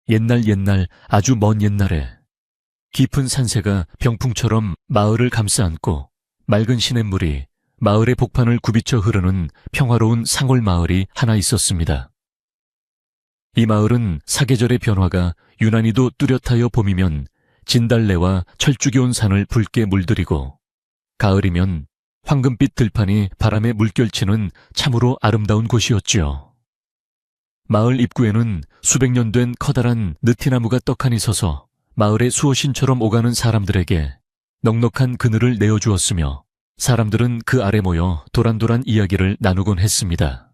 옛날 아주 먼 옛날에 깊은 산세가 병풍처럼 마을을 감싸 안고 맑은 시냇물이 마을의 복판을 굽이쳐 흐르는 평화로운 상골 마을이 하나 있었습니다. 이 마을은 사계절의 변화가 유난히도 뚜렷하여 봄이면 진달래와 철쭉이 온 산을 붉게 물들이고 가을이면 황금빛 들판이 바람에 물결치는 참으로 아름다운 곳이었지요. 마을 입구에는 수백 년 된 커다란 느티나무가 떡하니 서서 마을의 수호신처럼 오가는 사람들에게 넉넉한 그늘을 내어주었으며 사람들은 그 아래 모여 도란도란 이야기를 나누곤 했습니다.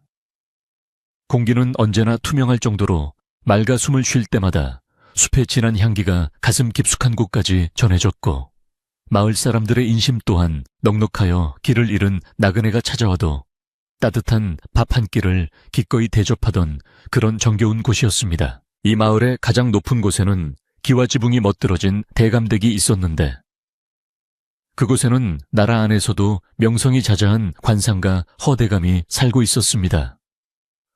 공기는 언제나 투명할 정도로 맑아 숨을 쉴 때마다 숲의 진한 향기가 가슴 깊숙한 곳까지 전해졌고 마을 사람들의 인심 또한 넉넉하여 길을 잃은 나그네가 찾아와도 따뜻한 밥 한 끼를 기꺼이 대접하던 그런 정겨운 곳이었습니다. 이 마을의 가장 높은 곳에는 기와 지붕이 멋들어진 대감댁이 있었는데 그곳에는 나라 안에서도 명성이 자자한 관상가 허대감이 살고 있었습니다.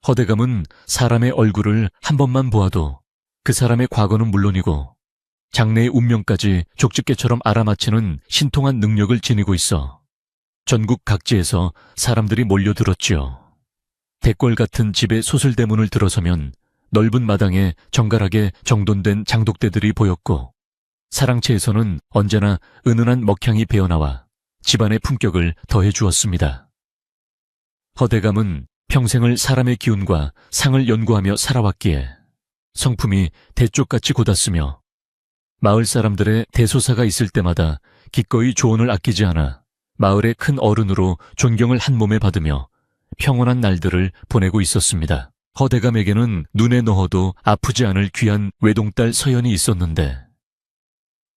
허대감은 사람의 얼굴을 한 번만 보아도 그 사람의 과거는 물론이고 장래의 운명까지 족집게처럼 알아맞히는 신통한 능력을 지니고 있어 전국 각지에서 사람들이 몰려들었지요. 대궐 같은 집의 소슬대문을 들어서면 넓은 마당에 정갈하게 정돈된 장독대들이 보였고 사랑채에서는 언제나 은은한 먹향이 배어나와 집안의 품격을 더해 주었습니다. 허대감은 평생을 사람의 기운과 상을 연구하며 살아왔기에 성품이 대쪽같이 곧았으며 마을 사람들의 대소사가 있을 때마다 기꺼이 조언을 아끼지 않아 마을의 큰 어른으로 존경을 한 몸에 받으며 평온한 날들을 보내고 있었습니다. 허대감에게는 눈에 넣어도 아프지 않을 귀한 외동딸 서연이 있었는데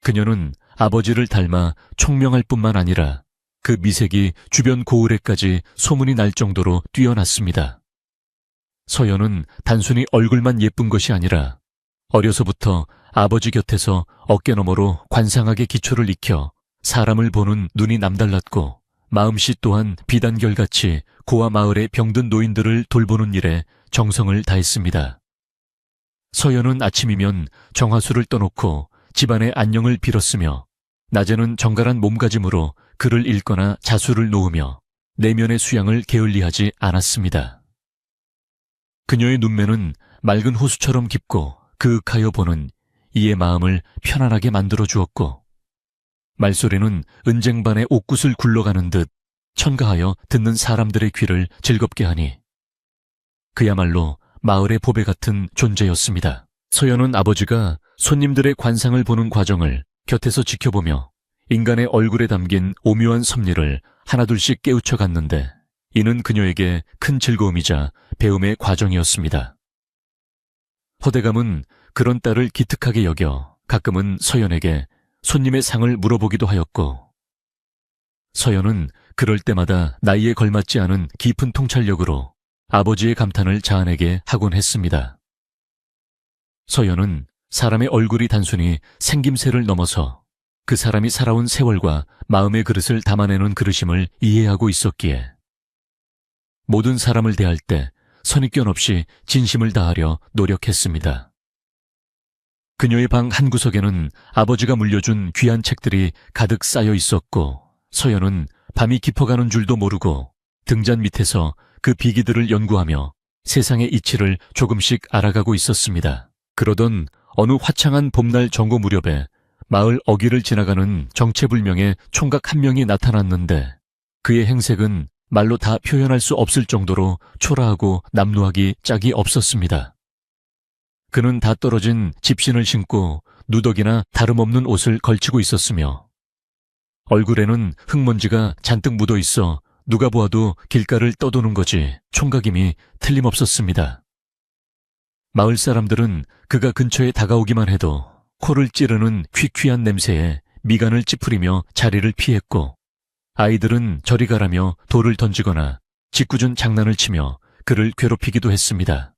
그녀는 아버지를 닮아 총명할 뿐만 아니라 그 미색이 주변 고을에까지 소문이 날 정도로 뛰어났습니다. 서연은 단순히 얼굴만 예쁜 것이 아니라 어려서부터 아버지 곁에서 어깨너머로 관상하게 기초를 익혀 사람을 보는 눈이 남달랐고 마음씨 또한 비단결같이 고아 마을의 병든 노인들을 돌보는 일에 정성을 다했습니다. 서연은 아침이면 정화수를 떠놓고 집안의 안녕을 빌었으며 낮에는 정갈한 몸가짐으로 글을 읽거나 자수를 놓으며 내면의 수양을 게을리하지 않았습니다. 그녀의 눈매는 맑은 호수처럼 깊고 그윽하여 보는 이의 마음을 편안하게 만들어 주었고 말소리는 은쟁반의 옥굿을 굴러가는 듯 천가하여 듣는 사람들의 귀를 즐겁게 하니 그야말로 마을의 보배 같은 존재였습니다. 서연은 아버지가 손님들의 관상을 보는 과정을 곁에서 지켜보며 인간의 얼굴에 담긴 오묘한 섭리를 하나둘씩 깨우쳐 갔는데 이는 그녀에게 큰 즐거움이자 배움의 과정이었습니다. 허대감은 그런 딸을 기특하게 여겨 가끔은 서연에게 손님의 상을 물어보기도 하였고 서연은 그럴 때마다 나이에 걸맞지 않은 깊은 통찰력으로 아버지의 감탄을 자아내게 하곤 했습니다. 서연은 사람의 얼굴이 단순히 생김새를 넘어서 그 사람이 살아온 세월과 마음의 그릇을 담아내는 그릇임을 이해하고 있었기에 모든 사람을 대할 때 선입견 없이 진심을 다하려 노력했습니다. 그녀의 방 한구석에는 아버지가 물려준 귀한 책들이 가득 쌓여 있었고 서연은 밤이 깊어가는 줄도 모르고 등잔 밑에서 그 비기들을 연구하며 세상의 이치를 조금씩 알아가고 있었습니다. 그러던 어느 화창한 봄날 정오 무렵에 마을 어귀를 지나가는 정체불명의 총각 한 명이 나타났는데 그의 행색은 말로 다 표현할 수 없을 정도로 초라하고 남루하기 짝이 없었습니다. 그는 다 떨어진 집신을 신고 누더기나 다름없는 옷을 걸치고 있었으며 얼굴에는 흙먼지가 잔뜩 묻어 있어 누가 보아도 길가를 떠도는 거지 총각임이 틀림없었습니다. 마을 사람들은 그가 근처에 다가오기만 해도 코를 찌르는 퀴퀴한 냄새에 미간을 찌푸리며 자리를 피했고 아이들은 저리 가라며 돌을 던지거나 짓궂은 장난을 치며 그를 괴롭히기도 했습니다.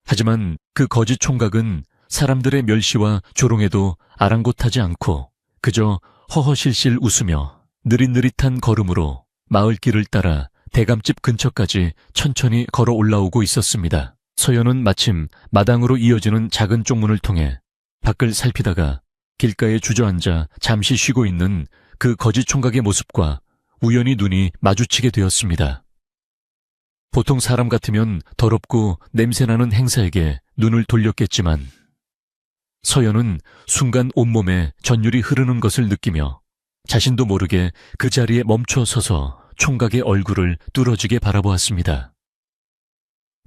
하지만 그 거짓 총각은 사람들의 멸시와 조롱에도 아랑곳하지 않고 그저 허허실실 웃으며 느릿느릿한 걸음으로 마을길을 따라 대감집 근처까지 천천히 걸어 올라오고 있었습니다. 서연은 마침 마당으로 이어지는 작은 쪽문을 통해 밖을 살피다가 길가에 주저앉아 잠시 쉬고 있는 그 거지 총각의 모습과 우연히 눈이 마주치게 되었습니다. 보통 사람 같으면 더럽고 냄새나는 행사에게 눈을 돌렸겠지만 서연은 순간 온몸에 전율이 흐르는 것을 느끼며 자신도 모르게 그 자리에 멈춰 서서 총각의 얼굴을 뚫어지게 바라보았습니다.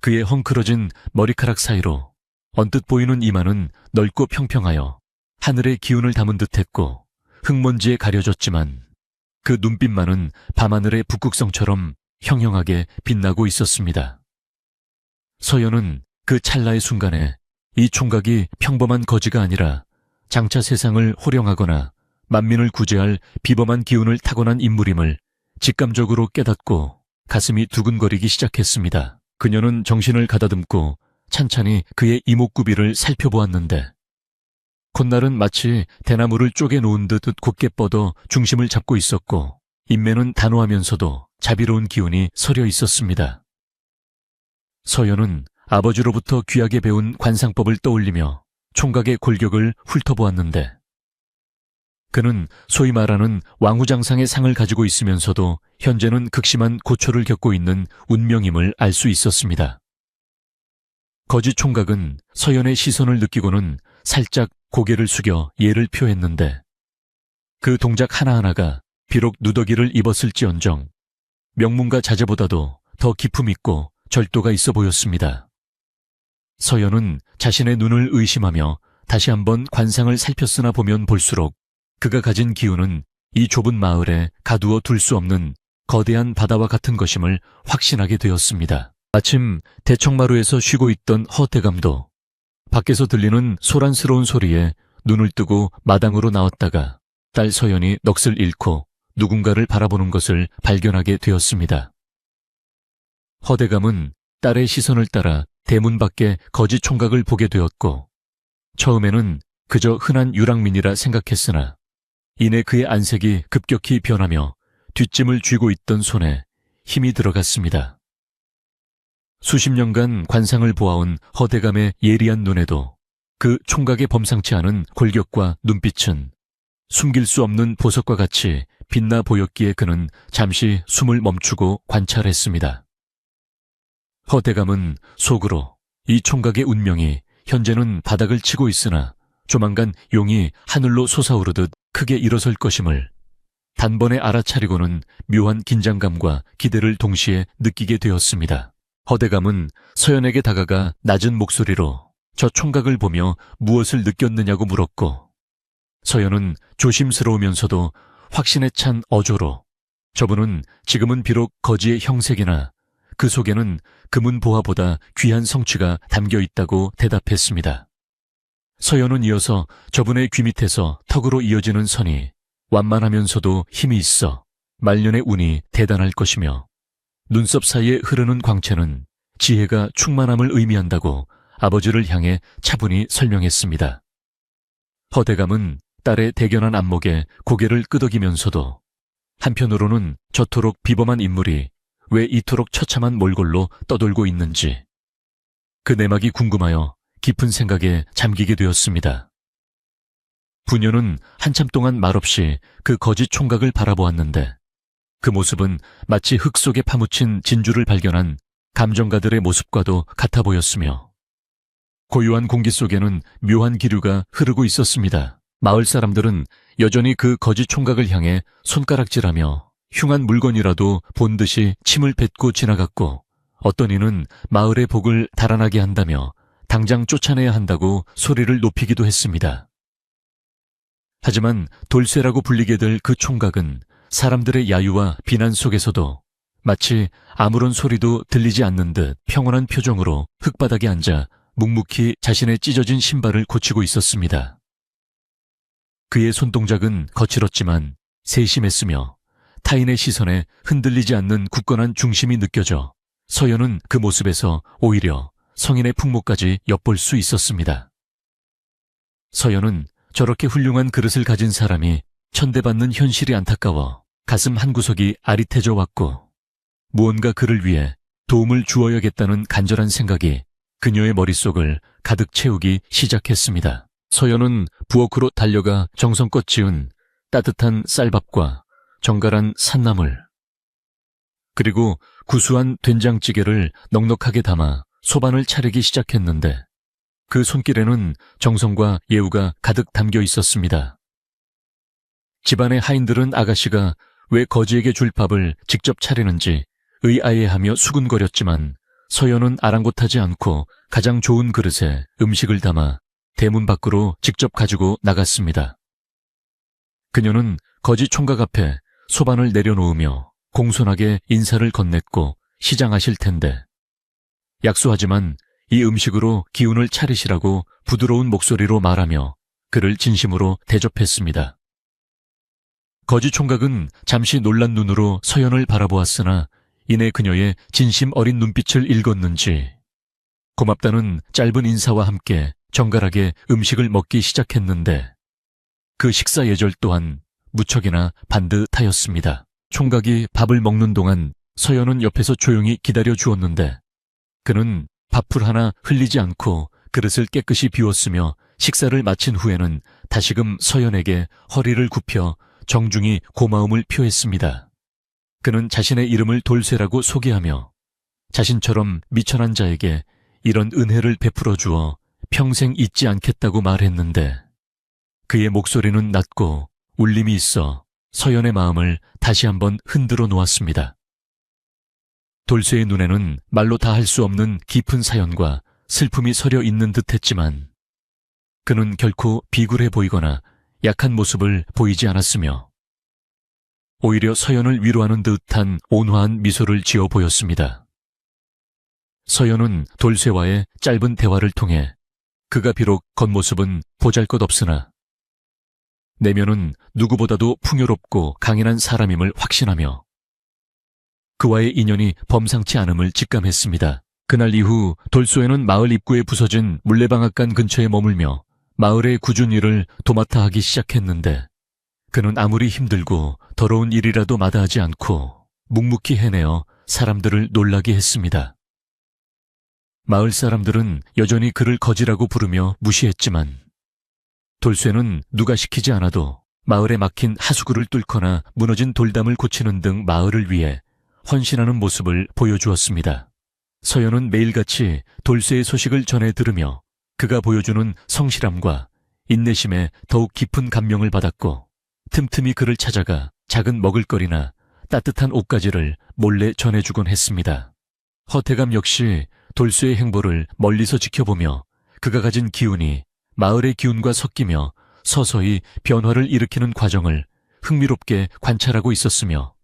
그의 헝클어진 머리카락 사이로 언뜻 보이는 이마는 넓고 평평하여 하늘의 기운을 담은 듯했고 흙먼지에 가려졌지만 그 눈빛만은 밤하늘의 북극성처럼 형형하게 빛나고 있었습니다. 서연은 그 찰나의 순간에 이 총각이 평범한 거지가 아니라 장차 세상을 호령하거나 만민을 구제할 비범한 기운을 타고난 인물임을 직감적으로 깨닫고 가슴이 두근거리기 시작했습니다. 그녀는 정신을 가다듬고 찬찬히 그의 이목구비를 살펴보았는데 콧날은 마치 대나무를 쪼개 놓은 듯 곧게 뻗어 중심을 잡고 있었고 인매는 단호하면서도 자비로운 기운이 서려 있었습니다. 서연은 아버지로부터 귀하게 배운 관상법을 떠올리며 총각의 골격을 훑어보았는데 그는 소위 말하는 왕후장상의 상을 가지고 있으면서도 현재는 극심한 고초를 겪고 있는 운명임을 알 수 있었습니다. 거지 총각은 서연의 시선을 느끼고는 살짝 고개를 숙여 예를 표했는데 그 동작 하나하나가 비록 누더기를 입었을지언정 명문가 자제보다도 더 기품 있고 절도가 있어 보였습니다. 서연은 자신의 눈을 의심하며 다시 한번 관상을 살폈으나 보면 볼수록 그가 가진 기운은 이 좁은 마을에 가두어 둘 수 없는 거대한 바다와 같은 것임을 확신하게 되었습니다. 마침 대청마루에서 쉬고 있던 허대감도 밖에서 들리는 소란스러운 소리에 눈을 뜨고 마당으로 나왔다가 딸 서연이 넋을 잃고 누군가를 바라보는 것을 발견하게 되었습니다. 허대감은 딸의 시선을 따라 대문 밖에 거지 총각을 보게 되었고 처음에는 그저 흔한 유랑민이라 생각했으나 이내 그의 안색이 급격히 변하며 뒷짐을 쥐고 있던 손에 힘이 들어갔습니다. 수십 년간 관상을 보아온 허대감의 예리한 눈에도 그 총각의 범상치 않은 골격과 눈빛은 숨길 수 없는 보석과 같이 빛나 보였기에 그는 잠시 숨을 멈추고 관찰했습니다. 허대감은 속으로 이 총각의 운명이 현재는 바닥을 치고 있으나 조만간 용이 하늘로 솟아오르듯 크게 일어설 것임을 단번에 알아차리고는 묘한 긴장감과 기대를 동시에 느끼게 되었습니다. 허대감은 서연에게 다가가 낮은 목소리로 저 총각을 보며 무엇을 느꼈느냐고 물었고 서연은 조심스러우면서도 확신에 찬 어조로 저분은 지금은 비록 거지의 형색이나 그 속에는 금은 보화보다 귀한 성취가 담겨 있다고 대답했습니다. 서연은 이어서 저분의 귀 밑에서 턱으로 이어지는 선이 완만하면서도 힘이 있어 말년의 운이 대단할 것이며 눈썹 사이에 흐르는 광채는 지혜가 충만함을 의미한다고 아버지를 향해 차분히 설명했습니다. 허대감은 딸의 대견한 안목에 고개를 끄덕이면서도 한편으로는 저토록 비범한 인물이 왜 이토록 처참한 몰골로 떠돌고 있는지 그 내막이 궁금하여 깊은 생각에 잠기게 되었습니다. 부녀는 한참 동안 말없이 그 거지 총각을 바라보았는데 그 모습은 마치 흙 속에 파묻힌 진주를 발견한 감정가들의 모습과도 같아 보였으며 고요한 공기 속에는 묘한 기류가 흐르고 있었습니다. 마을 사람들은 여전히 그 거지 총각을 향해 손가락질하며 흉한 물건이라도 본 듯이 침을 뱉고 지나갔고 어떤 이는 마을의 복을 달아나게 한다며 당장 쫓아내야 한다고 소리를 높이기도 했습니다. 하지만 돌쇠라고 불리게 될 그 총각은 사람들의 야유와 비난 속에서도 마치 아무런 소리도 들리지 않는 듯 평온한 표정으로 흙바닥에 앉아 묵묵히 자신의 찢어진 신발을 고치고 있었습니다. 그의 손동작은 거칠었지만 세심했으며 타인의 시선에 흔들리지 않는 굳건한 중심이 느껴져 서연은 그 모습에서 오히려 성인의 풍모까지 엿볼 수 있었습니다. 서연은 저렇게 훌륭한 그릇을 가진 사람이 천대받는 현실이 안타까워 가슴 한구석이 아릿해져 왔고 무언가 그를 위해 도움을 주어야겠다는 간절한 생각이 그녀의 머릿속을 가득 채우기 시작했습니다. 서연은 부엌으로 달려가 정성껏 지은 따뜻한 쌀밥과 정갈한 산나물, 그리고 구수한 된장찌개를 넉넉하게 담아 소반을 차리기 시작했는데 그 손길에는 정성과 예우가 가득 담겨 있었습니다. 집안의 하인들은 아가씨가 왜 거지에게 줄 밥을 직접 차리는지 의아해하며 수군거렸지만 서연은 아랑곳하지 않고 가장 좋은 그릇에 음식을 담아 대문 밖으로 직접 가지고 나갔습니다. 그녀는 거지 총각 앞에 소반을 내려놓으며 공손하게 인사를 건넸고 시장하실 텐데 약소하지만 이 음식으로 기운을 차리시라고 부드러운 목소리로 말하며 그를 진심으로 대접했습니다. 거지 총각은 잠시 놀란 눈으로 서연을 바라보았으나 이내 그녀의 진심 어린 눈빛을 읽었는지 고맙다는 짧은 인사와 함께 정갈하게 음식을 먹기 시작했는데 그 식사 예절 또한 무척이나 반듯하였습니다. 총각이 밥을 먹는 동안 서연은 옆에서 조용히 기다려 주었는데 그는 밥풀 하나 흘리지 않고 그릇을 깨끗이 비웠으며 식사를 마친 후에는 다시금 서연에게 허리를 굽혀 정중히 고마움을 표했습니다. 그는 자신의 이름을 돌쇠라고 소개하며 자신처럼 미천한 자에게 이런 은혜를 베풀어 주어 평생 잊지 않겠다고 말했는데 그의 목소리는 낮고 울림이 있어 서연의 마음을 다시 한번 흔들어 놓았습니다. 돌쇠의 눈에는 말로 다 할 수 없는 깊은 사연과 슬픔이 서려 있는 듯했지만 그는 결코 비굴해 보이거나 약한 모습을 보이지 않았으며 오히려 서연을 위로하는 듯한 온화한 미소를 지어 보였습니다. 서연은 돌쇠와의 짧은 대화를 통해 그가 비록 겉모습은 보잘것없으나 내면은 누구보다도 풍요롭고 강인한 사람임을 확신하며 그와의 인연이 범상치 않음을 직감했습니다. 그날 이후 돌쇠는 마을 입구에 부서진 물레방앗간 근처에 머물며 마을의 굳은 일을 도맡아 하기 시작했는데 그는 아무리 힘들고 더러운 일이라도 마다하지 않고 묵묵히 해내어 사람들을 놀라게 했습니다. 마을 사람들은 여전히 그를 거지라고 부르며 무시했지만 돌쇠는 누가 시키지 않아도 마을에 막힌 하수구를 뚫거나 무너진 돌담을 고치는 등 마을을 위해 헌신하는 모습을 보여주었습니다. 서연은 매일같이 돌쇠의 소식을 전해 들으며 그가 보여주는 성실함과 인내심에 더욱 깊은 감명을 받았고 틈틈이 그를 찾아가 작은 먹을거리나 따뜻한 옷가지를 몰래 전해주곤 했습니다. 허태감 역시 돌쇠의 행보를 멀리서 지켜보며 그가 가진 기운이 마을의 기운과 섞이며 서서히 변화를 일으키는 과정을 흥미롭게 관찰하고 있었으며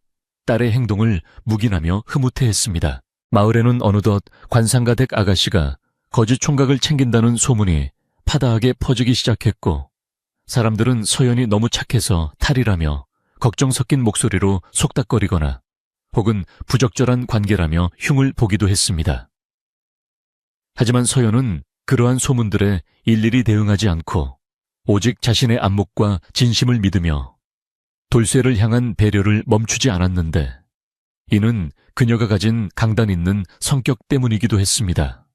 딸의 행동을 묵인하며 흐뭇해했습니다. 마을에는 어느덧 관상가댁 아가씨가 거지 총각을 챙긴다는 소문이 파다하게 퍼지기 시작했고 사람들은 서연이 너무 착해서 탈이라며 걱정 섞인 목소리로 속닥거리거나 혹은 부적절한 관계라며 흉을 보기도 했습니다. 하지만 서연은 그러한 소문들에 일일이 대응하지 않고 오직 자신의 안목과 진심을 믿으며 돌쇠를 향한 배려를 멈추지 않았는데 이는 그녀가 가진 강단 있는 성격 때문이기도 했습니다.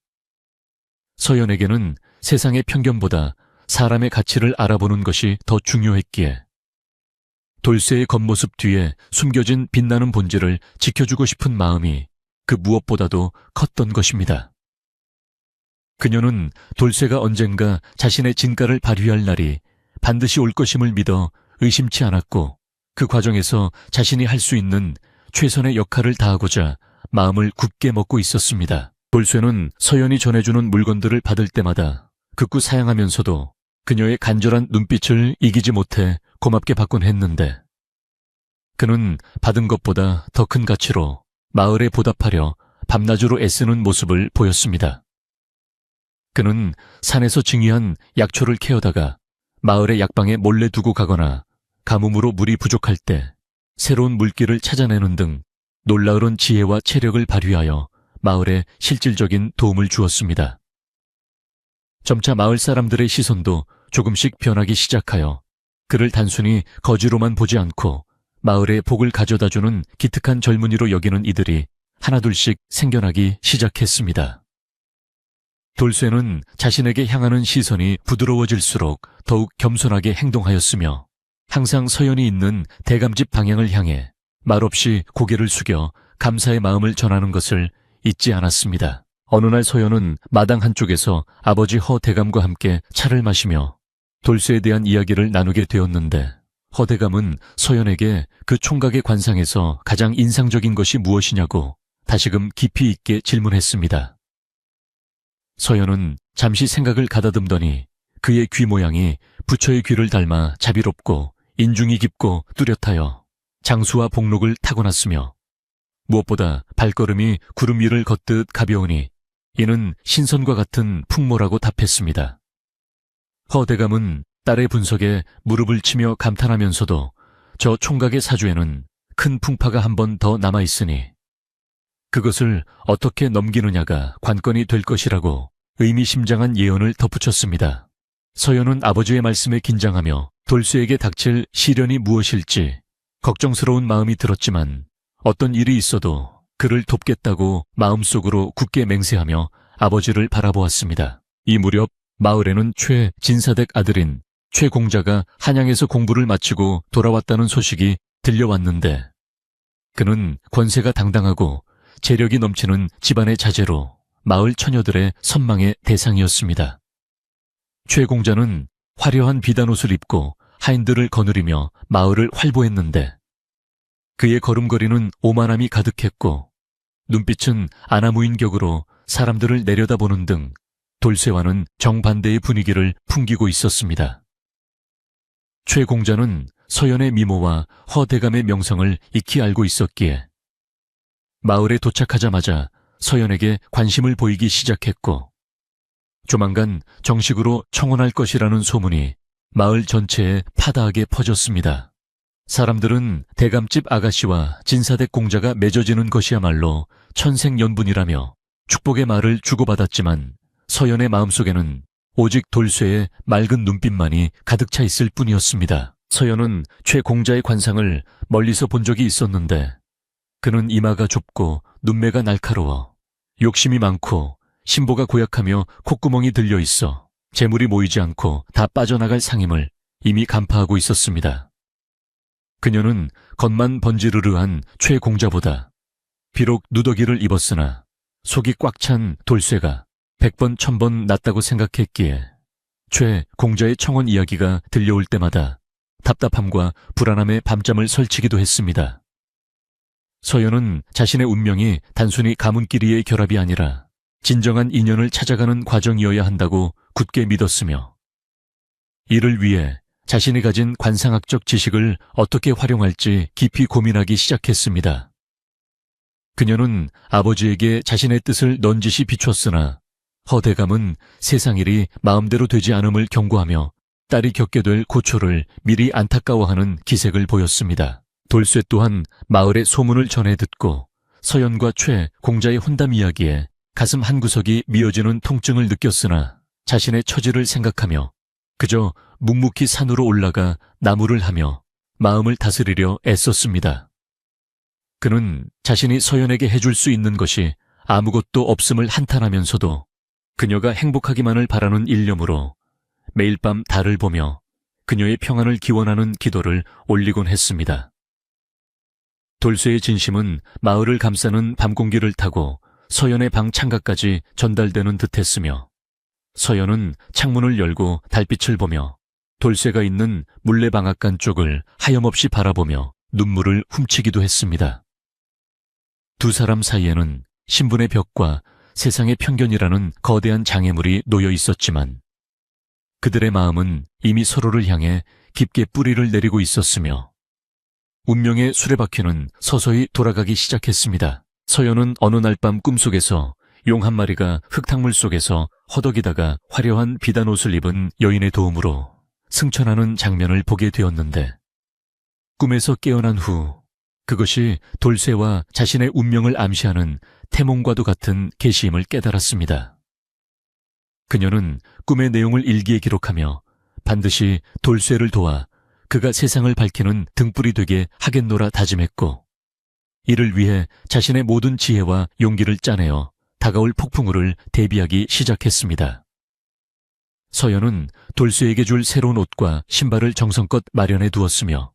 서연에게는 세상의 편견보다 사람의 가치를 알아보는 것이 더 중요했기에 돌쇠의 겉모습 뒤에 숨겨진 빛나는 본질을 지켜주고 싶은 마음이 그 무엇보다도 컸던 것입니다. 그녀는 돌쇠가 언젠가 자신의 진가를 발휘할 날이 반드시 올 것임을 믿어 의심치 않았고 그 과정에서 자신이 할 수 있는 최선의 역할을 다하고자 마음을 굳게 먹고 있었습니다. 돌쇠는 서연이 전해주는 물건들을 받을 때마다 극구 사양하면서도 그녀의 간절한 눈빛을 이기지 못해 고맙게 받곤 했는데 그는 받은 것보다 더 큰 가치로 마을에 보답하려 밤낮으로 애쓰는 모습을 보였습니다. 그는 산에서 징이한 약초를 캐어다가 마을의 약방에 몰래 두고 가거나 가뭄으로 물이 부족할 때 새로운 물길을 찾아내는 등 놀라운 지혜와 체력을 발휘하여 마을에 실질적인 도움을 주었습니다. 점차 마을 사람들의 시선도 조금씩 변하기 시작하여 그를 단순히 거지로만 보지 않고 마을에 복을 가져다주는 기특한 젊은이로 여기는 이들이 하나둘씩 생겨나기 시작했습니다. 돌쇠는 자신에게 향하는 시선이 부드러워질수록 더욱 겸손하게 행동하였으며 항상 서연이 있는 대감집 방향을 향해 말없이 고개를 숙여 감사의 마음을 전하는 것을 잊지 않았습니다. 어느 날 서연은 마당 한쪽에서 아버지 허 대감과 함께 차를 마시며 돌쇠에 대한 이야기를 나누게 되었는데 허 대감은 서연에게 그 총각의 관상에서 가장 인상적인 것이 무엇이냐고 다시금 깊이 있게 질문했습니다. 서연은 잠시 생각을 가다듬더니 그의 귀 모양이 부처의 귀를 닮아 자비롭고 인중이 깊고 뚜렷하여 장수와 복록을 타고났으며 무엇보다 발걸음이 구름 위를 걷듯 가벼우니 이는 신선과 같은 풍모라고 답했습니다. 허 대감은 딸의 분석에 무릎을 치며 감탄하면서도 저 총각의 사주에는 큰 풍파가 한 번 더 남아있으니 그것을 어떻게 넘기느냐가 관건이 될 것이라고 의미심장한 예언을 덧붙였습니다. 서연은 아버지의 말씀에 긴장하며 돌쇠에게 닥칠 시련이 무엇일지 걱정스러운 마음이 들었지만 어떤 일이 있어도 그를 돕겠다고 마음속으로 굳게 맹세하며 아버지를 바라보았습니다. 이 무렵 마을에는 최 진사댁 아들인 최 공자가 한양에서 공부를 마치고 돌아왔다는 소식이 들려왔는데 그는 권세가 당당하고 재력이 넘치는 집안의 자제로 마을 처녀들의 선망의 대상이었습니다. 최 공자는 화려한 비단옷을 입고 하인들을 거느리며 마을을 활보했는데 그의 걸음걸이는 오만함이 가득했고 눈빛은 아나무인 격으로 사람들을 내려다보는 등 돌쇠와는 정반대의 분위기를 풍기고 있었습니다. 최 공자는 서연의 미모와 허 대감의 명성을 익히 알고 있었기에 마을에 도착하자마자 서연에게 관심을 보이기 시작했고 조만간 정식으로 청혼할 것이라는 소문이 마을 전체에 파다하게 퍼졌습니다. 사람들은 대감집 아가씨와 진사댁 공자가 맺어지는 것이야말로 천생연분이라며 축복의 말을 주고받았지만 서연의 마음속에는 오직 돌쇠의 맑은 눈빛만이 가득 차 있을 뿐이었습니다. 서연은 최 공자의 관상을 멀리서 본 적이 있었는데 그는 이마가 좁고 눈매가 날카로워 욕심이 많고 신보가 고약하며 콧구멍이 들려 있어 재물이 모이지 않고 다 빠져나갈 상임을 이미 간파하고 있었습니다. 그녀는 겉만 번지르르한 최 공자보다 비록 누더기를 입었으나 속이 꽉 찬 돌쇠가 100번 1000번 낫다고 생각했기에 최 공자의 청혼 이야기가 들려올 때마다 답답함과 불안함에 밤잠을 설치기도 했습니다. 서연은 자신의 운명이 단순히 가문끼리의 결합이 아니라 진정한 인연을 찾아가는 과정이어야 한다고 굳게 믿었으며 이를 위해 자신이 가진 관상학적 지식을 어떻게 활용할지 깊이 고민하기 시작했습니다. 그녀는 아버지에게 자신의 뜻을 넌지시 비췄으나 허 대감은 세상 일이 마음대로 되지 않음을 경고하며 딸이 겪게 될 고초를 미리 안타까워하는 기색을 보였습니다. 돌쇠 또한 마을의 소문을 전해 듣고 서연과 최 공자의 혼담 이야기에 가슴 한구석이 미어지는 통증을 느꼈으나 자신의 처지를 생각하며 그저 묵묵히 산으로 올라가 나무를 하며 마음을 다스리려 애썼습니다. 그는 자신이 서연에게 해줄 수 있는 것이 아무것도 없음을 한탄하면서도 그녀가 행복하기만을 바라는 일념으로 매일 밤 달을 보며 그녀의 평안을 기원하는 기도를 올리곤 했습니다. 돌쇠의 진심은 마을을 감싸는 밤공기를 타고 서연의 방 창가까지 전달되는 듯했으며 서연은 창문을 열고 달빛을 보며 돌쇠가 있는 물레방앗간 쪽을 하염없이 바라보며 눈물을 훔치기도 했습니다. 두 사람 사이에는 신분의 벽과 세상의 편견이라는 거대한 장애물이 놓여 있었지만 그들의 마음은 이미 서로를 향해 깊게 뿌리를 내리고 있었으며 운명의 수레바퀴는 서서히 돌아가기 시작했습니다. 서연은 어느 날 밤 꿈속에서 용 한 마리가 흙탕물 속에서 허덕이다가 화려한 비단옷을 입은 여인의 도움으로 승천하는 장면을 보게 되었는데 꿈에서 깨어난 후 그것이 돌쇠와 자신의 운명을 암시하는 태몽과도 같은 계시임을 깨달았습니다. 그녀는 꿈의 내용을 일기에 기록하며 반드시 돌쇠를 도와 그가 세상을 밝히는 등불이 되게 하겠노라 다짐했고 이를 위해 자신의 모든 지혜와 용기를 짜내어 다가올 폭풍우를 대비하기 시작했습니다. 서연은 돌쇠에게 줄 새로운 옷과 신발을 정성껏 마련해 두었으며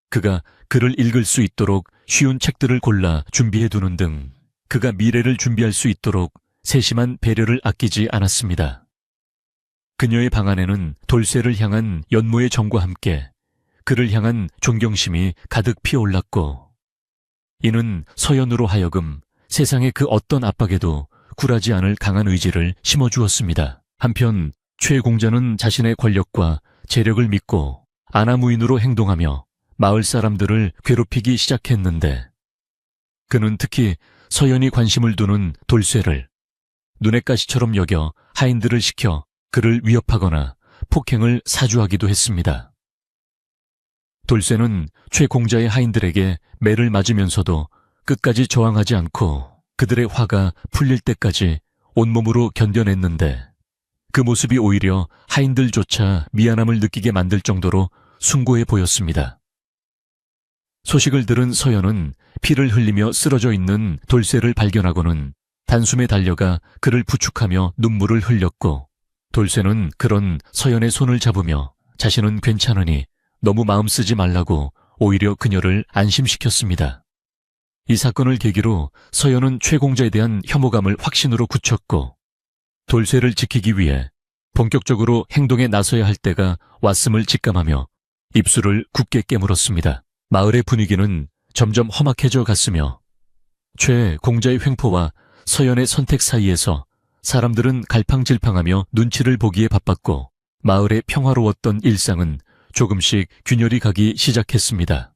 그가 글을 읽을 수 있도록 쉬운 책들을 골라 준비해 두는 등 그가 미래를 준비할 수 있도록 세심한 배려를 아끼지 않았습니다. 그녀의 방 안에는 돌쇠를 향한 연모의 정과 함께 그를 향한 존경심이 가득 피어올랐고 이는 서연으로 하여금 세상의 그 어떤 압박에도 굴하지 않을 강한 의지를 심어주었습니다. 한편 최 공자는 자신의 권력과 재력을 믿고 아나무인으로 행동하며 마을 사람들을 괴롭히기 시작했는데 그는 특히 서연이 관심을 두는 돌쇠를 눈의 가시처럼 여겨 하인들을 시켜 그를 위협하거나 폭행을 사주하기도 했습니다. 돌쇠는 최 공자의 하인들에게 매를 맞으면서도 끝까지 저항하지 않고 그들의 화가 풀릴 때까지 온몸으로 견뎌냈는데 그 모습이 오히려 하인들조차 미안함을 느끼게 만들 정도로 숭고해 보였습니다. 소식을 들은 서연은 피를 흘리며 쓰러져 있는 돌쇠를 발견하고는 단숨에 달려가 그를 부축하며 눈물을 흘렸고 돌쇠는 그런 서연의 손을 잡으며 자신은 괜찮으니 너무 마음 쓰지 말라고 오히려 그녀를 안심시켰습니다. 이 사건을 계기로 서연은 최 공자에 대한 혐오감을 확신으로 굳혔고 돌쇠를 지키기 위해 본격적으로 행동에 나서야 할 때가 왔음을 직감하며 입술을 굳게 깨물었습니다. 마을의 분위기는 점점 험악해져 갔으며 최 공자의 횡포와 서연의 선택 사이에서 사람들은 갈팡질팡하며 눈치를 보기에 바빴고 마을의 평화로웠던 일상은 조금씩 균열이 가기 시작했습니다.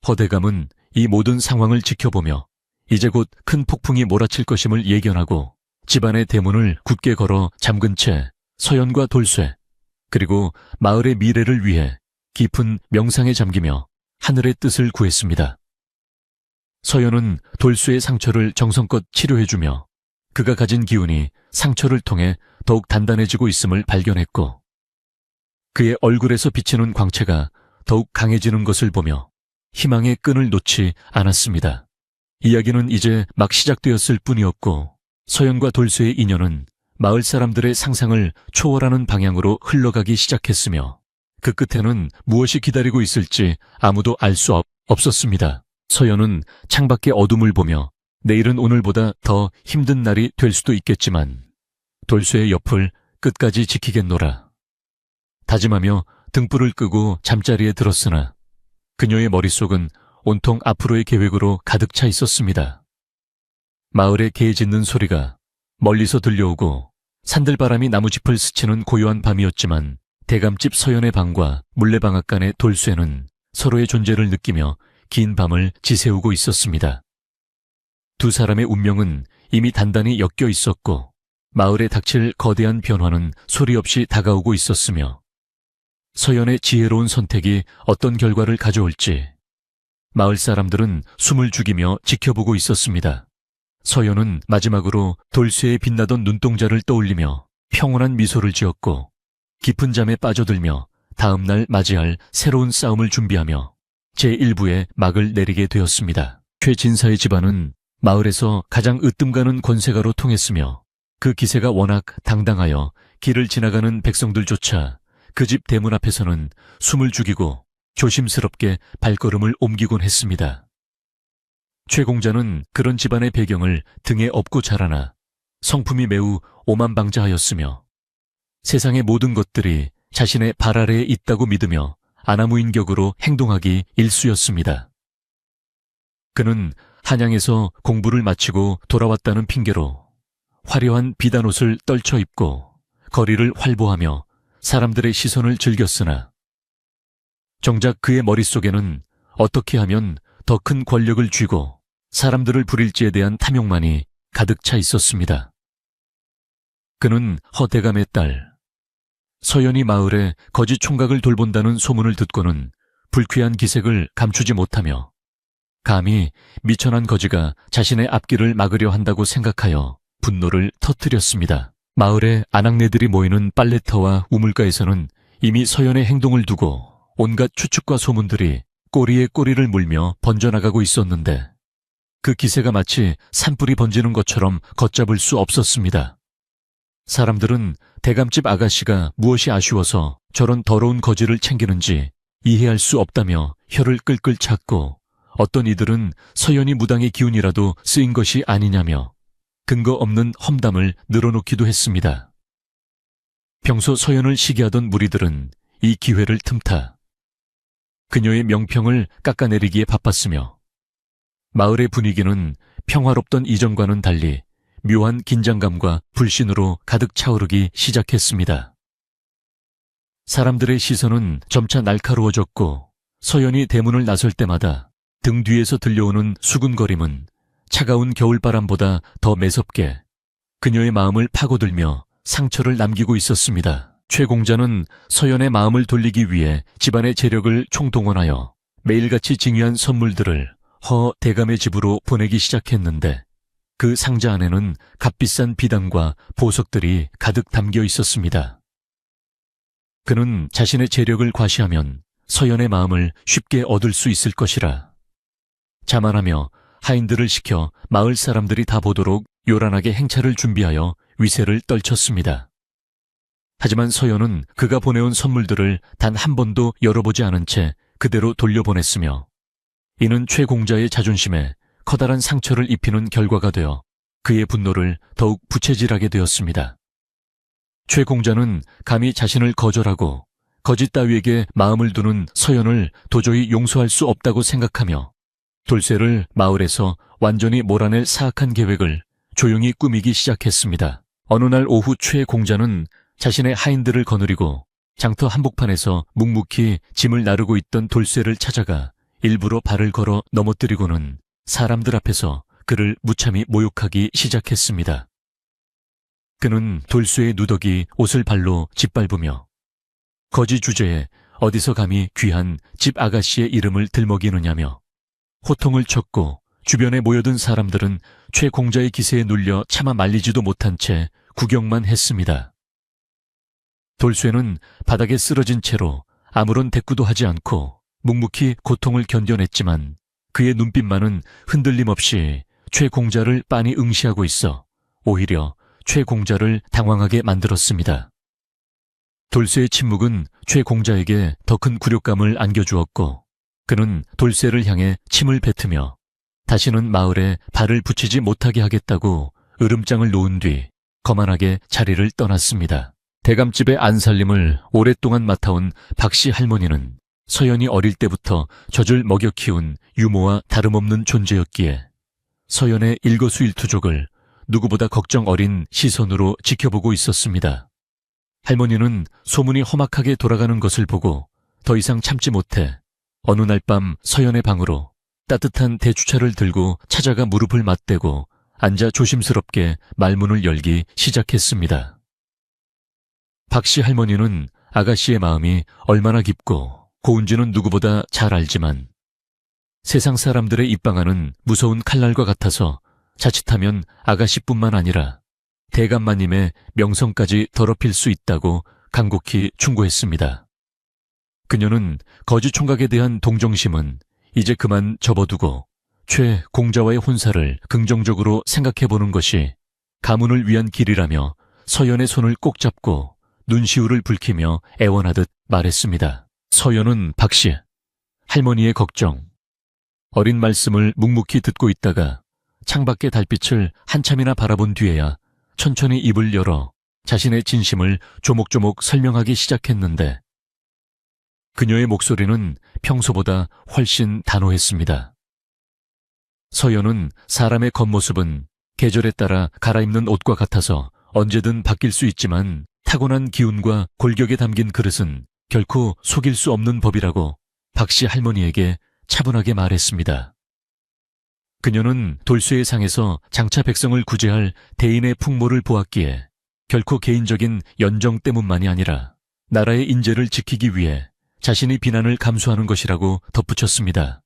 허대감은 이 모든 상황을 지켜보며 이제 곧 큰 폭풍이 몰아칠 것임을 예견하고 집안의 대문을 굳게 걸어 잠근 채 서연과 돌쇠 그리고 마을의 미래를 위해 깊은 명상에 잠기며 하늘의 뜻을 구했습니다. 서연은 돌쇠의 상처를 정성껏 치료해주며 그가 가진 기운이 상처를 통해 더욱 단단해지고 있음을 발견했고 그의 얼굴에서 비치는 광채가 더욱 강해지는 것을 보며 희망의 끈을 놓지 않았습니다. 이야기는 이제 막 시작되었을 뿐이었고 서연과 돌쇠의 인연은 마을 사람들의 상상을 초월하는 방향으로 흘러가기 시작했으며 그 끝에는 무엇이 기다리고 있을지 아무도 알 수 없었습니다. 서연은 창밖의 어둠을 보며 내일은 오늘보다 더 힘든 날이 될 수도 있겠지만 돌쇠의 옆을 끝까지 지키겠노라 다짐하며 등불을 끄고 잠자리에 들었으나 그녀의 머릿속은 온통 앞으로의 계획으로 가득 차 있었습니다. 마을의 개 짖는 소리가 멀리서 들려오고 산들바람이 나무짚을 스치는 고요한 밤이었지만 대감집 서연의 방과 물레방앗간의 돌쇠는 서로의 존재를 느끼며 긴 밤을 지새우고 있었습니다. 두 사람의 운명은 이미 단단히 엮여 있었고 마을에 닥칠 거대한 변화는 소리 없이 다가오고 있었으며 서연의 지혜로운 선택이 어떤 결과를 가져올지 마을 사람들은 숨을 죽이며 지켜보고 있었습니다. 서연은 마지막으로 돌쇠에 빛나던 눈동자를 떠올리며 평온한 미소를 지었고 깊은 잠에 빠져들며 다음날 맞이할 새로운 싸움을 준비하며 제1부의 막을 내리게 되었습니다. 최 진사의 집안은 마을에서 가장 으뜸가는 권세가로 통했으며 그 기세가 워낙 당당하여 길을 지나가는 백성들조차 그 집 대문 앞에서는 숨을 죽이고 조심스럽게 발걸음을 옮기곤 했습니다. 최 공자는 그런 집안의 배경을 등에 업고 자라나 성품이 매우 오만방자하였으며 세상의 모든 것들이 자신의 발 아래에 있다고 믿으며 아나무인격으로 행동하기 일쑤였습니다. 그는 한양에서 공부를 마치고 돌아왔다는 핑계로 화려한 비단옷을 떨쳐 입고 거리를 활보하며 사람들의 시선을 즐겼으나 정작 그의 머릿속에는 어떻게 하면 더 큰 권력을 쥐고 사람들을 부릴지에 대한 탐욕만이 가득 차 있었습니다. 그는 허대감의 딸 서연이 마을에 거지 총각을 돌본다는 소문을 듣고는 불쾌한 기색을 감추지 못하며 감히 미천한 거지가 자신의 앞길을 막으려 한다고 생각하여 분노를 터뜨렸습니다. 마을의 아낙네들이 모이는 빨래터와 우물가에서는 이미 서연의 행동을 두고 온갖 추측과 소문들이 꼬리에 꼬리를 물며 번져나가고 있었는데 그 기세가 마치 산불이 번지는 것처럼 걷잡을 수 없었습니다. 사람들은 대감집 아가씨가 무엇이 아쉬워서 저런 더러운 거지를 챙기는지 이해할 수 없다며 혀를 끌끌 찼고, 어떤 이들은 서연이 무당의 기운이라도 쓰인 것이 아니냐며 근거 없는 험담을 늘어놓기도 했습니다. 평소 서연을 시기하던 무리들은 이 기회를 틈타 그녀의 명평을 깎아내리기에 바빴으며, 마을의 분위기는 평화롭던 이전과는 달리 묘한 긴장감과 불신으로 가득 차오르기 시작했습니다. 사람들의 시선은 점차 날카로워졌고, 서연이 대문을 나설 때마다 등 뒤에서 들려오는 수군거림은 차가운 겨울바람보다 더 매섭게 그녀의 마음을 파고들며 상처를 남기고 있었습니다. 최 공자는 서연의 마음을 돌리기 위해 집안의 재력을 총동원하여 매일같이 징의한 선물들을 허 대감의 집으로 보내기 시작했는데, 그 상자 안에는 값비싼 비단과 보석들이 가득 담겨 있었습니다. 그는 자신의 재력을 과시하면 서연의 마음을 쉽게 얻을 수 있을 것이라 자만하며 하인들을 시켜 마을 사람들이 다 보도록 요란하게 행차를 준비하여 위세를 떨쳤습니다. 하지만 서연은 그가 보내온 선물들을 단 한 번도 열어보지 않은 채 그대로 돌려보냈으며, 이는 최 공자의 자존심에 커다란 상처를 입히는 결과가 되어 그의 분노를 더욱 부채질하게 되었습니다. 최 공자는 감히 자신을 거절하고 거짓 따위에게 마음을 두는 서연을 도저히 용서할 수 없다고 생각하며 돌쇠를 마을에서 완전히 몰아낼 사악한 계획을 조용히 꾸미기 시작했습니다. 어느 날 오후 최 공자는 자신의 하인들을 거느리고 장터 한복판에서 묵묵히 짐을 나르고 있던 돌쇠를 찾아가 일부러 발을 걸어 넘어뜨리고는 사람들 앞에서 그를 무참히 모욕하기 시작했습니다. 그는 돌쇠의 누더기 옷을 발로 짓밟으며 거지 주제에 어디서 감히 귀한 집 아가씨의 이름을 들먹이느냐며 호통을 쳤고, 주변에 모여든 사람들은 최 공자의 기세에 눌려 차마 말리지도 못한 채 구경만 했습니다. 돌쇠는 바닥에 쓰러진 채로 아무런 대꾸도 하지 않고 묵묵히 고통을 견뎌냈지만, 그의 눈빛만은 흔들림 없이 최 공자를 빤히 응시하고 있어 오히려 최 공자를 당황하게 만들었습니다. 돌쇠의 침묵은 최 공자에게 더 큰 굴욕감을 안겨주었고, 그는 돌쇠를 향해 침을 뱉으며 다시는 마을에 발을 붙이지 못하게 하겠다고 으름장을 놓은 뒤 거만하게 자리를 떠났습니다. 대감집의 안살림을 오랫동안 맡아온 박씨 할머니는 서연이 어릴 때부터 젖을 먹여 키운 유모와 다름없는 존재였기에 서연의 일거수일투족을 누구보다 걱정 어린 시선으로 지켜보고 있었습니다. 할머니는 소문이 험악하게 돌아가는 것을 보고 더 이상 참지 못해 어느 날 밤 서연의 방으로 따뜻한 대추차를 들고 찾아가 무릎을 맞대고 앉아 조심스럽게 말문을 열기 시작했습니다. 박씨 할머니는 아가씨의 마음이 얼마나 깊고 고운지는 누구보다 잘 알지만, 세상 사람들의 입방아는 무서운 칼날과 같아서 자칫하면 아가씨뿐만 아니라 대감마님의 명성까지 더럽힐 수 있다고 간곡히 충고했습니다. 그녀는 거지 총각에 대한 동정심은 이제 그만 접어두고 최 공자와의 혼사를 긍정적으로 생각해보는 것이 가문을 위한 길이라며 서연의 손을 꼭 잡고 눈시울을 붉히며 애원하듯 말했습니다. 서연은 박씨 할머니의 걱정, 어린 말씀을 묵묵히 듣고 있다가 창밖의 달빛을 한참이나 바라본 뒤에야 천천히 입을 열어 자신의 진심을 조목조목 설명하기 시작했는데, 그녀의 목소리는 평소보다 훨씬 단호했습니다. 서연은 사람의 겉모습은 계절에 따라 갈아입는 옷과 같아서 언제든 바뀔 수 있지만, 타고난 기운과 골격에 담긴 그릇은 결코 속일 수 없는 법이라고 박씨 할머니에게 차분하게 말했습니다. 그녀는 돌쇠의 상에서 장차 백성을 구제할 대인의 풍모를 보았기에 결코 개인적인 연정 때문만이 아니라 나라의 인재를 지키기 위해 자신이 비난을 감수하는 것이라고 덧붙였습니다.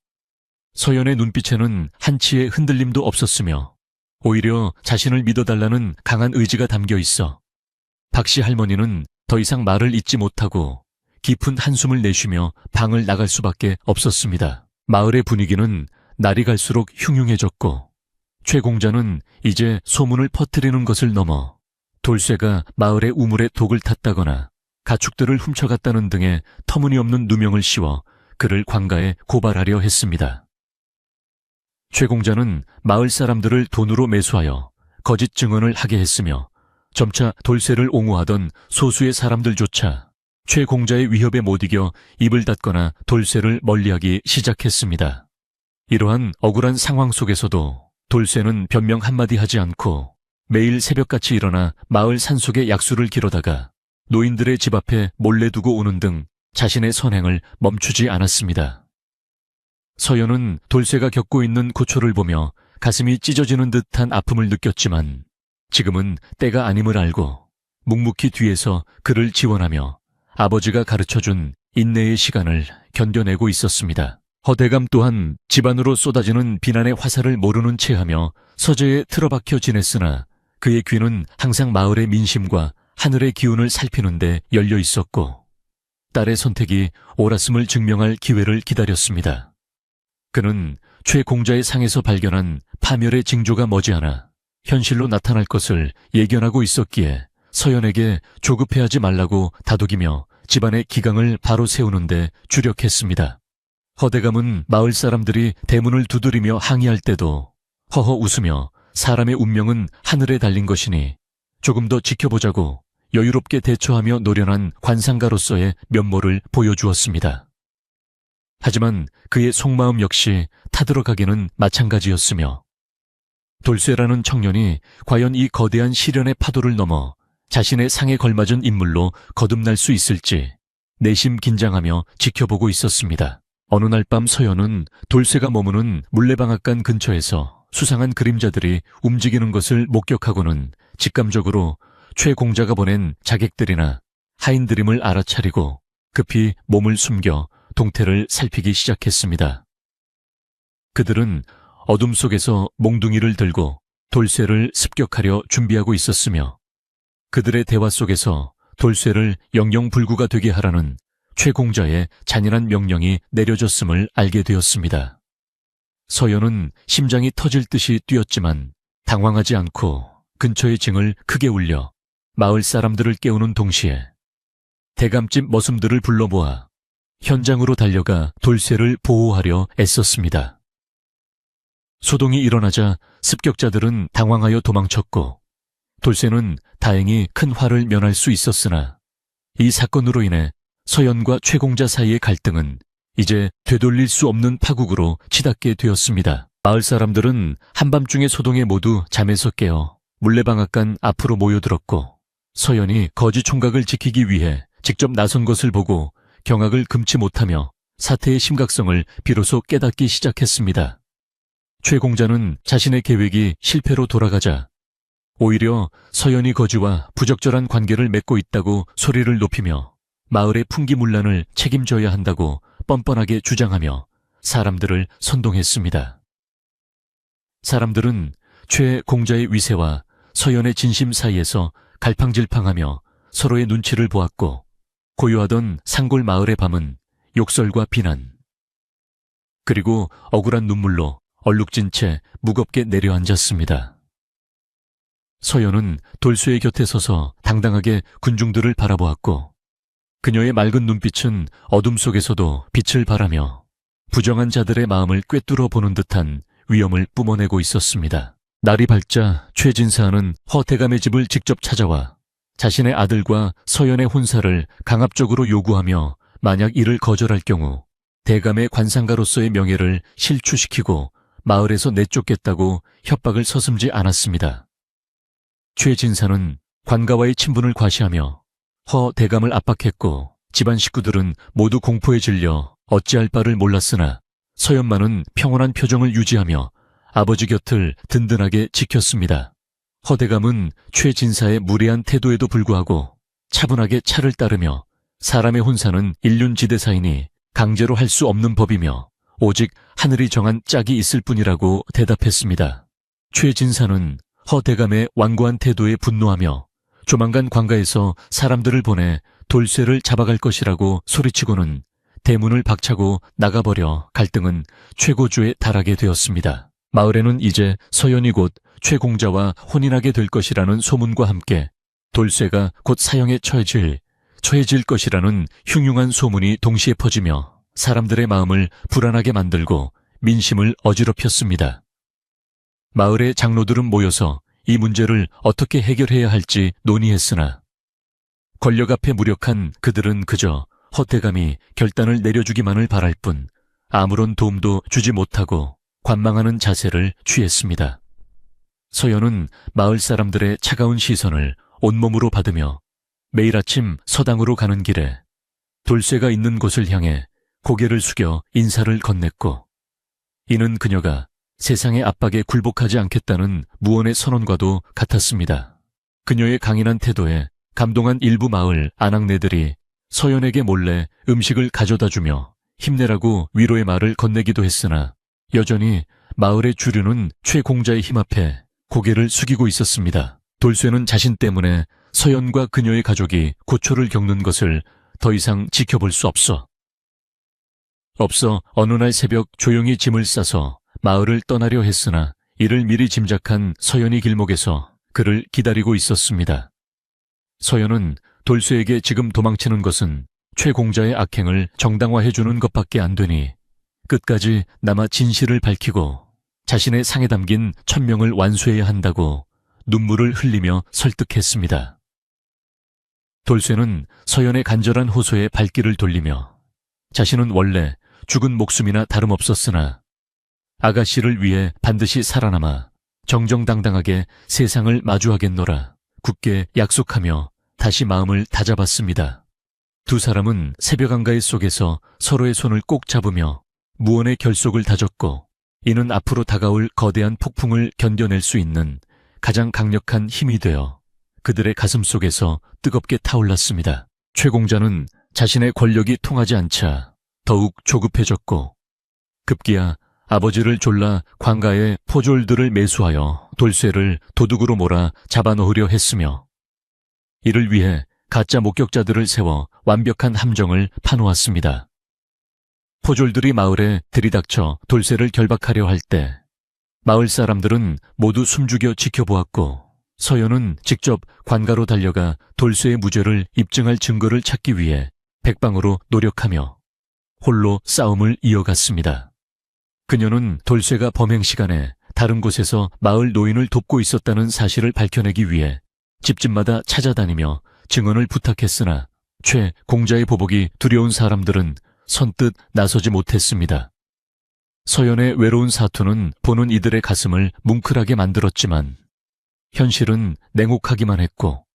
서연의 눈빛에는 한치의 흔들림도 없었으며 오히려 자신을 믿어달라는 강한 의지가 담겨 있어 박씨 할머니는 더 이상 말을 잇지 못하고 깊은 한숨을 내쉬며 방을 나갈 수밖에 없었습니다. 마을의 분위기는 날이 갈수록 흉흉해졌고 최 공자는 이제 소문을 퍼뜨리는 것을 넘어 돌쇠가 마을의 우물에 독을 탔다거나 가축들을 훔쳐갔다는 등의 터무니없는 누명을 씌워 그를 관가에 고발하려 했습니다. 최 공자는 마을 사람들을 돈으로 매수하여 거짓 증언을 하게 했으며 점차 돌쇠를 옹호하던 소수의 사람들조차 최 공자의 위협에 못 이겨 입을 닫거나 돌쇠를 멀리하기 시작했습니다. 이러한 억울한 상황 속에서도 돌쇠는 변명 한마디 하지 않고 매일 새벽같이 일어나 마을 산속의 약수를 기르다가 노인들의 집 앞에 몰래 두고 오는 등 자신의 선행을 멈추지 않았습니다. 서연은 돌쇠가 겪고 있는 고초를 보며 가슴이 찢어지는 듯한 아픔을 느꼈지만 지금은 때가 아님을 알고 묵묵히 뒤에서 그를 지원하며 아버지가 가르쳐준 인내의 시간을 견뎌내고 있었습니다. 허대감 또한 집안으로 쏟아지는 비난의 화살을 모르는 체하며 서재에 틀어박혀 지냈으나 그의 귀는 항상 마을의 민심과 하늘의 기운을 살피는 데 열려 있었고 딸의 선택이 옳았음을 증명할 기회를 기다렸습니다. 그는 최 공자의 상에서 발견한 파멸의 징조가 머지않아 현실로 나타날 것을 예견하고 있었기에 서연에게 조급해하지 말라고 다독이며 집안의 기강을 바로 세우는데 주력했습니다. 허대감은 마을 사람들이 대문을 두드리며 항의할 때도 허허 웃으며 사람의 운명은 하늘에 달린 것이니 조금 더 지켜보자고 여유롭게 대처하며 노련한 관상가로서의 면모를 보여주었습니다. 하지만 그의 속마음 역시 타들어가기는 마찬가지였으며 돌쇠라는 청년이 과연 이 거대한 시련의 파도를 넘어 자신의 상에 걸맞은 인물로 거듭날 수 있을지 내심 긴장하며 지켜보고 있었습니다. 어느 날 밤 서연은 돌쇠가 머무는 물레방앗간 근처에서 수상한 그림자들이 움직이는 것을 목격하고는 직감적으로 최 공자가 보낸 자객들이나 하인들임을 알아차리고 급히 몸을 숨겨 동태를 살피기 시작했습니다. 그들은 어둠 속에서 몽둥이를 들고 돌쇠를 습격하려 준비하고 있었으며 그들의 대화 속에서 돌쇠를 영영불구가 되게 하라는 최 공자의 잔인한 명령이 내려졌음을 알게 되었습니다. 서연은 심장이 터질 듯이 뛰었지만 당황하지 않고 근처의 징을 크게 울려 마을 사람들을 깨우는 동시에 대감집 머슴들을 불러 모아 현장으로 달려가 돌쇠를 보호하려 애썼습니다. 소동이 일어나자 습격자들은 당황하여 도망쳤고 돌쇠는 다행히 큰 화를 면할 수 있었으나 이 사건으로 인해 서연과 최 공자 사이의 갈등은 이제 되돌릴 수 없는 파국으로 치닫게 되었습니다. 마을 사람들은 한밤중의 소동에 모두 잠에서 깨어 물레방앗간 앞으로 모여들었고 서연이 거지 총각을 지키기 위해 직접 나선 것을 보고 경악을 금치 못하며 사태의 심각성을 비로소 깨닫기 시작했습니다. 최 공자는 자신의 계획이 실패로 돌아가자 오히려 서연이 거지와 부적절한 관계를 맺고 있다고 소리를 높이며 마을의 풍기문란을 책임져야 한다고 뻔뻔하게 주장하며 사람들을 선동했습니다. 사람들은 최 공자의 위세와 서연의 진심 사이에서 갈팡질팡하며 서로의 눈치를 보았고 고요하던 상골 마을의 밤은 욕설과 비난 그리고 억울한 눈물로 얼룩진 채 무겁게 내려앉았습니다. 서연은 돌쇠의 곁에 서서 당당하게 군중들을 바라보았고 그녀의 맑은 눈빛은 어둠 속에서도 빛을 발하며 부정한 자들의 마음을 꿰뚫어 보는 듯한 위엄을 뿜어내고 있었습니다. 날이 밝자 최진사는 허대감의 집을 직접 찾아와 자신의 아들과 서연의 혼사를 강압적으로 요구하며 만약 이를 거절할 경우 대감의 관상가로서의 명예를 실추시키고 마을에서 내쫓겠다고 협박을 서슴지 않았습니다. 최진사는 관가와의 친분을 과시하며 허 대감을 압박했고 집안 식구들은 모두 공포에 질려 어찌할 바를 몰랐으나 서연만은 평온한 표정을 유지하며 아버지 곁을 든든하게 지켰습니다. 허 대감은 최진사의 무례한 태도에도 불구하고 차분하게 차를 따르며 사람의 혼사는 일륜지대사이니 강제로 할 수 없는 법이며 오직 하늘이 정한 짝이 있을 뿐이라고 대답했습니다. 최진사는 허 대감의 완고한 태도에 분노하며 조만간 관가에서 사람들을 보내 돌쇠를 잡아갈 것이라고 소리치고는 대문을 박차고 나가버려 갈등은 최고조에 달하게 되었습니다. 마을에는 이제 서연이 곧 최공자와 혼인하게 될 것이라는 소문과 함께 돌쇠가 곧 사형에 처해질 것이라는 흉흉한 소문이 동시에 퍼지며 사람들의 마음을 불안하게 만들고 민심을 어지럽혔습니다. 마을의 장로들은 모여서 이 문제를 어떻게 해결해야 할지 논의했으나 권력 앞에 무력한 그들은 그저 헛되감이 결단을 내려주기만을 바랄 뿐 아무런 도움도 주지 못하고 관망하는 자세를 취했습니다. 서연은 마을 사람들의 차가운 시선을 온몸으로 받으며 매일 아침 서당으로 가는 길에 돌쇠가 있는 곳을 향해 고개를 숙여 인사를 건넸고, 이는 그녀가 세상의 압박에 굴복하지 않겠다는 무언의 선언과도 같았습니다. 그녀의 강인한 태도에 감동한 일부 마을 아낙네들이 서연에게 몰래 음식을 가져다 주며 힘내라고 위로의 말을 건네기도 했으나 여전히 마을의 주류는 최공자의 힘 앞에 고개를 숙이고 있었습니다. 돌쇠는 자신 때문에 서연과 그녀의 가족이 고초를 겪는 것을 더 이상 지켜볼 수 없어 어느 날 새벽 조용히 짐을 싸서 마을을 떠나려 했으나 이를 미리 짐작한 서연이 길목에서 그를 기다리고 있었습니다. 서연은 돌쇠에게 지금 도망치는 것은 최공자의 악행을 정당화해주는 것밖에 안 되니 끝까지 남아 진실을 밝히고 자신의 상에 담긴 천명을 완수해야 한다고 눈물을 흘리며 설득했습니다. 돌쇠는 서연의 간절한 호소에 발길을 돌리며 자신은 원래 죽은 목숨이나 다름없었으나 아가씨를 위해 반드시 살아남아 정정당당하게 세상을 마주하겠노라 굳게 약속하며 다시 마음을 다잡았습니다. 두 사람은 새벽 한가위 속에서 서로의 손을 꼭 잡으며 무언의 결속을 다졌고, 이는 앞으로 다가올 거대한 폭풍을 견뎌낼 수 있는 가장 강력한 힘이 되어 그들의 가슴 속에서 뜨겁게 타올랐습니다. 최공자는 자신의 권력이 통하지 않자 더욱 조급해졌고 급기야 아버지를 졸라 관가에 포졸들을 매수하여 돌쇠를 도둑으로 몰아 잡아놓으려 했으며 이를 위해 가짜 목격자들을 세워 완벽한 함정을 파놓았습니다. 포졸들이 마을에 들이닥쳐 돌쇠를 결박하려 할 때 마을 사람들은 모두 숨죽여 지켜보았고 서연은 직접 관가로 달려가 돌쇠의 무죄를 입증할 증거를 찾기 위해 백방으로 노력하며 홀로 싸움을 이어갔습니다. 그녀는 돌쇠가 범행 시간에 다른 곳에서 마을 노인을 돕고 있었다는 사실을 밝혀내기 위해 집집마다 찾아다니며 증언을 부탁했으나 최 공자의 보복이 두려운 사람들은 선뜻 나서지 못했습니다. 서연의 외로운 사투는 보는 이들의 가슴을 뭉클하게 만들었지만 현실은 냉혹하기만 했고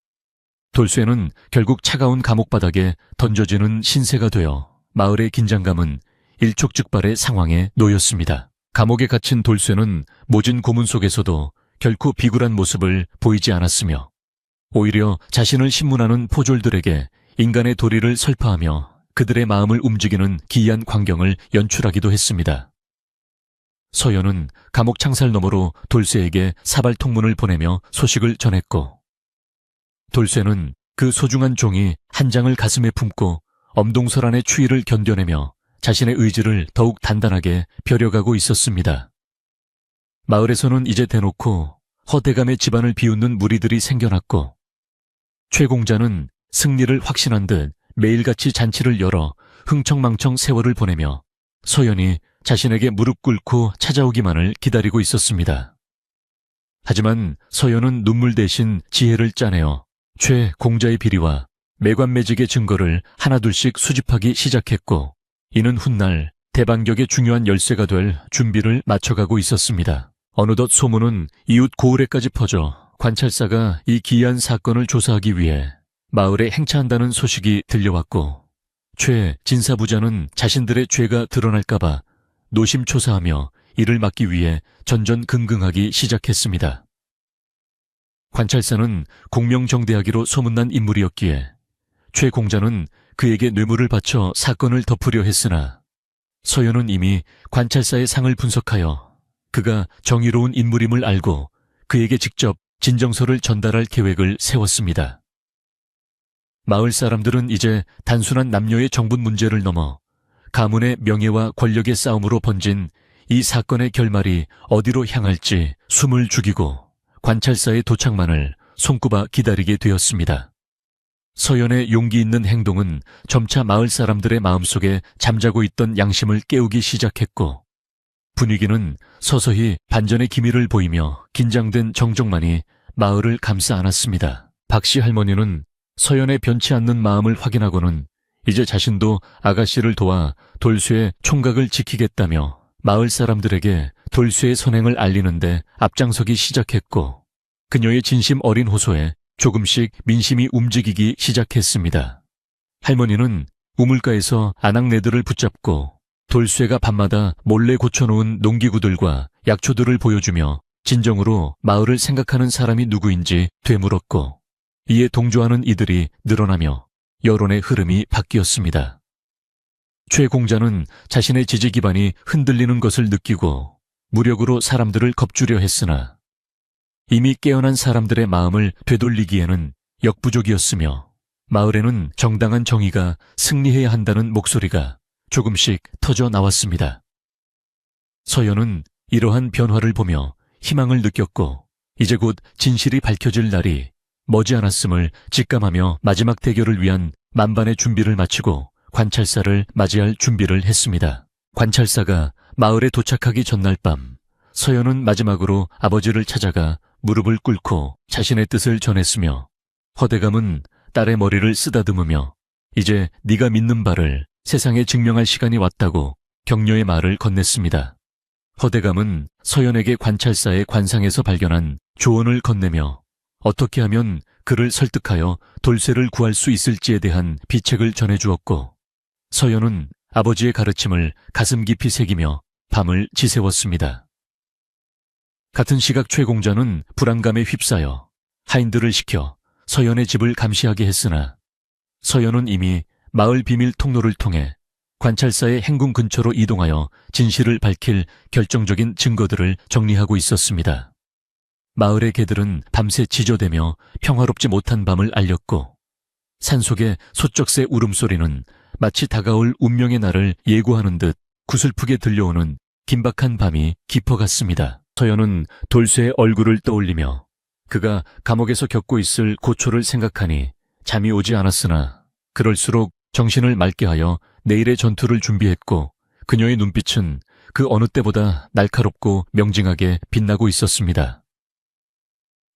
돌쇠는 결국 차가운 감옥바닥에 던져지는 신세가 되어 마을의 긴장감은 일촉즉발의 상황에 놓였습니다. 감옥에 갇힌 돌쇠는 모진 고문 속에서도 결코 비굴한 모습을 보이지 않았으며 오히려 자신을 신문하는 포졸들에게 인간의 도리를 설파하며 그들의 마음을 움직이는 기이한 광경을 연출하기도 했습니다. 서연은 감옥 창살 너머로 돌쇠에게 사발 통문을 보내며 소식을 전했고 돌쇠는 그 소중한 종이 한 장을 가슴에 품고 엄동설안의 추위를 견뎌내며 자신의 의지를 더욱 단단하게 벼려가고 있었습니다. 마을에서는 이제 대놓고 허대감의 집안을 비웃는 무리들이 생겨났고 최공자는 승리를 확신한 듯 매일같이 잔치를 열어 흥청망청 세월을 보내며 서연이 자신에게 무릎 꿇고 찾아오기만을 기다리고 있었습니다. 하지만 서연은 눈물 대신 지혜를 짜내어 최공자의 비리와 매관매직의 증거를 하나둘씩 수집하기 시작했고 이는 훗날 대반격의 중요한 열쇠가 될 준비를 맞춰가고 있었습니다. 어느덧 소문은 이웃 고을에까지 퍼져 관찰사가 이 기이한 사건을 조사하기 위해 마을에 행차한다는 소식이 들려왔고 최 진사부자는 자신들의 죄가 드러날까봐 노심초사하며 이를 막기 위해 전전긍긍하기 시작했습니다. 관찰사는 공명정대하기로 소문난 인물이었기에 최 공자는 그에게 뇌물을 바쳐 사건을 덮으려 했으나 서연은 이미 관찰사의 상을 분석하여 그가 정의로운 인물임을 알고 그에게 직접 진정서를 전달할 계획을 세웠습니다. 마을 사람들은 이제 단순한 남녀의 정분 문제를 넘어 가문의 명예와 권력의 싸움으로 번진 이 사건의 결말이 어디로 향할지 숨을 죽이고 관찰사의 도착만을 손꼽아 기다리게 되었습니다. 서연의 용기 있는 행동은 점차 마을 사람들의 마음속에 잠자고 있던 양심을 깨우기 시작했고, 분위기는 서서히 반전의 기미를 보이며 긴장된 정적만이 마을을 감싸 안았습니다. 박씨 할머니는 서연의 변치 않는 마음을 확인하고는 이제 자신도 아가씨를 도와 돌쇠의 총각을 지키겠다며 마을 사람들에게 돌쇠의 선행을 알리는데 앞장서기 시작했고, 그녀의 진심 어린 호소에 조금씩 민심이 움직이기 시작했습니다. 할머니는 우물가에서 아낙네들을 붙잡고 돌쇠가 밤마다 몰래 고쳐놓은 농기구들과 약초들을 보여주며 진정으로 마을을 생각하는 사람이 누구인지 되물었고, 이에 동조하는 이들이 늘어나며 여론의 흐름이 바뀌었습니다. 최 공자는 자신의 지지 기반이 흔들리는 것을 느끼고 무력으로 사람들을 겁주려 했으나 이미 깨어난 사람들의 마음을 되돌리기에는 역부족이었으며, 마을에는 정당한 정의가 승리해야 한다는 목소리가 조금씩 터져 나왔습니다. 서연은 이러한 변화를 보며 희망을 느꼈고, 이제 곧 진실이 밝혀질 날이 머지않았음을 직감하며 마지막 대결을 위한 만반의 준비를 마치고 관찰사를 맞이할 준비를 했습니다. 관찰사가 마을에 도착하기 전날 밤, 서연은 마지막으로 아버지를 찾아가 무릎을 꿇고 자신의 뜻을 전했으며, 허대감은 딸의 머리를 쓰다듬으며 이제 네가 믿는 바를 세상에 증명할 시간이 왔다고 격려의 말을 건넸습니다. 허대감은 서연에게 관찰사의 관상에서 발견한 조언을 건네며 어떻게 하면 그를 설득하여 돌쇠를 구할 수 있을지에 대한 비책을 전해주었고, 서연은 아버지의 가르침을 가슴 깊이 새기며 밤을 지새웠습니다. 같은 시각 최 공자는 불안감에 휩싸여 하인들을 시켜 서연의 집을 감시하게 했으나, 서연은 이미 마을 비밀 통로를 통해 관찰사의 행궁 근처로 이동하여 진실을 밝힐 결정적인 증거들을 정리하고 있었습니다. 마을의 개들은 밤새 짖어대며 평화롭지 못한 밤을 알렸고, 산속의 소쩍새 울음소리는 마치 다가올 운명의 날을 예고하는 듯 구슬프게 들려오는 긴박한 밤이 깊어갔습니다. 서연은 돌쇠의 얼굴을 떠올리며 그가 감옥에서 겪고 있을 고초를 생각하니 잠이 오지 않았으나, 그럴수록 정신을 맑게 하여 내일의 전투를 준비했고, 그녀의 눈빛은 그 어느 때보다 날카롭고 명징하게 빛나고 있었습니다.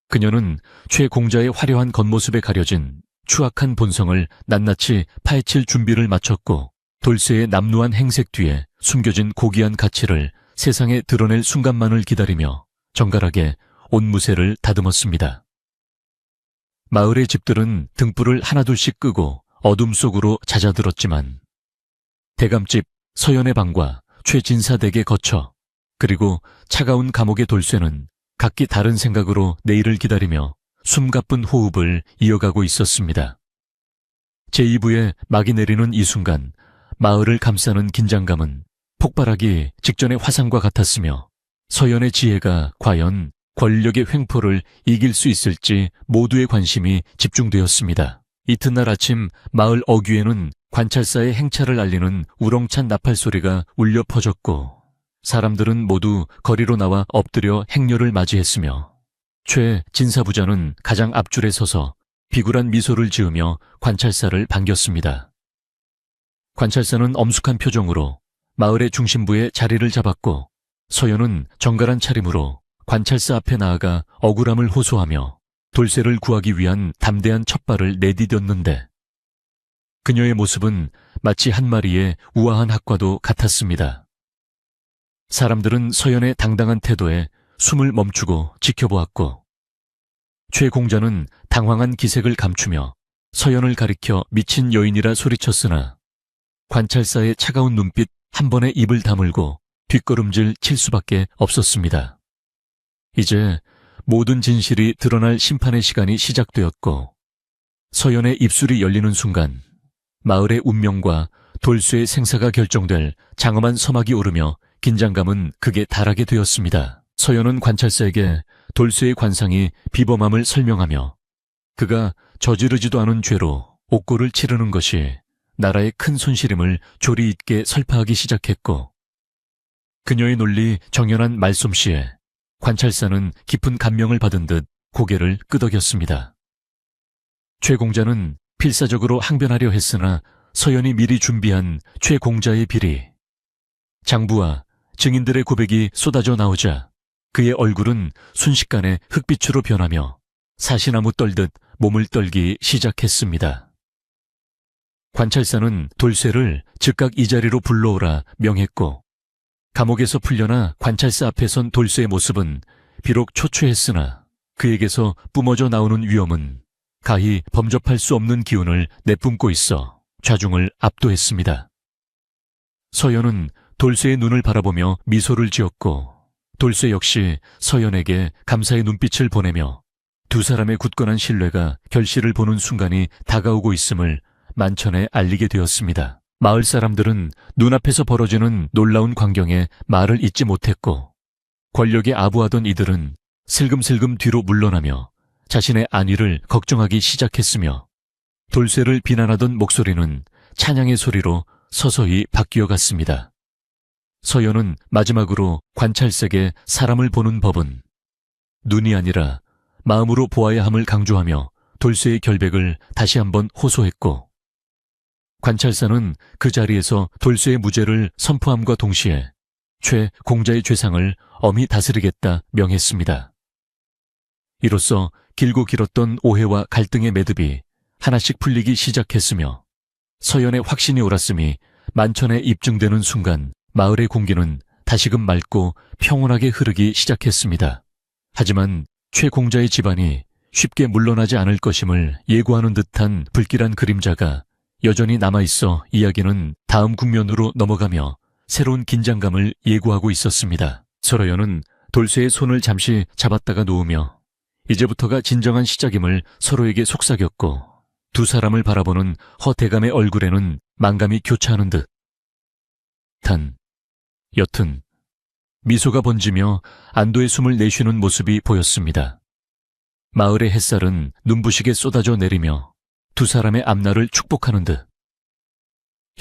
그녀는 최 공자의 화려한 겉모습에 가려진 추악한 본성을 낱낱이 파헤칠 준비를 마쳤고, 돌쇠의 남루한 행색 뒤에 숨겨진 고귀한 가치를 세상에 드러낼 순간만을 기다리며 정갈하게 옷무새를 다듬었습니다. 마을의 집들은 등불을 하나둘씩 끄고 어둠 속으로 잦아들었지만, 대감집 서연의 방과 최진사 댁에 거쳐 그리고 차가운 감옥의 돌쇠는 각기 다른 생각으로 내일을 기다리며 숨가쁜 호흡을 이어가고 있었습니다. 제2부에 막이 내리는 이 순간, 마을을 감싸는 긴장감은 폭발하기 직전의 화상과 같았으며, 서연의 지혜가 과연 권력의 횡포를 이길 수 있을지 모두의 관심이 집중되었습니다. 이튿날 아침 마을 어귀에는 관찰사의 행차를 알리는 우렁찬 나팔 소리가 울려 퍼졌고, 사람들은 모두 거리로 나와 엎드려 행렬을 맞이했으며, 최 진사부자는 가장 앞줄에 서서 비굴한 미소를 지으며 관찰사를 반겼습니다. 관찰사는 엄숙한 표정으로 마을의 중심부에 자리를 잡았고, 서연은 정갈한 차림으로 관찰사 앞에 나아가 억울함을 호소하며 돌쇠를 구하기 위한 담대한 첫발을 내디뎠는데, 그녀의 모습은 마치 한 마리의 우아한 학과도 같았습니다. 사람들은 서연의 당당한 태도에 숨을 멈추고 지켜보았고, 최 공자는 당황한 기색을 감추며 서연을 가리켜 미친 여인이라 소리쳤으나, 관찰사의 차가운 눈빛 한 번에 입을 다물고 뒷걸음질 칠 수밖에 없었습니다. 이제 모든 진실이 드러날 심판의 시간이 시작되었고, 서연의 입술이 열리는 순간 마을의 운명과 돌쇠의 생사가 결정될 장엄한 서막이 오르며 긴장감은 극에 달하게 되었습니다. 서연은 관찰사에게 돌쇠의 관상이 비범함을 설명하며 그가 저지르지도 않은 죄로 옥고를 치르는 것이 나라의 큰 손실임을 조리 있게 설파하기 시작했고, 그녀의 논리 정연한 말솜씨에 관찰사는 깊은 감명을 받은 듯 고개를 끄덕였습니다. 최 공자는 필사적으로 항변하려 했으나 서연이 미리 준비한 최 공자의 비리, 장부와 증인들의 고백이 쏟아져 나오자 그의 얼굴은 순식간에 흑빛으로 변하며 사시나무 떨듯 몸을 떨기 시작했습니다. 관찰사는 돌쇠를 즉각 이 자리로 불러오라 명했고, 감옥에서 풀려나 관찰사 앞에 선 돌쇠의 모습은 비록 초췌했으나 그에게서 뿜어져 나오는 위험은 가히 범접할 수 없는 기운을 내뿜고 있어 좌중을 압도했습니다. 서연은 돌쇠의 눈을 바라보며 미소를 지었고, 돌쇠 역시 서연에게 감사의 눈빛을 보내며 두 사람의 굳건한 신뢰가 결실을 보는 순간이 다가오고 있음을 만천에 알리게 되었습니다. 마을 사람들은 눈앞에서 벌어지는 놀라운 광경에 말을 잇지 못했고, 권력에 아부하던 이들은 슬금슬금 뒤로 물러나며 자신의 안위를 걱정하기 시작했으며, 돌쇠를 비난하던 목소리는 찬양의 소리로 서서히 바뀌어 갔습니다. 서연은 마지막으로 관찰색에 사람을 보는 법은 눈이 아니라 마음으로 보아야 함을 강조하며 돌쇠의 결백을 다시 한번 호소했고, 관찰사는 그 자리에서 돌쇠의 무죄를 선포함과 동시에 최 공자의 죄상을 엄히 다스리겠다 명했습니다. 이로써 길고 길었던 오해와 갈등의 매듭이 하나씩 풀리기 시작했으며, 서연의 확신이 옳았음이 만천에 입증되는 순간 마을의 공기는 다시금 맑고 평온하게 흐르기 시작했습니다. 하지만 최 공자의 집안이 쉽게 물러나지 않을 것임을 예고하는 듯한 불길한 그림자가 여전히 남아있어 이야기는 다음 국면으로 넘어가며 새로운 긴장감을 예고하고 있었습니다. 설어연은 돌쇠의 손을 잠시 잡았다가 놓으며 이제부터가 진정한 시작임을 서로에게 속삭였고, 두 사람을 바라보는 허대감의 얼굴에는 만감이 교차하는 듯 여튼 미소가 번지며 안도의 숨을 내쉬는 모습이 보였습니다. 마을의 햇살은 눈부시게 쏟아져 내리며 두 사람의 앞날을 축복하는 듯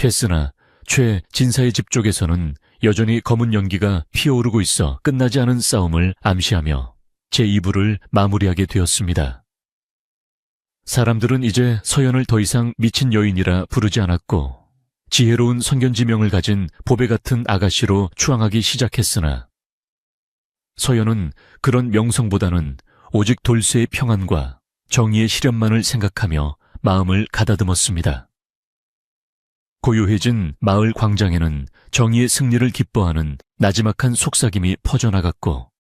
했으나 최 진사의 집 쪽에서는 여전히 검은 연기가 피어오르고 있어 끝나지 않은 싸움을 암시하며 제2부를 마무리하게 되었습니다. 사람들은 이제 서연을 더 이상 미친 여인이라 부르지 않았고, 지혜로운 선견지명을 가진 보배 같은 아가씨로 추앙하기 시작했으나, 서연은 그런 명성보다는 오직 돌쇠의 평안과 정의의 실현만을 생각하며 마음을 가다듬었습니다. 고요해진 마을 광장에는 정의의 승리를 기뻐하는 나지막한 속삭임이 퍼져나갔고,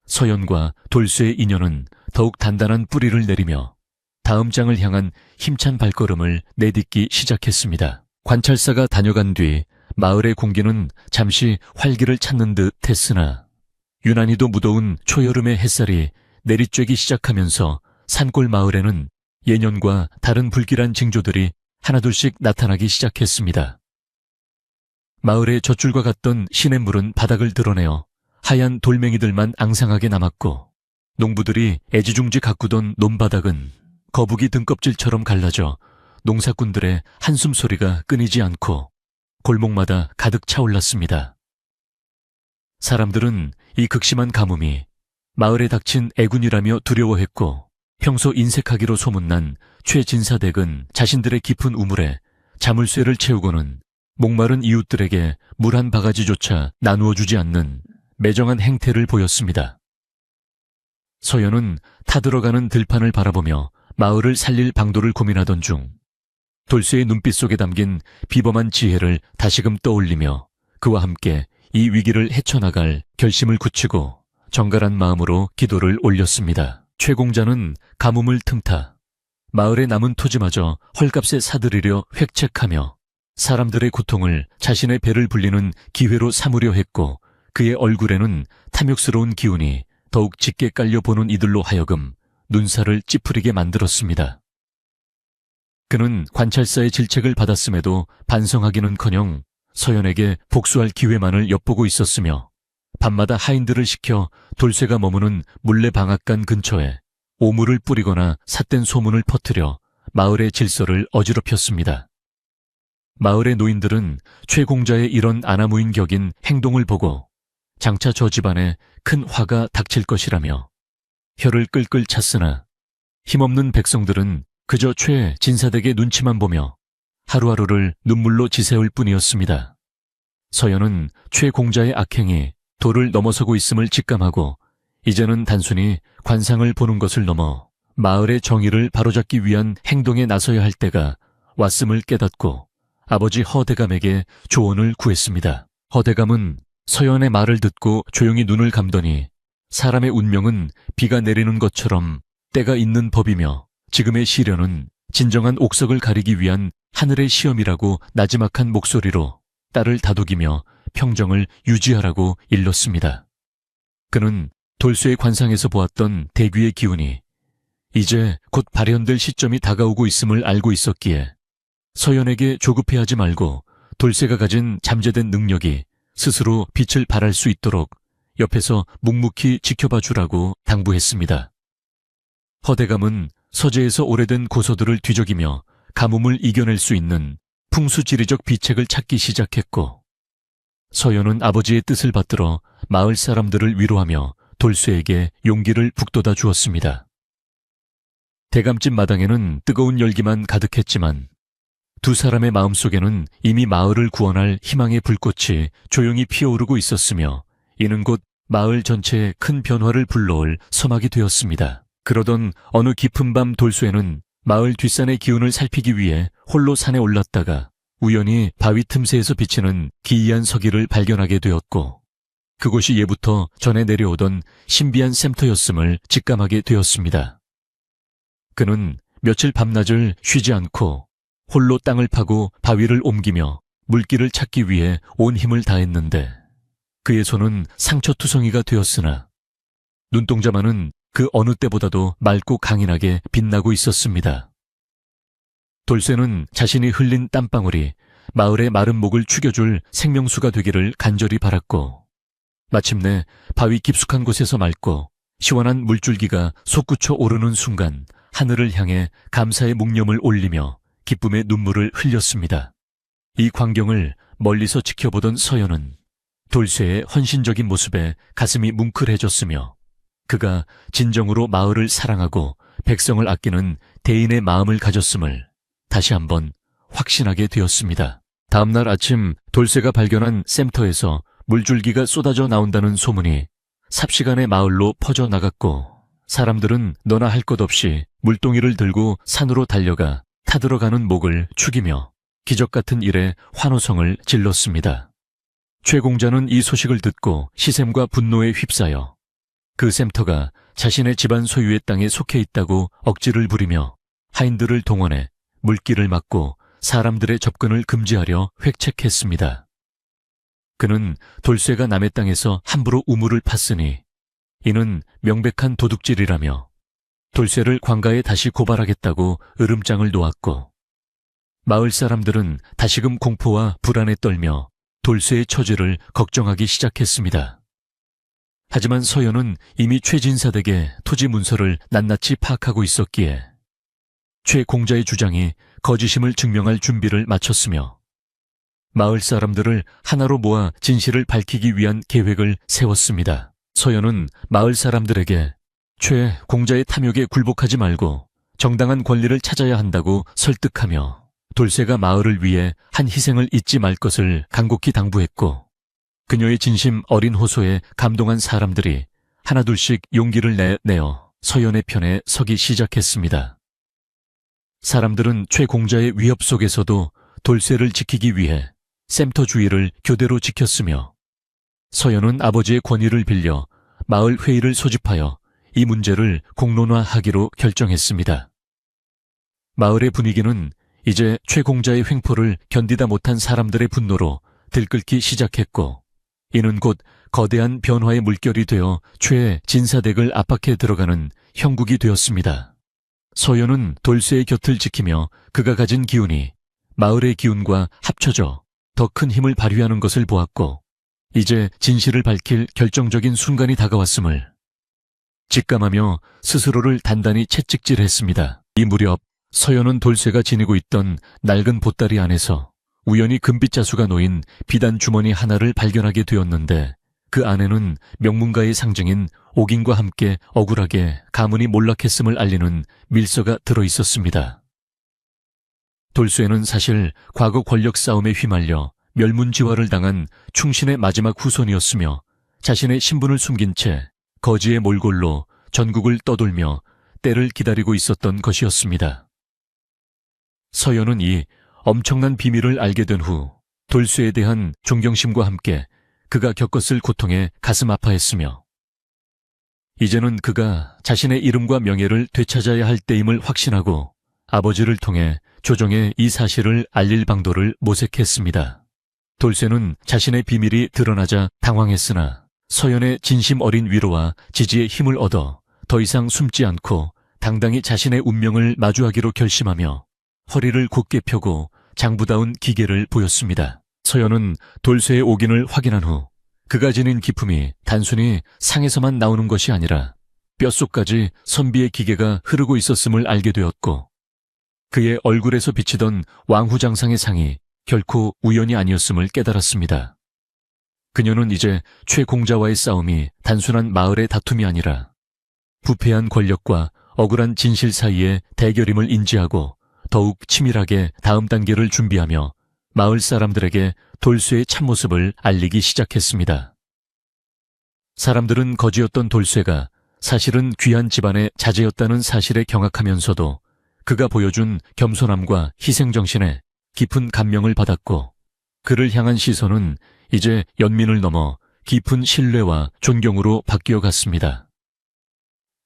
서연과 돌쇠의 인연은 더욱 단단한 뿌리를 내리며 다음 장을 향한 힘찬 발걸음을 내딛기 시작했습니다. 관찰사가 다녀간 뒤 마을의 공기는 잠시 활기를 찾는 듯 했으나, 유난히도 무더운 초여름의 햇살이 내리쬐기 시작하면서 산골 마을에는 예년과 다른 불길한 징조들이 하나둘씩 나타나기 시작했습니다. 마을의 젖줄과 같던 시냇물은 바닥을 드러내어 하얀 돌멩이들만 앙상하게 남았고, 농부들이 애지중지 가꾸던 논바닥은 거북이 등껍질처럼 갈라져 농사꾼들의 한숨 소리가 끊이지 않고 골목마다 가득 차올랐습니다. 사람들은 이 극심한 가뭄이 마을에 닥친 애군이라며 두려워했고, 평소 인색하기로 소문난 최진사댁은 자신들의 깊은 우물에 자물쇠를 채우고는 목마른 이웃들에게 물 한 바가지조차 나누어 주지 않는 매정한 행태를 보였습니다. 서연은 타들어가는 들판을 바라보며 마을을 살릴 방도를 고민하던 중 돌쇠의 눈빛 속에 담긴 비범한 지혜를 다시금 떠올리며 그와 함께 이 위기를 헤쳐나갈 결심을 굳히고 정갈한 마음으로 기도를 올렸습니다. 최 공자는 가뭄을 틈타 마을의 남은 토지마저 헐값에 사들이려 획책하며 사람들의 고통을 자신의 배를 불리는 기회로 삼으려 했고, 그의 얼굴에는 탐욕스러운 기운이 더욱 짙게 깔려보는 이들로 하여금 눈살을 찌푸리게 만들었습니다. 그는 관찰사의 질책을 받았음에도 반성하기는커녕 서연에게 복수할 기회만을 엿보고 있었으며, 밤마다 하인들을 시켜 돌쇠가 머무는 물레방앗간 근처에 오물을 뿌리거나 삿된 소문을 퍼뜨려 마을의 질서를 어지럽혔습니다. 마을의 노인들은 최 공자의 이런 아나무인격인 행동을 보고 장차 저 집안에 큰 화가 닥칠 것이라며 혀를 끌끌 찼으나 힘없는 백성들은 그저 최 진사댁의 눈치만 보며 하루하루를 눈물로 지새울 뿐이었습니다. 서연은 최 공자의 악행이 도를 넘어서고 있음을 직감하고 이제는 단순히 관상을 보는 것을 넘어 마을의 정의를 바로잡기 위한 행동에 나서야 할 때가 왔음을 깨닫고 아버지 허대감에게 조언을 구했습니다. 허대감은 서연의 말을 듣고 조용히 눈을 감더니 사람의 운명은 비가 내리는 것처럼 때가 있는 법이며 지금의 시련은 진정한 옥석을 가리기 위한 하늘의 시험이라고 나지막한 목소리로 딸을 다독이며 평정을 유지하라고 일렀습니다. 그는 돌쇠의 관상에서 보았던 대귀의 기운이 이제 곧 발현될 시점이 다가오고 있음을 알고 있었기에 서연에게 조급해하지 말고 돌쇠가 가진 잠재된 능력이 스스로 빛을 발할 수 있도록 옆에서 묵묵히 지켜봐 주라고 당부했습니다. 허대감은 서재에서 오래된 고서들을 뒤적이며 가뭄을 이겨낼 수 있는 풍수지리적 비책을 찾기 시작했고 서연은 아버지의 뜻을 받들어 마을 사람들을 위로하며 돌쇠에게 용기를 북돋아 주었습니다. 대감집 마당에는 뜨거운 열기만 가득했지만 두 사람의 마음속에는 이미 마을을 구원할 희망의 불꽃이 조용히 피어오르고 있었으며 이는 곧 마을 전체에 큰 변화를 불러올 서막이 되었습니다. 그러던 어느 깊은 밤 돌쇠는 마을 뒷산의 기운을 살피기 위해 홀로 산에 올랐다가 우연히 바위 틈새에서 비치는 기이한 서기를 발견하게 되었고 그곳이 예부터 전해 내려오던 신비한 샘터였음을 직감하게 되었습니다. 그는 며칠 밤낮을 쉬지 않고 홀로 땅을 파고 바위를 옮기며 물길을 찾기 위해 온 힘을 다했는데 그의 손은 상처투성이가 되었으나 눈동자만은 그 어느 때보다도 맑고 강인하게 빛나고 있었습니다. 돌쇠는 자신이 흘린 땀방울이 마을의 마른 목을 축여줄 생명수가 되기를 간절히 바랐고 마침내 바위 깊숙한 곳에서 맑고 시원한 물줄기가 솟구쳐 오르는 순간 하늘을 향해 감사의 묵념을 올리며 기쁨의 눈물을 흘렸습니다. 이 광경을 멀리서 지켜보던 서연은 돌쇠의 헌신적인 모습에 가슴이 뭉클해졌으며 그가 진정으로 마을을 사랑하고 백성을 아끼는 대인의 마음을 가졌음을 다시 한번 확신하게 되었습니다. 다음날 아침 돌쇠가 발견한 샘터에서 물줄기가 쏟아져 나온다는 소문이 삽시간에 마을로 퍼져나갔고 사람들은 너나 할 것 없이 물동이를 들고 산으로 달려가 타들어가는 목을 축이며 기적 같은 일에 환호성을 질렀습니다. 최 공자는 이 소식을 듣고 시샘과 분노에 휩싸여 그 샘터가 자신의 집안 소유의 땅에 속해 있다고 억지를 부리며 하인들을 동원해 물길을 막고 사람들의 접근을 금지하려 획책했습니다. 그는 돌쇠가 남의 땅에서 함부로 우물을 팠으니 이는 명백한 도둑질이라며 돌쇠를 관가에 다시 고발하겠다고 으름장을 놓았고 마을 사람들은 다시금 공포와 불안에 떨며 돌쇠의 처지를 걱정하기 시작했습니다. 하지만 서연은 이미 최진사댁의 토지 문서를 낱낱이 파악하고 있었기에 최 공자의 주장이 거짓임을 증명할 준비를 마쳤으며 마을 사람들을 하나로 모아 진실을 밝히기 위한 계획을 세웠습니다. 서연은 마을 사람들에게 최 공자의 탐욕에 굴복하지 말고 정당한 권리를 찾아야 한다고 설득하며 돌쇠가 마을을 위해 한 희생을 잊지 말 것을 간곡히 당부했고 그녀의 진심 어린 호소에 감동한 사람들이 하나둘씩 용기를 내어 서연의 편에 서기 시작했습니다. 사람들은 최 공자의 위협 속에서도 돌쇠를 지키기 위해 샘터 주위를 교대로 지켰으며 서연은 아버지의 권위를 빌려 마을 회의를 소집하여 이 문제를 공론화하기로 결정했습니다. 마을의 분위기는 이제 최 공자의 횡포를 견디다 못한 사람들의 분노로 들끓기 시작했고 이는 곧 거대한 변화의 물결이 되어 최 진사댁을 압박해 들어가는 형국이 되었습니다. 서연은 돌쇠의 곁을 지키며 그가 가진 기운이 마을의 기운과 합쳐져 더 큰 힘을 발휘하는 것을 보았고 이제 진실을 밝힐 결정적인 순간이 다가왔음을 직감하며 스스로를 단단히 채찍질했습니다. 이 무렵 서연은 돌쇠가 지니고 있던 낡은 보따리 안에서 우연히 금빛 자수가 놓인 비단 주머니 하나를 발견하게 되었는데 그 안에는 명문가의 상징인 옥인과 함께 억울하게 가문이 몰락했음을 알리는 밀서가 들어있었습니다. 돌쇠는 사실 과거 권력 싸움에 휘말려 멸문지화를 당한 충신의 마지막 후손이었으며 자신의 신분을 숨긴 채 거지의 몰골로 전국을 떠돌며 때를 기다리고 있었던 것이었습니다. 서연은 이 엄청난 비밀을 알게 된 후 돌쇠에 대한 존경심과 함께 그가 겪었을 고통에 가슴 아파했으며 이제는 그가 자신의 이름과 명예를 되찾아야 할 때임을 확신하고 아버지를 통해 조정에 이 사실을 알릴 방도를 모색했습니다. 돌쇠는 자신의 비밀이 드러나자 당황했으나 서연의 진심 어린 위로와 지지의 힘을 얻어 더 이상 숨지 않고 당당히 자신의 운명을 마주하기로 결심하며 허리를 곧게 펴고 장부다운 기계를 보였습니다. 서연은 돌쇠의 옥인을 확인한 후 그가 지닌 기품이 단순히 상에서만 나오는 것이 아니라 뼛속까지 선비의 기계가 흐르고 있었음을 알게 되었고 그의 얼굴에서 비치던 왕후장상의 상이 결코 우연이 아니었음을 깨달았습니다. 그녀는 이제 최공자와의 싸움이 단순한 마을의 다툼이 아니라 부패한 권력과 억울한 진실 사이의 대결임을 인지하고 더욱 치밀하게 다음 단계를 준비하며 마을 사람들에게 돌쇠의 참모습을 알리기 시작했습니다. 사람들은 거지였던 돌쇠가 사실은 귀한 집안의 자제였다는 사실에 경악하면서도 그가 보여준 겸손함과 희생정신에 깊은 감명을 받았고 그를 향한 시선은 이제 연민을 넘어 깊은 신뢰와 존경으로 바뀌어 갔습니다.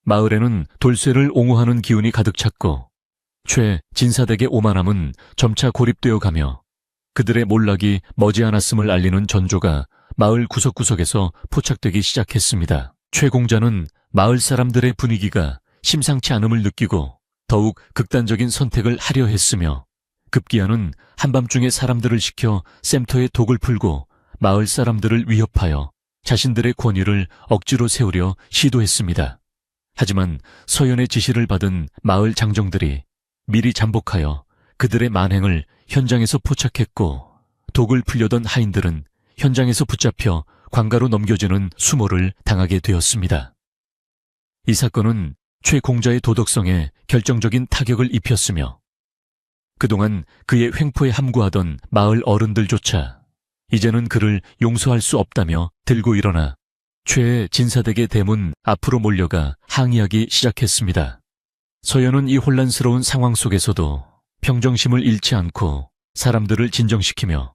마을에는 돌쇠를 옹호하는 기운이 가득 찼고 최진사댁의 오만함은 점차 고립되어 가며 그들의 몰락이 머지않았음을 알리는 전조가 마을 구석구석에서 포착되기 시작했습니다. 최공자는 마을 사람들의 분위기가 심상치 않음을 느끼고 더욱 극단적인 선택을 하려 했으며 급기야는 한밤중에 사람들을 시켜 샘터에 독을 풀고 마을 사람들을 위협하여 자신들의 권위를 억지로 세우려 시도했습니다. 하지만 서연의 지시를 받은 마을 장정들이 미리 잠복하여 그들의 만행을 현장에서 포착했고 독을 풀려던 하인들은 현장에서 붙잡혀 관가로 넘겨지는 수모를 당하게 되었습니다. 이 사건은 최공자의 도덕성에 결정적인 타격을 입혔으며 그동안 그의 횡포에 함구하던 마을 어른들조차 이제는 그를 용서할 수 없다며 들고 일어나 최진사댁의 대문 앞으로 몰려가 항의하기 시작했습니다. 서연은 이 혼란스러운 상황 속에서도 평정심을 잃지 않고 사람들을 진정시키며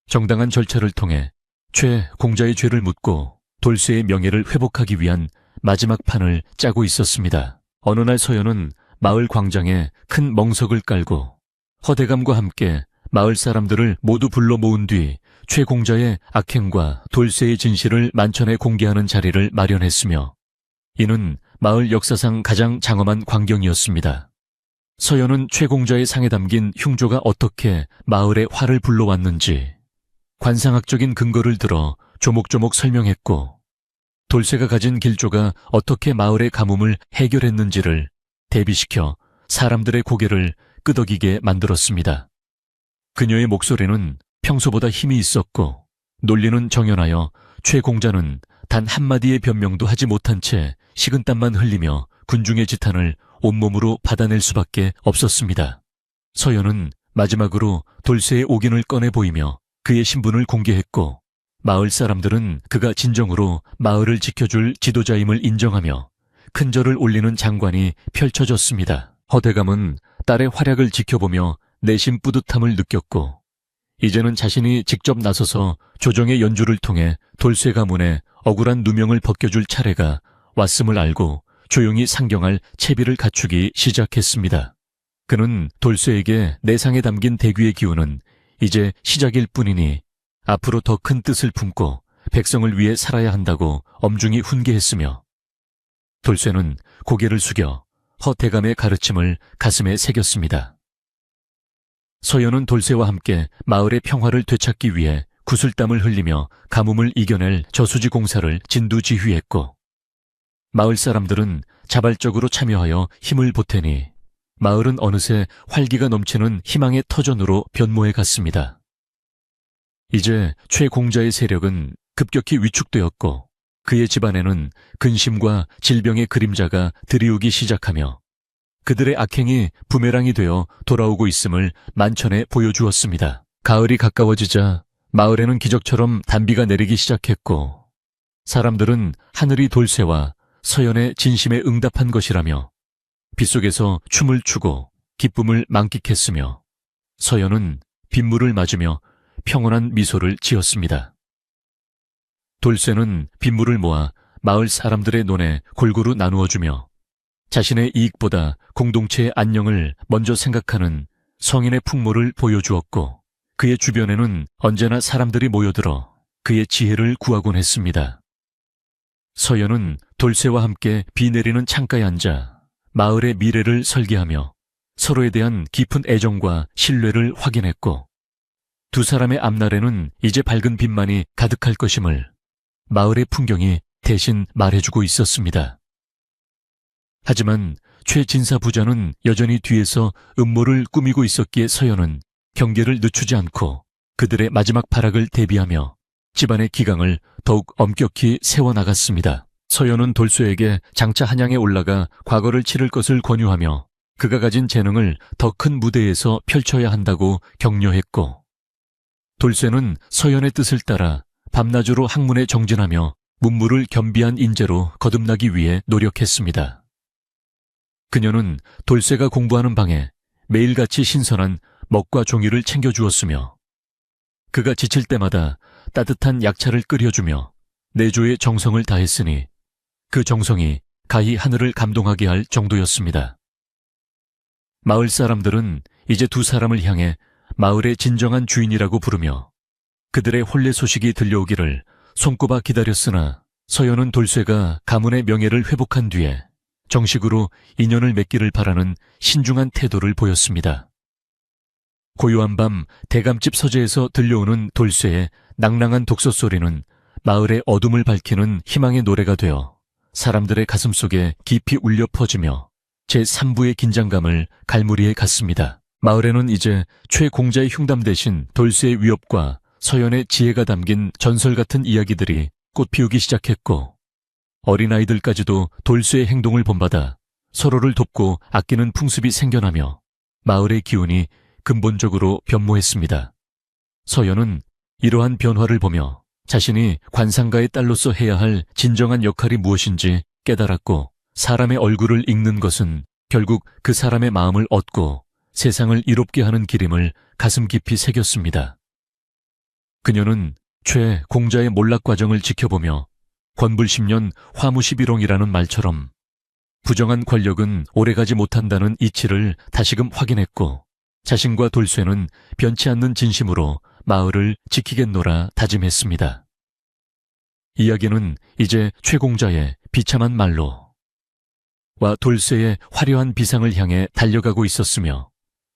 정당한 절차를 통해 최공자의 죄를 묻고 돌쇠의 명예를 회복하기 위한 마지막 판을 짜고 있었습니다. 어느 날 서연은 마을 광장에 큰 멍석을 깔고 허대감과 함께 마을 사람들을 모두 불러 모은 뒤 최공자의 악행과 돌쇠의 진실을 만천에 공개하는 자리를 마련했으며 이는 마을 역사상 가장 장엄한 광경이었습니다. 서연은 최공자의 상에 담긴 흉조가 어떻게 마을에 화를 불러왔는지 관상학적인 근거를 들어 조목조목 설명했고 돌쇠가 가진 길조가 어떻게 마을의 가뭄을 해결했는지를 대비시켜 사람들의 고개를 끄덕이게 만들었습니다. 그녀의 목소리는 평소보다 힘이 있었고 논리는 정연하여 최공자는 단 한마디의 변명도 하지 못한 채 식은땀만 흘리며 군중의 지탄을 온몸으로 받아낼 수밖에 없었습니다. 서연은 마지막으로 돌쇠의 옥인을 꺼내 보이며 그의 신분을 공개했고 마을 사람들은 그가 진정으로 마을을 지켜줄 지도자임을 인정하며 큰 절을 올리는 장관이 펼쳐졌습니다. 허대감은 딸의 활약을 지켜보며 내심 뿌듯함을 느꼈고 이제는 자신이 직접 나서서 조정의 연주를 통해 돌쇠 가문의 억울한 누명을 벗겨줄 차례가 왔음을 알고 조용히 상경할 채비를 갖추기 시작했습니다. 그는 돌쇠에게 내상에 담긴 대귀의 기운은 이제 시작일 뿐이니 앞으로 더 큰 뜻을 품고 백성을 위해 살아야 한다고 엄중히 훈계했으며 돌쇠는 고개를 숙여 허대감의 가르침을 가슴에 새겼습니다. 서연은 돌쇠와 함께 마을의 평화를 되찾기 위해 구슬땀을 흘리며 가뭄을 이겨낼 저수지 공사를 진두지휘했고 마을 사람들은 자발적으로 참여하여 힘을 보태니 마을은 어느새 활기가 넘치는 희망의 터전으로 변모해 갔습니다. 이제 최공자의 세력은 급격히 위축되었고 그의 집안에는 근심과 질병의 그림자가 드리우기 시작하며 그들의 악행이 부메랑이 되어 돌아오고 있음을 만천에 보여주었습니다. 가을이 가까워지자 마을에는 기적처럼 단비가 내리기 시작했고 사람들은 하늘이 돌쇠와 서연의 진심에 응답한 것이라며 빗속에서 춤을 추고 기쁨을 만끽했으며 서연은 빗물을 맞으며 평온한 미소를 지었습니다. 돌쇠는 빗물을 모아 마을 사람들의 논에 골고루 나누어주며 자신의 이익보다 공동체의 안녕을 먼저 생각하는 성인의 풍모를 보여주었고 그의 주변에는 언제나 사람들이 모여들어 그의 지혜를 구하곤 했습니다. 서연은 돌쇠와 함께 비 내리는 창가에 앉아 마을의 미래를 설계하며 서로에 대한 깊은 애정과 신뢰를 확인했고 두 사람의 앞날에는 이제 밝은 빛만이 가득할 것임을 마을의 풍경이 대신 말해주고 있었습니다. 하지만 최진사 부자는 여전히 뒤에서 음모를 꾸미고 있었기에 서연은 경계를 늦추지 않고 그들의 마지막 발악을 대비하며 집안의 기강을 더욱 엄격히 세워나갔습니다. 서연은 돌쇠에게 장차 한양에 올라가 과거를 치를 것을 권유하며 그가 가진 재능을 더 큰 무대에서 펼쳐야 한다고 격려했고 돌쇠는 서연의 뜻을 따라 밤낮으로 학문에 정진하며 문무를 겸비한 인재로 거듭나기 위해 노력했습니다. 그녀는 돌쇠가 공부하는 방에 매일같이 신선한 먹과 종이를 챙겨주었으며 그가 지칠 때마다 따뜻한 약차를 끓여주며 내조의 정성을 다했으니 그 정성이 가히 하늘을 감동하게 할 정도였습니다. 마을 사람들은 이제 두 사람을 향해 마을의 진정한 주인이라고 부르며 그들의 혼례 소식이 들려오기를 손꼽아 기다렸으나 서연은 돌쇠가 가문의 명예를 회복한 뒤에 정식으로 인연을 맺기를 바라는 신중한 태도를 보였습니다. 고요한 밤 대감집 서재에서 들려오는 돌쇠의 낭랑한 독서 소리는 마을의 어둠을 밝히는 희망의 노래가 되어 사람들의 가슴속에 깊이 울려 퍼지며 제3부의 긴장감을 갈무리해 갔습니다. 마을에는 이제 최공자의 흉담 대신 돌쇠의 위협과 서연의 지혜가 담긴 전설 같은 이야기들이 꽃피우기 시작했고 어린아이들까지도 돌쇠의 행동을 본받아 서로를 돕고 아끼는 풍습이 생겨나며 마을의 기운이 근본적으로 변모했습니다. 서연은 이러한 변화를 보며 자신이 관상가의 딸로서 해야 할 진정한 역할이 무엇인지 깨달았고 사람의 얼굴을 읽는 것은 결국 그 사람의 마음을 얻고 세상을 이롭게 하는 길임을 가슴 깊이 새겼습니다. 그녀는 최 공자의 몰락 과정을 지켜보며 권불 10년 화무 11홍이라는 말처럼 부정한 권력은 오래가지 못한다는 이치를 다시금 확인했고 자신과 돌쇠는 변치 않는 진심으로 마을을 지키겠노라 다짐했습니다. 이야기는 이제 최공자의 비참한 말로 와 돌쇠의 화려한 비상을 향해 달려가고 있었으며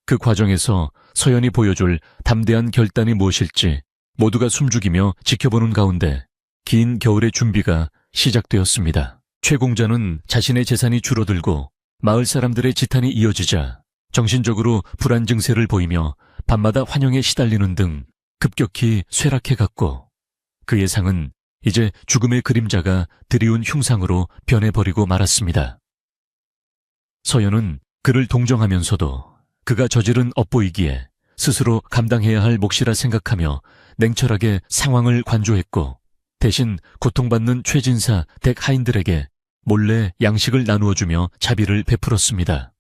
그 과정에서 서연이 보여줄 담대한 결단이 무엇일지 모두가 숨죽이며 지켜보는 가운데 긴 겨울의 준비가 시작되었습니다. 최공자는 자신의 재산이 줄어들고 마을 사람들의 지탄이 이어지자 정신적으로 불안 증세를 보이며 밤마다 환영에 시달리는 등 급격히 쇠락해갔고 그 예상은 이제 죽음의 그림자가 드리운 흉상으로 변해버리고 말았습니다. 서연은 그를 동정하면서도 그가 저지른 업보이기에 스스로 감당해야 할 몫이라 생각하며 냉철하게 상황을 관조했고 대신 고통받는 최진사 댁 하인들에게 몰래 양식을 나누어주며 자비를 베풀었습니다.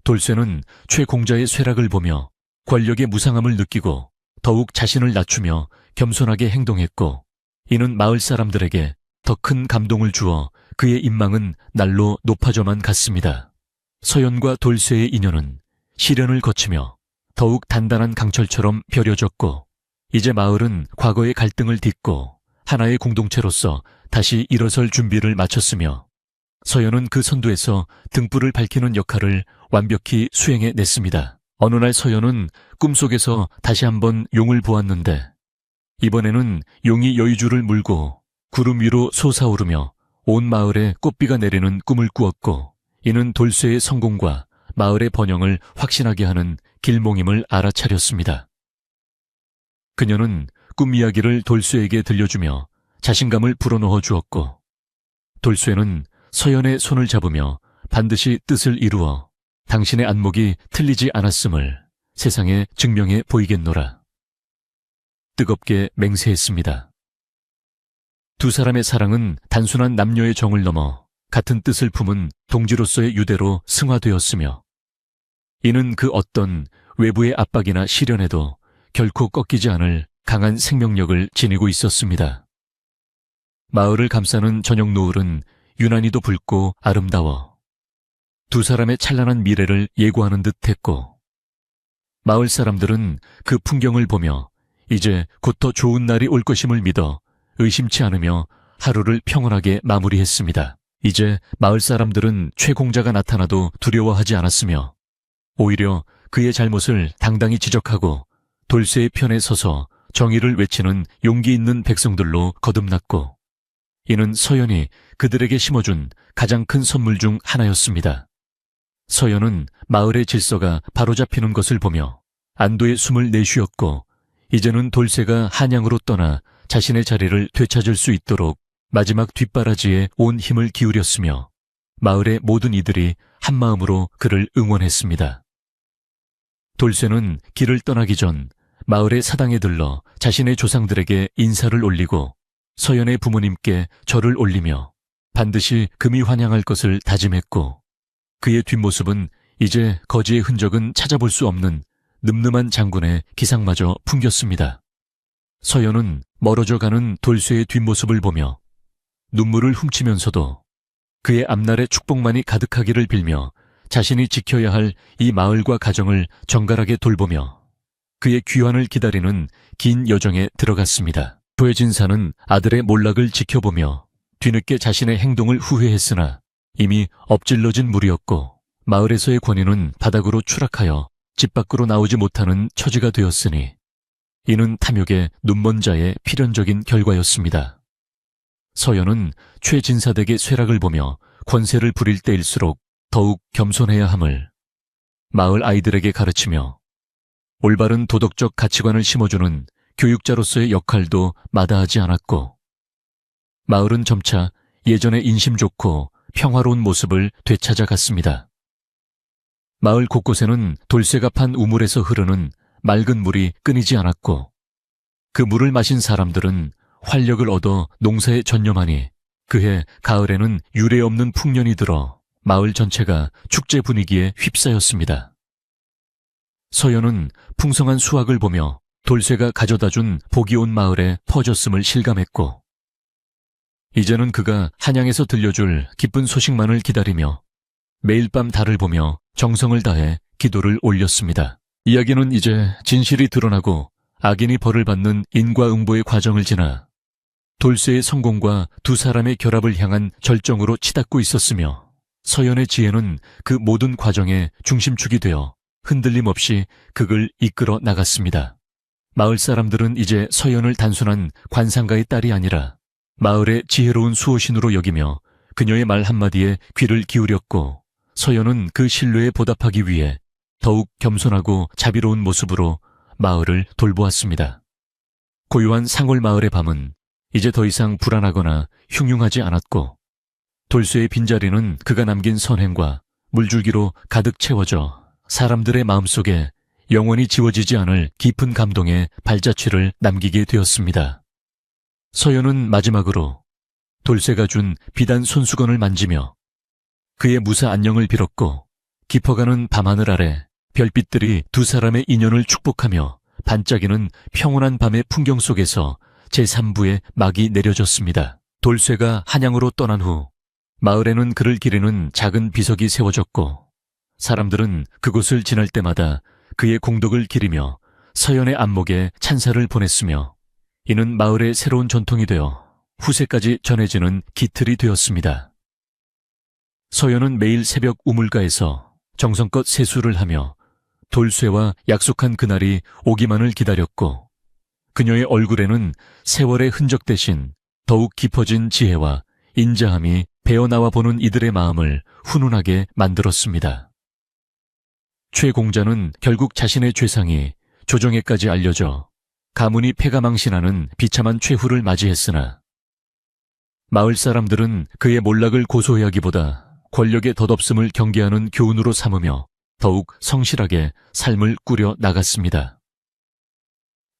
돌쇠는 최공자의 쇠락을 보며 권력의 무상함을 느끼고 더욱 자신을 낮추며 겸손하게 행동했고 이는 마을 사람들에게 더 큰 감동을 주어 그의 인망은 날로 높아져만 갔습니다. 서연과 돌쇠의 인연은 시련을 거치며 더욱 단단한 강철처럼 벼려졌고 이제 마을은 과거의 갈등을 딛고 하나의 공동체로서 다시 일어설 준비를 마쳤으며 서연은 그 선두에서 등불을 밝히는 역할을 완벽히 수행해냈습니다. 어느 날 서연은 꿈속에서 다시 한번 용을 보았는데 이번에는 용이 여의주를 물고 구름 위로 솟아오르며 온 마을에 꽃비가 내리는 꿈을 꾸었고 이는 돌쇠의 성공과 마을의 번영을 확신하게 하는 길몽임을 알아차렸습니다. 그녀는 꿈 이야기를 돌쇠에게 들려주며 자신감을 불어넣어 주었고 돌쇠는 서연의 손을 잡으며 반드시 뜻을 이루어 당신의 안목이 틀리지 않았음을 세상에 증명해 보이겠노라. 뜨겁게 맹세했습니다. 두 사람의 사랑은 단순한 남녀의 정을 넘어 같은 뜻을 품은 동지로서의 유대로 승화되었으며 이는 그 어떤 외부의 압박이나 시련에도 결코 꺾이지 않을 강한 생명력을 지니고 있었습니다. 마을을 감싸는 저녁 노을은 유난히도 붉고 아름다워 두 사람의 찬란한 미래를 예고하는 듯 했고 마을 사람들은 그 풍경을 보며 이제 곧 더 좋은 날이 올 것임을 믿어 의심치 않으며 하루를 평온하게 마무리했습니다. 이제 마을 사람들은 최공자가 나타나도 두려워하지 않았으며 오히려 그의 잘못을 당당히 지적하고 돌쇠의 편에 서서 정의를 외치는 용기 있는 백성들로 거듭났고 이는 서연이 그들에게 심어준 가장 큰 선물 중 하나였습니다. 서연은 마을의 질서가 바로잡히는 것을 보며 안도의 숨을 내쉬었고 이제는 돌쇠가 한양으로 떠나 자신의 자리를 되찾을 수 있도록 마지막 뒷바라지에 온 힘을 기울였으며 마을의 모든 이들이 한마음으로 그를 응원했습니다. 돌쇠는 길을 떠나기 전 마을의 사당에 들러 자신의 조상들에게 인사를 올리고 서연의 부모님께 절을 올리며 반드시 금이 환양할 것을 다짐했고 그의 뒷모습은 이제 거지의 흔적은 찾아볼 수 없는 늠름한 장군의 기상마저 풍겼습니다. 서연은 멀어져 가는 돌쇠의 뒷모습을 보며 눈물을 훔치면서도 그의 앞날의 축복만이 가득하기를 빌며 자신이 지켜야 할 이 마을과 가정을 정갈하게 돌보며 그의 귀환을 기다리는 긴 여정에 들어갔습니다. 부해진사는 아들의 몰락을 지켜보며 뒤늦게 자신의 행동을 후회했으나 이미 엎질러진 물이었고 마을에서의 권위는 바닥으로 추락하여 집 밖으로 나오지 못하는 처지가 되었으니 이는 탐욕의 눈먼 자의 필연적인 결과였습니다. 서연은 최진사댁의 쇠락을 보며 권세를 부릴 때일수록 더욱 겸손해야 함을 마을 아이들에게 가르치며 올바른 도덕적 가치관을 심어주는 교육자로서의 역할도 마다하지 않았고 마을은 점차 예전의 인심 좋고 평화로운 모습을 되찾아갔습니다. 마을 곳곳에는 돌쇠가 판 우물에서 흐르는 맑은 물이 끊이지 않았고 그 물을 마신 사람들은 활력을 얻어 농사에 전념하니 그해 가을에는 유례없는 풍년이 들어 마을 전체가 축제 분위기에 휩싸였습니다. 서연은 풍성한 수확을 보며 돌쇠가 가져다준 복이 온 마을에 퍼졌음을 실감했고 이제는 그가 한양에서 들려줄 기쁜 소식만을 기다리며 매일 밤 달을 보며 정성을 다해 기도를 올렸습니다. 이야기는 이제 진실이 드러나고 악인이 벌을 받는 인과응보의 과정을 지나 돌쇠의 성공과 두 사람의 결합을 향한 절정으로 치닫고 있었으며 서연의 지혜는 그 모든 과정의 중심축이 되어 흔들림 없이 그를 이끌어 나갔습니다. 마을 사람들은 이제 서연을 단순한 관상가의 딸이 아니라 마을의 지혜로운 수호신으로 여기며 그녀의 말 한마디에 귀를 기울였고 서연은 그 신뢰에 보답하기 위해 더욱 겸손하고 자비로운 모습으로 마을을 돌보았습니다. 고요한 상월 마을의 밤은 이제 더 이상 불안하거나 흉흉하지 않았고 돌쇠의 빈자리는 그가 남긴 선행과 물줄기로 가득 채워져 사람들의 마음속에 영원히 지워지지 않을 깊은 감동의 발자취를 남기게 되었습니다. 서연은 마지막으로 돌쇠가 준 비단 손수건을 만지며 그의 무사 안녕을 빌었고 깊어가는 밤하늘 아래 별빛들이 두 사람의 인연을 축복하며 반짝이는 평온한 밤의 풍경 속에서 제3부의 막이 내려졌습니다. 돌쇠가 한양으로 떠난 후 마을에는 그를 기리는 작은 비석이 세워졌고 사람들은 그곳을 지날 때마다 그의 공덕을 기리며 서연의 안목에 찬사를 보냈으며 이는 마을의 새로운 전통이 되어 후세까지 전해지는 기틀이 되었습니다. 서연은 매일 새벽 우물가에서 정성껏 세수를 하며 돌쇠와 약속한 그날이 오기만을 기다렸고 그녀의 얼굴에는 세월의 흔적 대신 더욱 깊어진 지혜와 인자함이 배어나와 보는 이들의 마음을 훈훈하게 만들었습니다. 최 공자는 결국 자신의 죄상이 조정에까지 알려져 가문이 패가망신하는 비참한 최후를 맞이했으나 마을 사람들은 그의 몰락을 고소해하기보다 권력의 덧없음을 경계하는 교훈으로 삼으며 더욱 성실하게 삶을 꾸려 나갔습니다.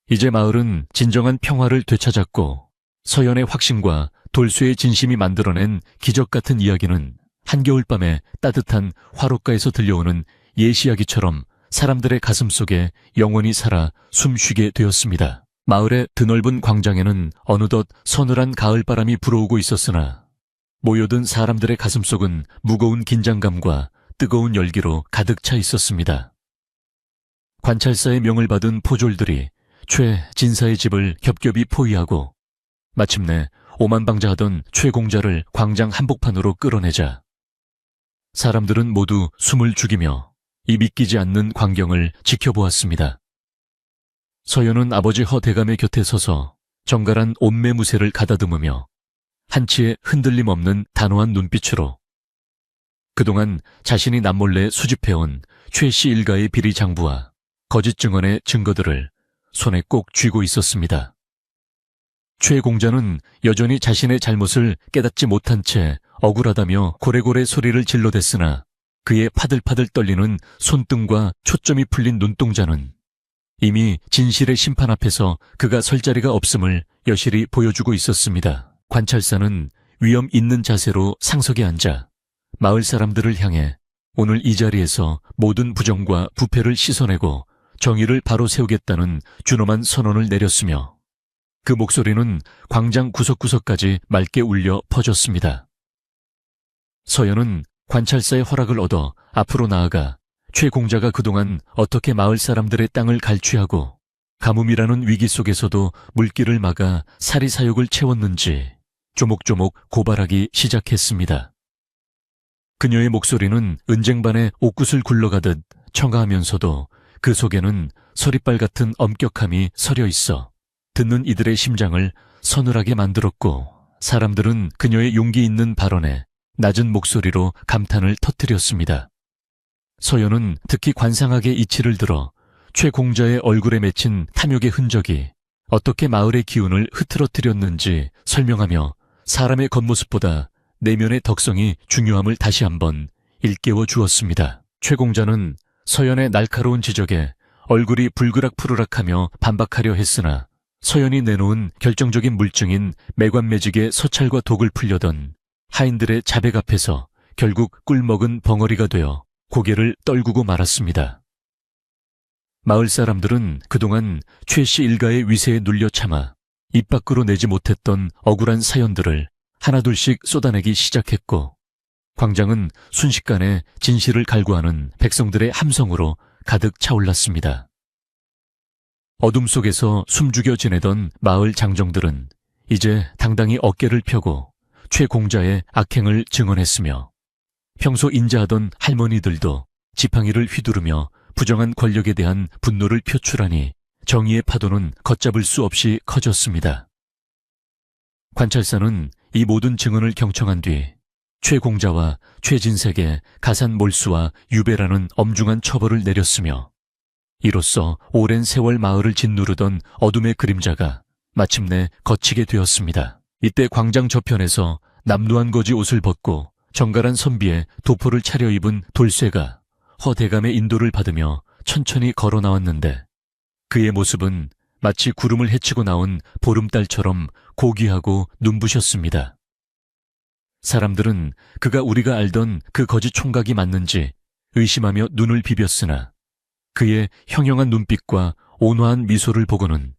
이제 마을은 진정한 평화를 되찾았고 서연의 확신과 돌쇠의 진심이 만들어낸 기적 같은 이야기는 한겨울밤에 따뜻한 화롯가에서 들려오는 예시이야기처럼 사람들의 가슴 속에 영원히 살아 숨쉬게 되었습니다. 마을의 드넓은 광장에는 어느덧 서늘한 가을바람이 불어오고 있었으나 모여든 사람들의 가슴속은 무거운 긴장감과 뜨거운 열기로 가득 차 있었습니다. 관찰사의 명을 받은 포졸들이 최 진사의 집을 겹겹이 포위하고 마침내 오만방자하던 최 공자를 광장 한복판으로 끌어내자 사람들은 모두 숨을 죽이며 이 믿기지 않는 광경을 지켜보았습니다. 서연은 아버지 허 대감의 곁에 서서 정갈한 옷매무새를 가다듬으며 한치의 흔들림 없는 단호한 눈빛으로 그동안 자신이 남몰래 수집해온 최 씨 일가의 비리 장부와 거짓 증언의 증거들을 손에 꼭 쥐고 있었습니다. 최 공자는 여전히 자신의 잘못을 깨닫지 못한 채 억울하다며 고래고래 소리를 질러댔으나 그의 파들파들 떨리는 손등과 초점이 풀린 눈동자는 이미 진실의 심판 앞에서 그가 설 자리가 없음을 여실히 보여주고 있었습니다. 관찰사는 위험 있는 자세로 상석에 앉아 마을 사람들을 향해 오늘 이 자리에서 모든 부정과 부패를 씻어내고 정의를 바로 세우겠다는 준엄한 선언을 내렸으며 그 목소리는 광장 구석구석까지 맑게 울려 퍼졌습니다. 서연은 관찰사의 허락을 얻어 앞으로 나아가 최 공자가 그동안 어떻게 마을 사람들의 땅을 갈취하고 가뭄이라는 위기 속에서도 물길을 막아 사리사욕을 채웠는지 조목조목 고발하기 시작했습니다. 그녀의 목소리는 은쟁반에 옥굿을 굴러가듯 청아하면서도 그 속에는 서리빨 같은 엄격함이 서려 있어 듣는 이들의 심장을 서늘하게 만들었고 사람들은 그녀의 용기 있는 발언에 낮은 목소리로 감탄을 터뜨렸습니다. 서연은 특히 관상하게 이치를 들어 최 공자의 얼굴에 맺힌 탐욕의 흔적이 어떻게 마을의 기운을 흐트러뜨렸는지 설명하며 사람의 겉모습보다 내면의 덕성이 중요함을 다시 한번 일깨워 주었습니다. 최 공자는 서연의 날카로운 지적에 얼굴이 불그락푸르락하며 반박하려 했으나 서연이 내놓은 결정적인 물증인 매관매직의 서찰과 독을 풀려던 하인들의 자백 앞에서 결국 꿀먹은 벙어리가 되어 고개를 떨구고 말았습니다. 마을 사람들은 그동안 최 씨 일가의 위세에 눌려 참아 입 밖으로 내지 못했던 억울한 사연들을 하나둘씩 쏟아내기 시작했고 광장은 순식간에 진실을 갈구하는 백성들의 함성으로 가득 차올랐습니다. 어둠 속에서 숨죽여 지내던 마을 장정들은 이제 당당히 어깨를 펴고 최 공자의 악행을 증언했으며 평소 인자하던 할머니들도 지팡이를 휘두르며 부정한 권력에 대한 분노를 표출하니 정의의 파도는 걷잡을 수 없이 커졌습니다. 관찰사는 이 모든 증언을 경청한 뒤 최 공자와 최 진색에 가산 몰수와 유배라는 엄중한 처벌을 내렸으며 이로써 오랜 세월 마을을 짓누르던 어둠의 그림자가 마침내 걷히게 되었습니다. 이때 광장 저편에서 남루한 거지 옷을 벗고 정갈한 선비에 도포를 차려입은 돌쇠가 허 대감의 인도를 받으며 천천히 걸어 나왔는데 그의 모습은 마치 구름을 헤치고 나온 보름달처럼 고귀하고 눈부셨습니다. 사람들은 그가 우리가 알던 그 거짓 총각이 맞는지 의심하며 눈을 비볐으나 그의 형형한 눈빛과 온화한 미소를 보고는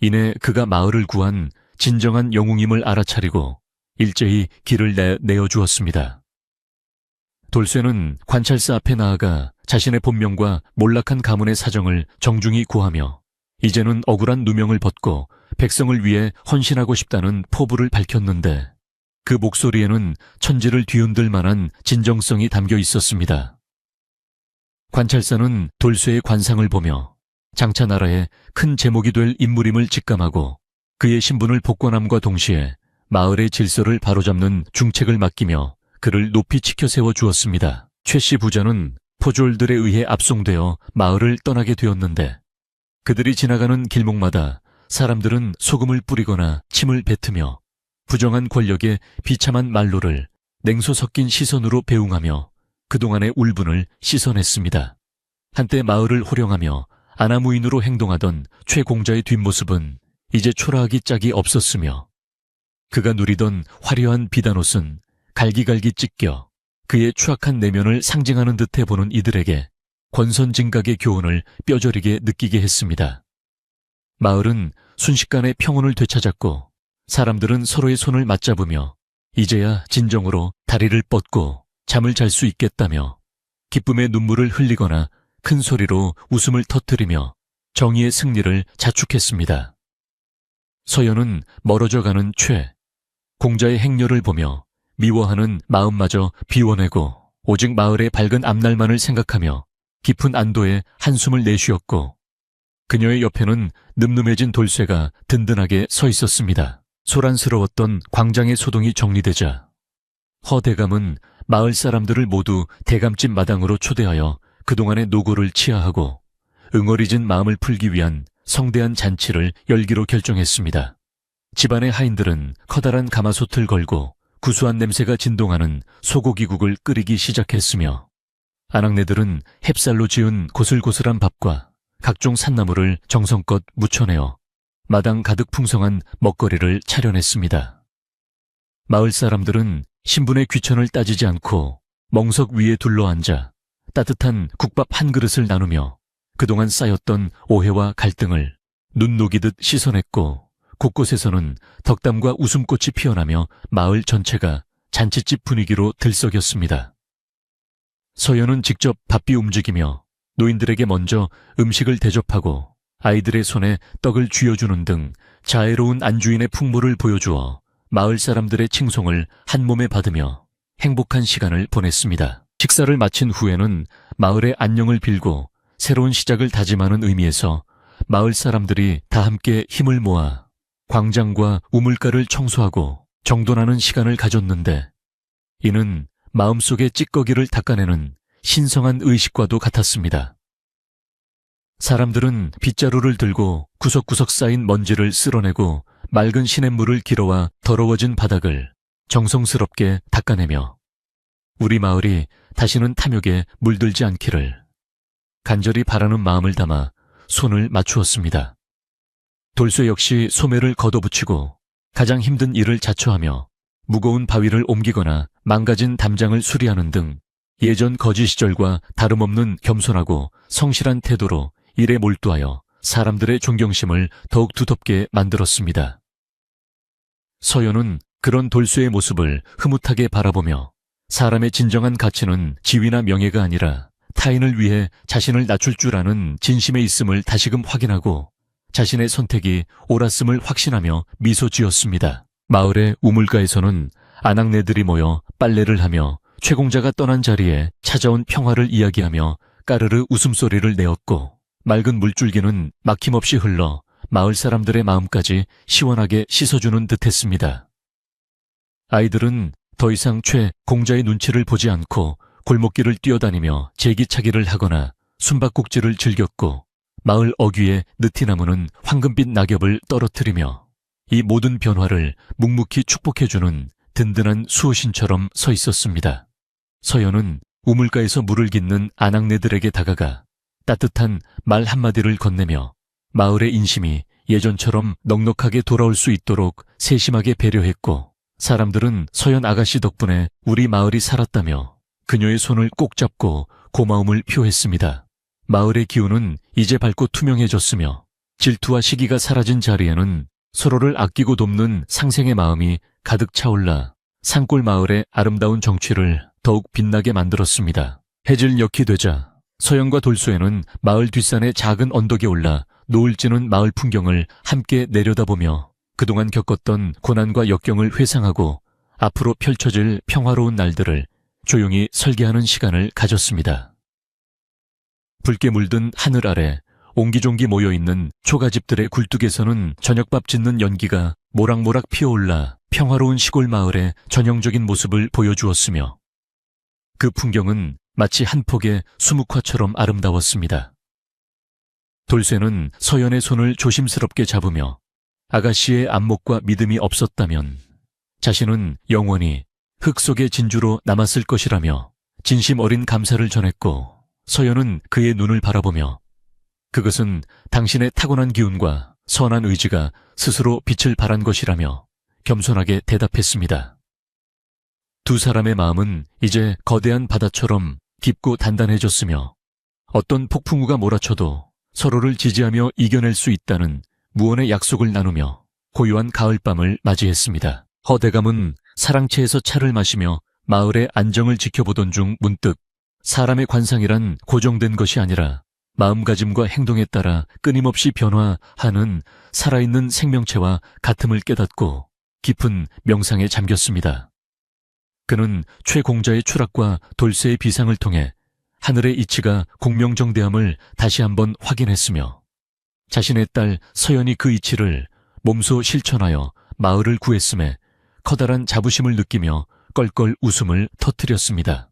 이내 그가 마을을 구한 진정한 영웅임을 알아차리고 일제히 길을 내어주었습니다. 돌쇠는 관찰사 앞에 나아가 자신의 본명과 몰락한 가문의 사정을 정중히 고하며 이제는 억울한 누명을 벗고 백성을 위해 헌신하고 싶다는 포부를 밝혔는데 그 목소리에는 천지를 뒤흔들 만한 진정성이 담겨 있었습니다. 관찰사는 돌쇠의 관상을 보며 장차 나라의 큰 제목이 될 인물임을 직감하고 그의 신분을 복권함과 동시에 마을의 질서를 바로잡는 중책을 맡기며 그를 높이 치켜 세워 주었습니다. 최 씨 부자는 포졸들에 의해 압송되어 마을을 떠나게 되었는데 그들이 지나가는 길목마다 사람들은 소금을 뿌리거나 침을 뱉으며 부정한 권력의 비참한 말로를 냉소 섞인 시선으로 배웅하며 그동안의 울분을 씻어냈습니다. 한때 마을을 호령하며 아나무인으로 행동하던 최 공자의 뒷모습은 이제 초라하기 짝이 없었으며 그가 누리던 화려한 비단옷은 갈기갈기 찢겨 그의 추악한 내면을 상징하는 듯해 보는 이들에게 권선징각의 교훈을 뼈저리게 느끼게 했습니다. 마을은 순식간에 평온을 되찾았고 사람들은 서로의 손을 맞잡으며 이제야 진정으로 다리를 뻗고 잠을 잘 수 있겠다며 기쁨의 눈물을 흘리거나 큰 소리로 웃음을 터뜨리며 정의의 승리를 자축했습니다. 서연은 멀어져가는 최 공자의 행렬을 보며 미워하는 마음마저 비워내고 오직 마을의 밝은 앞날만을 생각하며 깊은 안도의 한숨을 내쉬었고 그녀의 옆에는 늠름해진 돌쇠가 든든하게 서 있었습니다. 소란스러웠던 광장의 소동이 정리되자 허대감은 마을 사람들을 모두 대감집 마당으로 초대하여 그동안의 노고를 치하하고 응어리진 마음을 풀기 위한 성대한 잔치를 열기로 결정했습니다. 집안의 하인들은 커다란 가마솥을 걸고 구수한 냄새가 진동하는 소고기국을 끓이기 시작했으며 아낙네들은 햅쌀로 지은 고슬고슬한 밥과 각종 산나물을 정성껏 무쳐내어 마당 가득 풍성한 먹거리를 차려냈습니다. 마을 사람들은 신분의 귀천을 따지지 않고 멍석 위에 둘러앉아 따뜻한 국밥 한 그릇을 나누며 그동안 쌓였던 오해와 갈등을 눈 녹이듯 씻어냈고 곳곳에서는 덕담과 웃음꽃이 피어나며 마을 전체가 잔칫집 분위기로 들썩였습니다. 서연은 직접 바삐 움직이며 노인들에게 먼저 음식을 대접하고 아이들의 손에 떡을 쥐어주는 등 자애로운 안주인의 풍모를 보여주어 마을 사람들의 칭송을 한 몸에 받으며 행복한 시간을 보냈습니다. 식사를 마친 후에는 마을의 안녕을 빌고 새로운 시작을 다짐하는 의미에서 마을 사람들이 다 함께 힘을 모아 광장과 우물가를 청소하고 정돈하는 시간을 가졌는데 이는 마음속의 찌꺼기를 닦아내는 신성한 의식과도 같았습니다. 사람들은 빗자루를 들고 구석구석 쌓인 먼지를 쓸어내고 맑은 시냇물을 길어와 더러워진 바닥을 정성스럽게 닦아내며 우리 마을이 다시는 탐욕에 물들지 않기를 간절히 바라는 마음을 담아 손을 맞추었습니다. 돌쇠 역시 소매를 걷어붙이고 가장 힘든 일을 자처하며 무거운 바위를 옮기거나 망가진 담장을 수리하는 등 예전 거지 시절과 다름없는 겸손하고 성실한 태도로 일에 몰두하여 사람들의 존경심을 더욱 두텁게 만들었습니다. 서연은 그런 돌쇠의 모습을 흐뭇하게 바라보며 사람의 진정한 가치는 지위나 명예가 아니라 타인을 위해 자신을 낮출 줄 아는 진심에 있음을 다시금 확인하고 자신의 선택이 옳았음을 확신하며 미소 지었습니다. 마을의 우물가에서는 아낙네들이 모여 빨래를 하며 최공자가 떠난 자리에 찾아온 평화를 이야기하며 까르르 웃음소리를 내었고 맑은 물줄기는 막힘없이 흘러 마을 사람들의 마음까지 시원하게 씻어주는 듯했습니다. 아이들은 더 이상 최 공자의 눈치를 보지 않고 골목길을 뛰어다니며 제기차기를 하거나 숨바꼭질을 즐겼고 마을 어귀의 느티나무는 황금빛 낙엽을 떨어뜨리며 이 모든 변화를 묵묵히 축복해주는 든든한 수호신처럼 서 있었습니다. 서연은 우물가에서 물을 깃는 아낙네들에게 다가가 따뜻한 말 한마디를 건네며 마을의 인심이 예전처럼 넉넉하게 돌아올 수 있도록 세심하게 배려했고 사람들은 서연 아가씨 덕분에 우리 마을이 살았다며 그녀의 손을 꼭 잡고 고마움을 표했습니다. 마을의 기운은 이제 밝고 투명해졌으며 질투와 시기가 사라진 자리에는 서로를 아끼고 돕는 상생의 마음이 가득 차올라 산골 마을의 아름다운 정취를 더욱 빛나게 만들었습니다. 해질녘이 되자 서연과 돌쇠는 마을 뒷산의 작은 언덕에 올라 노을 지는 마을 풍경을 함께 내려다보며 그동안 겪었던 고난과 역경을 회상하고 앞으로 펼쳐질 평화로운 날들을 조용히 설계하는 시간을 가졌습니다. 붉게 물든 하늘 아래 옹기종기 모여있는 초가집들의 굴뚝에서는 저녁밥 짓는 연기가 모락모락 피어올라 평화로운 시골 마을의 전형적인 모습을 보여주었으며 그 풍경은 마치 한 폭의 수묵화처럼 아름다웠습니다. 돌쇠는 서연의 손을 조심스럽게 잡으며 아가씨의 안목과 믿음이 없었다면 자신은 영원히 흙 속의 진주로 남았을 것이라며 진심 어린 감사를 전했고, 서연은 그의 눈을 바라보며 그것은 당신의 타고난 기운과 선한 의지가 스스로 빛을 발한 것이라며 겸손하게 대답했습니다. 두 사람의 마음은 이제 거대한 바다처럼 깊고 단단해졌으며 어떤 폭풍우가 몰아쳐도 서로를 지지하며 이겨낼 수 있다는 무언의 약속을 나누며 고요한 가을밤을 맞이했습니다. 허대감은 사랑채에서 차를 마시며 마을의 안정을 지켜보던 중 문득 사람의 관상이란 고정된 것이 아니라 마음가짐과 행동에 따라 끊임없이 변화하는 살아있는 생명체와 같음을 깨닫고 깊은 명상에 잠겼습니다. 그는 최공자의 추락과 돌쇠의 비상을 통해 하늘의 이치가 공명정대함을 다시 한번 확인했으며 자신의 딸 서연이 그 이치를 몸소 실천하여 마을을 구했음에 커다란 자부심을 느끼며 껄껄 웃음을 터뜨렸습니다.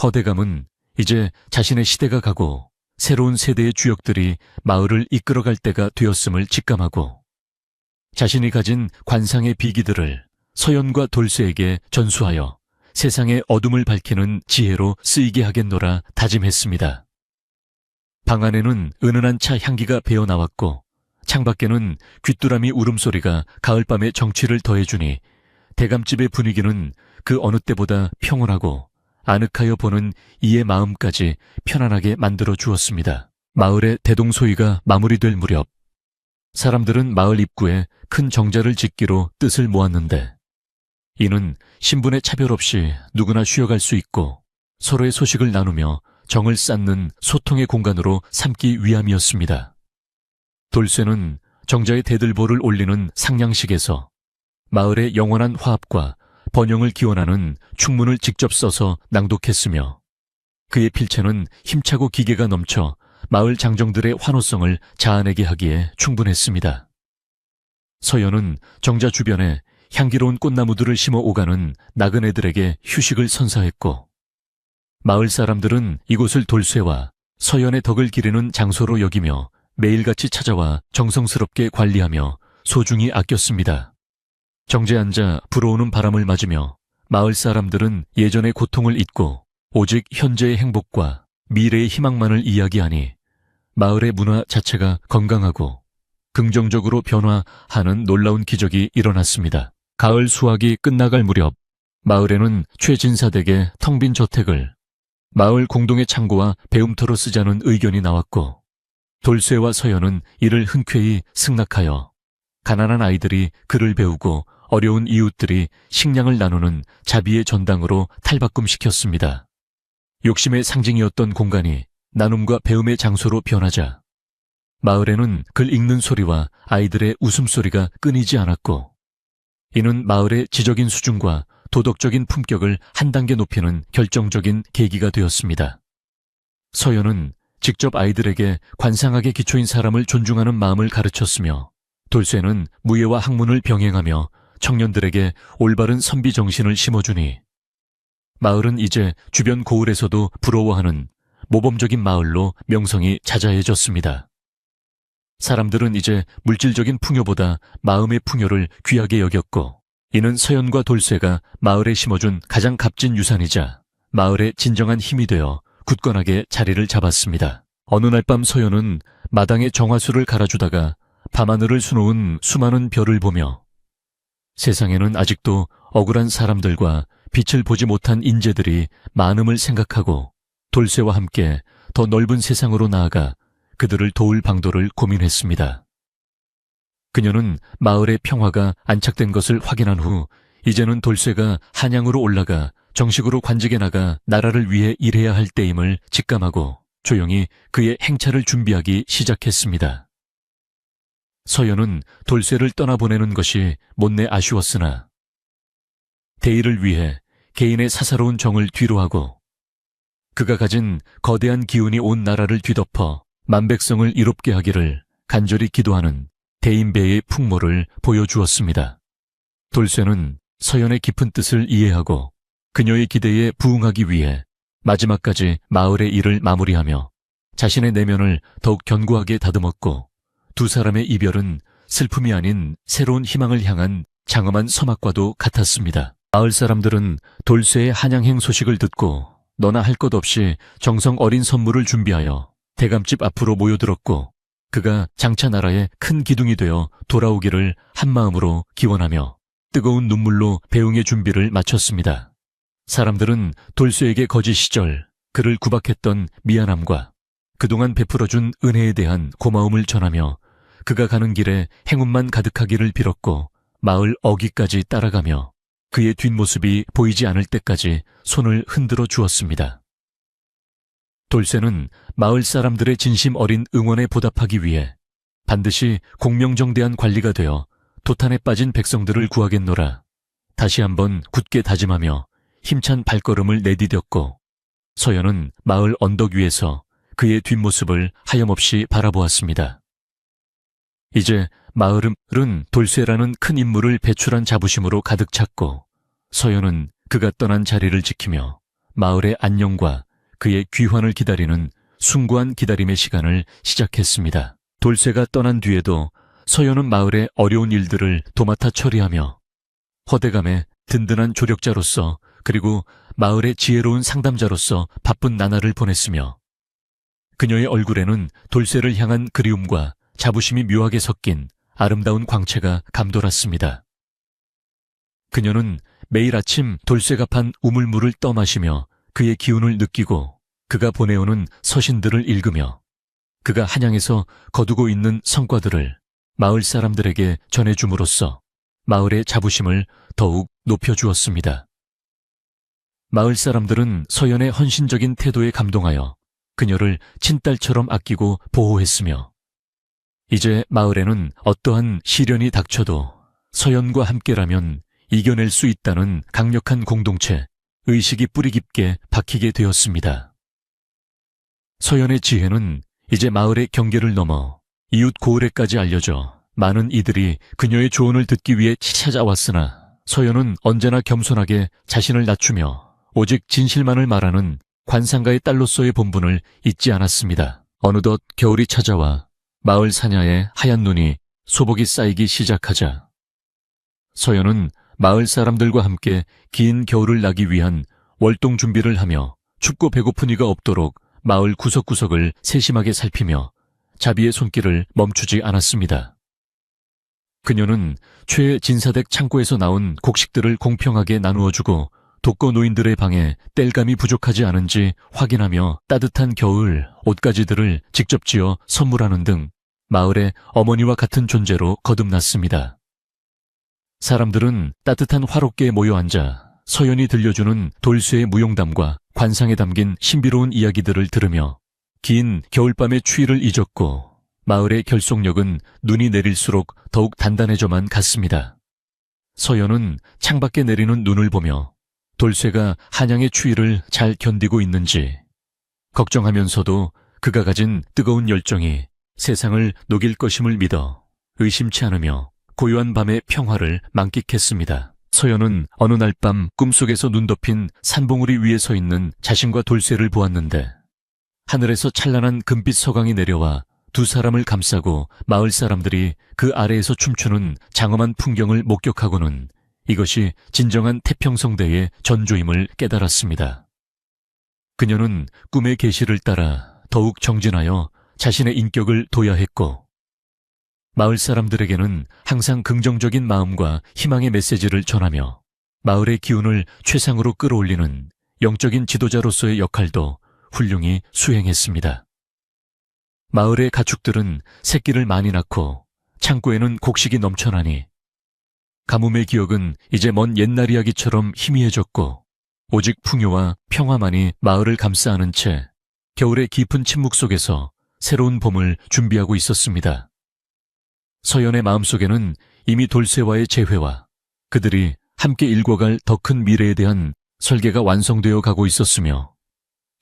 허대감은 이제 자신의 시대가 가고 새로운 세대의 주역들이 마을을 이끌어갈 때가 되었음을 직감하고 자신이 가진 관상의 비기들을 서연과 돌쇠에게 전수하여 세상의 어둠을 밝히는 지혜로 쓰이게 하겠노라 다짐했습니다. 방 안에는 은은한 차 향기가 배어나왔고 창밖에는 귀뚜라미 울음소리가 가을밤의 정취를 더해주니 대감집의 분위기는 그 어느 때보다 평온하고 아늑하여 보는 이의 마음까지 편안하게 만들어 주었습니다. 마을의 대동소이가 마무리될 무렵 사람들은 마을 입구에 큰 정자를 짓기로 뜻을 모았는데 이는 신분의 차별 없이 누구나 쉬어갈 수 있고 서로의 소식을 나누며 정을 쌓는 소통의 공간으로 삼기 위함이었습니다. 돌쇠는 정자의 대들보를 올리는 상냥식에서 마을의 영원한 화합과 번영을 기원하는 축문을 직접 써서 낭독했으며 그의 필체는 힘차고 기계가 넘쳐 마을 장정들의 환호성을 자아내게 하기에 충분했습니다. 서연은 정자 주변에 향기로운 꽃나무들을 심어 오가는 나그네들에게 휴식을 선사했고 마을 사람들은 이곳을 돌쇠와 서연의 덕을 기리는 장소로 여기며 매일같이 찾아와 정성스럽게 관리하며 소중히 아꼈습니다. 정지에 앉아 불어오는 바람을 맞으며 마을 사람들은 예전의 고통을 잊고 오직 현재의 행복과 미래의 희망만을 이야기하니 마을의 문화 자체가 건강하고 긍정적으로 변화하는 놀라운 기적이 일어났습니다. 가을 수확이 끝나갈 무렵 마을에는 최진사댁의 텅 빈 저택을 마을 공동의 창고와 배움터로 쓰자는 의견이 나왔고 돌쇠와 서연은 이를 흔쾌히 승낙하여 가난한 아이들이 글을 배우고 어려운 이웃들이 식량을 나누는 자비의 전당으로 탈바꿈시켰습니다. 욕심의 상징이었던 공간이 나눔과 배움의 장소로 변하자 마을에는 글 읽는 소리와 아이들의 웃음소리가 끊이지 않았고 이는 마을의 지적인 수준과 도덕적인 품격을 한 단계 높이는 결정적인 계기가 되었습니다. 서연은 직접 아이들에게 관상학의 기초인 사람을 존중하는 마음을 가르쳤으며 돌쇠는 무예와 학문을 병행하며 청년들에게 올바른 선비 정신을 심어주니 마을은 이제 주변 고을에서도 부러워하는 모범적인 마을로 명성이 자자해졌습니다. 사람들은 이제 물질적인 풍요보다 마음의 풍요를 귀하게 여겼고 이는 서연과 돌쇠가 마을에 심어준 가장 값진 유산이자 마을의 진정한 힘이 되어 굳건하게 자리를 잡았습니다. 어느 날 밤 서연은 마당에 정화수를 갈아주다가 밤하늘을 수놓은 수많은 별을 보며 세상에는 아직도 억울한 사람들과 빛을 보지 못한 인재들이 많음을 생각하고 돌쇠와 함께 더 넓은 세상으로 나아가 그들을 도울 방도를 고민했습니다. 그녀는 마을의 평화가 안착된 것을 확인한 후 이제는 돌쇠가 한양으로 올라가 정식으로 관직에 나가 나라를 위해 일해야 할 때임을 직감하고 조용히 그의 행차를 준비하기 시작했습니다. 서연은 돌쇠를 떠나보내는 것이 못내 아쉬웠으나 대의를 위해 개인의 사사로운 정을 뒤로하고 그가 가진 거대한 기운이 온 나라를 뒤덮어 만백성을 이롭게 하기를 간절히 기도하는 대인배의 풍모를 보여주었습니다. 돌쇠는 서연의 깊은 뜻을 이해하고 그녀의 기대에 부응하기 위해 마지막까지 마을의 일을 마무리하며 자신의 내면을 더욱 견고하게 다듬었고 두 사람의 이별은 슬픔이 아닌 새로운 희망을 향한 장엄한 서막과도 같았습니다. 마을 사람들은 돌쇠의 한양행 소식을 듣고 너나 할 것 없이 정성 어린 선물을 준비하여 대감집 앞으로 모여들었고, 그가 장차나라의 큰 기둥이 되어 돌아오기를 한마음으로 기원하며 뜨거운 눈물로 배웅의 준비를 마쳤습니다. 사람들은 돌쇠에게 거짓 시절 그를 구박했던 미안함과 그동안 베풀어준 은혜에 대한 고마움을 전하며 그가 가는 길에 행운만 가득하기를 빌었고, 마을 어귀까지 따라가며 그의 뒷모습이 보이지 않을 때까지 손을 흔들어 주었습니다. 돌쇠는 마을 사람들의 진심 어린 응원에 보답하기 위해 반드시 공명정대한 관리가 되어 도탄에 빠진 백성들을 구하겠노라 다시 한번 굳게 다짐하며 힘찬 발걸음을 내디뎠고, 서연은 마을 언덕 위에서 그의 뒷모습을 하염없이 바라보았습니다. 이제 마을은 돌쇠라는 큰 인물을 배출한 자부심으로 가득 찼고, 서연은 그가 떠난 자리를 지키며 마을의 안녕과 그의 귀환을 기다리는 숭고한 기다림의 시간을 시작했습니다. 돌쇠가 떠난 뒤에도 서연은 마을의 어려운 일들을 도맡아 처리하며 허대감의 든든한 조력자로서, 그리고 마을의 지혜로운 상담자로서 바쁜 나날을 보냈으며, 그녀의 얼굴에는 돌쇠를 향한 그리움과 자부심이 묘하게 섞인 아름다운 광채가 감돌았습니다. 그녀는 매일 아침 돌쇠가 판 우물물을 떠마시며 그의 기운을 느끼고, 그가 보내오는 서신들을 읽으며 그가 한양에서 거두고 있는 성과들을 마을 사람들에게 전해줌으로써 마을의 자부심을 더욱 높여주었습니다. 마을 사람들은 서연의 헌신적인 태도에 감동하여 그녀를 친딸처럼 아끼고 보호했으며, 이제 마을에는 어떠한 시련이 닥쳐도 서연과 함께라면 이겨낼 수 있다는 강력한 공동체, 의식이 뿌리 깊게 박히게 되었습니다. 서연의 지혜는 이제 마을의 경계를 넘어 이웃 고을에까지 알려져 많은 이들이 그녀의 조언을 듣기 위해 찾아왔으나, 서연은 언제나 겸손하게 자신을 낮추며 오직 진실만을 말하는 관상가의 딸로서의 본분을 잊지 않았습니다. 어느덧 겨울이 찾아와 마을 사냐에 하얀 눈이 소복이 쌓이기 시작하자 서연은 마을 사람들과 함께 긴 겨울을 나기 위한 월동 준비를 하며 춥고 배고픈 이가 없도록 마을 구석구석을 세심하게 살피며 자비의 손길을 멈추지 않았습니다. 그녀는 최진사댁 창고에서 나온 곡식들을 공평하게 나누어주고 독거 노인들의 방에 땔감이 부족하지 않은지 확인하며 따뜻한 겨울 옷가지들을 직접 지어 선물하는 등 마을의 어머니와 같은 존재로 거듭났습니다. 사람들은 따뜻한 화롯개에 모여 앉아 서연이 들려주는 돌쇠의 무용담과 관상에 담긴 신비로운 이야기들을 들으며 긴 겨울밤의 추위를 잊었고, 마을의 결속력은 눈이 내릴수록 더욱 단단해져만 갔습니다. 서연은 창밖에 내리는 눈을 보며 돌쇠가 한양의 추위를 잘 견디고 있는지 걱정하면서도 그가 가진 뜨거운 열정이 세상을 녹일 것임을 믿어 의심치 않으며 고요한 밤의 평화를 만끽했습니다. 서연은 어느 날 밤 꿈속에서 눈 덮인 산봉우리 위에 서 있는 자신과 돌쇠를 보았는데, 하늘에서 찬란한 금빛 서광이 내려와 두 사람을 감싸고 마을 사람들이 그 아래에서 춤추는 장엄한 풍경을 목격하고는 이것이 진정한 태평성대의 전조임을 깨달았습니다. 그녀는 꿈의 계시를 따라 더욱 정진하여 자신의 인격을 도야했고, 마을 사람들에게는 항상 긍정적인 마음과 희망의 메시지를 전하며 마을의 기운을 최상으로 끌어올리는 영적인 지도자로서의 역할도 훌륭히 수행했습니다. 마을의 가축들은 새끼를 많이 낳고 창고에는 곡식이 넘쳐나니 가뭄의 기억은 이제 먼 옛날 이야기처럼 희미해졌고, 오직 풍요와 평화만이 마을을 감싸 안은 채 겨울의 깊은 침묵 속에서 새로운 봄을 준비하고 있었습니다. 서연의 마음속에는 이미 돌쇠와의 재회와 그들이 함께 일궈갈 더 큰 미래에 대한 설계가 완성되어 가고 있었으며,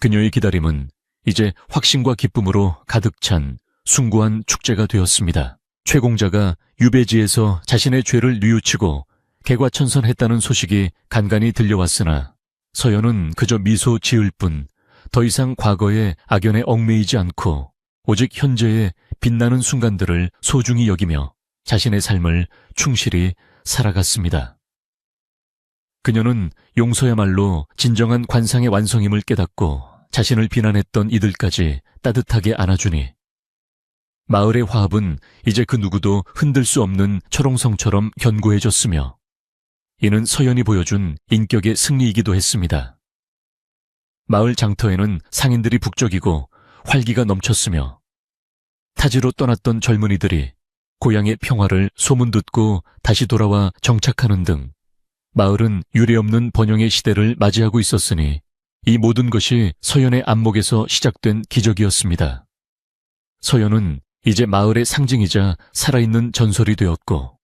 그녀의 기다림은 이제 확신과 기쁨으로 가득 찬 숭고한 축제가 되었습니다. 최공자가 유배지에서 자신의 죄를 뉘우치고 개과천선했다는 소식이 간간히 들려왔으나 서연은 그저 미소 지을 뿐 더 이상 과거의 악연에 얽매이지 않고 오직 현재의 빛나는 순간들을 소중히 여기며 자신의 삶을 충실히 살아갔습니다. 그녀는 용서야말로 진정한 관상의 완성임을 깨닫고 자신을 비난했던 이들까지 따뜻하게 안아주니 마을의 화합은 이제 그 누구도 흔들 수 없는 철옹성처럼 견고해졌으며 이는 서연이 보여준 인격의 승리이기도 했습니다. 마을 장터에는 상인들이 북적이고 활기가 넘쳤으며 타지로 떠났던 젊은이들이 고향의 평화를 소문 듣고 다시 돌아와 정착하는 등 마을은 유례없는 번영의 시대를 맞이하고 있었으니 이 모든 것이 서연의 안목에서 시작된 기적이었습니다. 서연은 이제 마을의 상징이자 살아있는 전설이 되었고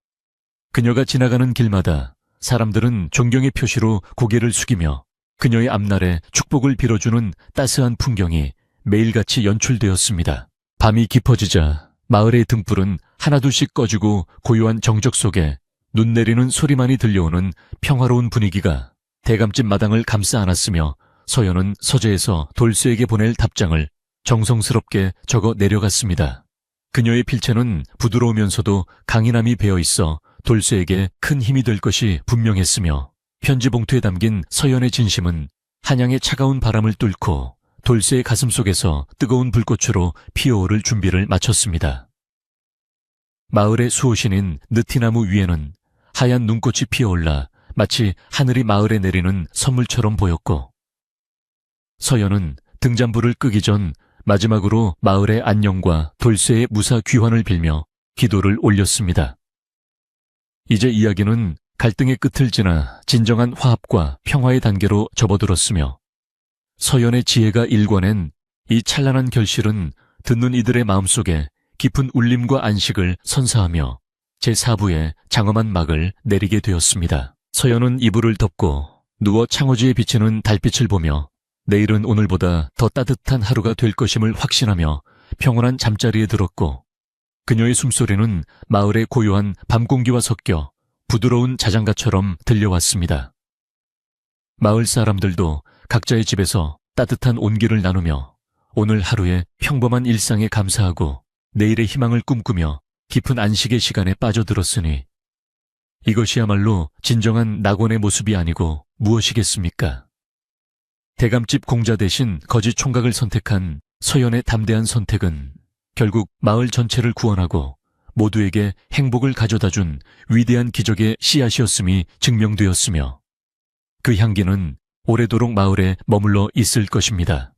그녀가 지나가는 길마다 사람들은 존경의 표시로 고개를 숙이며 그녀의 앞날에 축복을 빌어주는 따스한 풍경이 매일같이 연출되었습니다. 밤이 깊어지자 마을의 등불은 하나둘씩 꺼지고 고요한 정적 속에 눈 내리는 소리만이 들려오는 평화로운 분위기가 대감집 마당을 감싸 안았으며 서연은 서재에서 돌쇠에게 보낼 답장을 정성스럽게 적어 내려갔습니다. 그녀의 필체는 부드러우면서도 강인함이 배어있어 돌쇠에게 큰 힘이 될 것이 분명했으며 편지 봉투에 담긴 서연의 진심은 한양의 차가운 바람을 뚫고 돌쇠의 가슴 속에서 뜨거운 불꽃으로 피어오를 준비를 마쳤습니다. 마을의 수호신인 느티나무 위에는 하얀 눈꽃이 피어올라 마치 하늘이 마을에 내리는 선물처럼 보였고 서연은 등잔불을 끄기 전 마지막으로 마을의 안녕과 돌쇠의 무사 귀환을 빌며 기도를 올렸습니다. 이제 이야기는 갈등의 끝을 지나 진정한 화합과 평화의 단계로 접어들었으며 서연의 지혜가 일궈낸 이 찬란한 결실은 듣는 이들의 마음속에 깊은 울림과 안식을 선사하며 제4부의 장엄한 막을 내리게 되었습니다. 서연은 이불을 덮고 누워 창호지에 비치는 달빛을 보며 내일은 오늘보다 더 따뜻한 하루가 될 것임을 확신하며 평온한 잠자리에 들었고 그녀의 숨소리는 마을의 고요한 밤 공기와 섞여 부드러운 자장가처럼 들려왔습니다. 마을 사람들도 각자의 집에서 따뜻한 온기를 나누며 오늘 하루의 평범한 일상에 감사하고 내일의 희망을 꿈꾸며 깊은 안식의 시간에 빠져들었으니 이것이야말로 진정한 낙원의 모습이 아니고 무엇이겠습니까? 대감집 공자 대신 거지 총각을 선택한 서연의 담대한 선택은 결국 마을 전체를 구원하고 모두에게 행복을 가져다준 위대한 기적의 씨앗이었음이 증명되었으며 그 향기는 오래도록 마을에 머물러 있을 것입니다.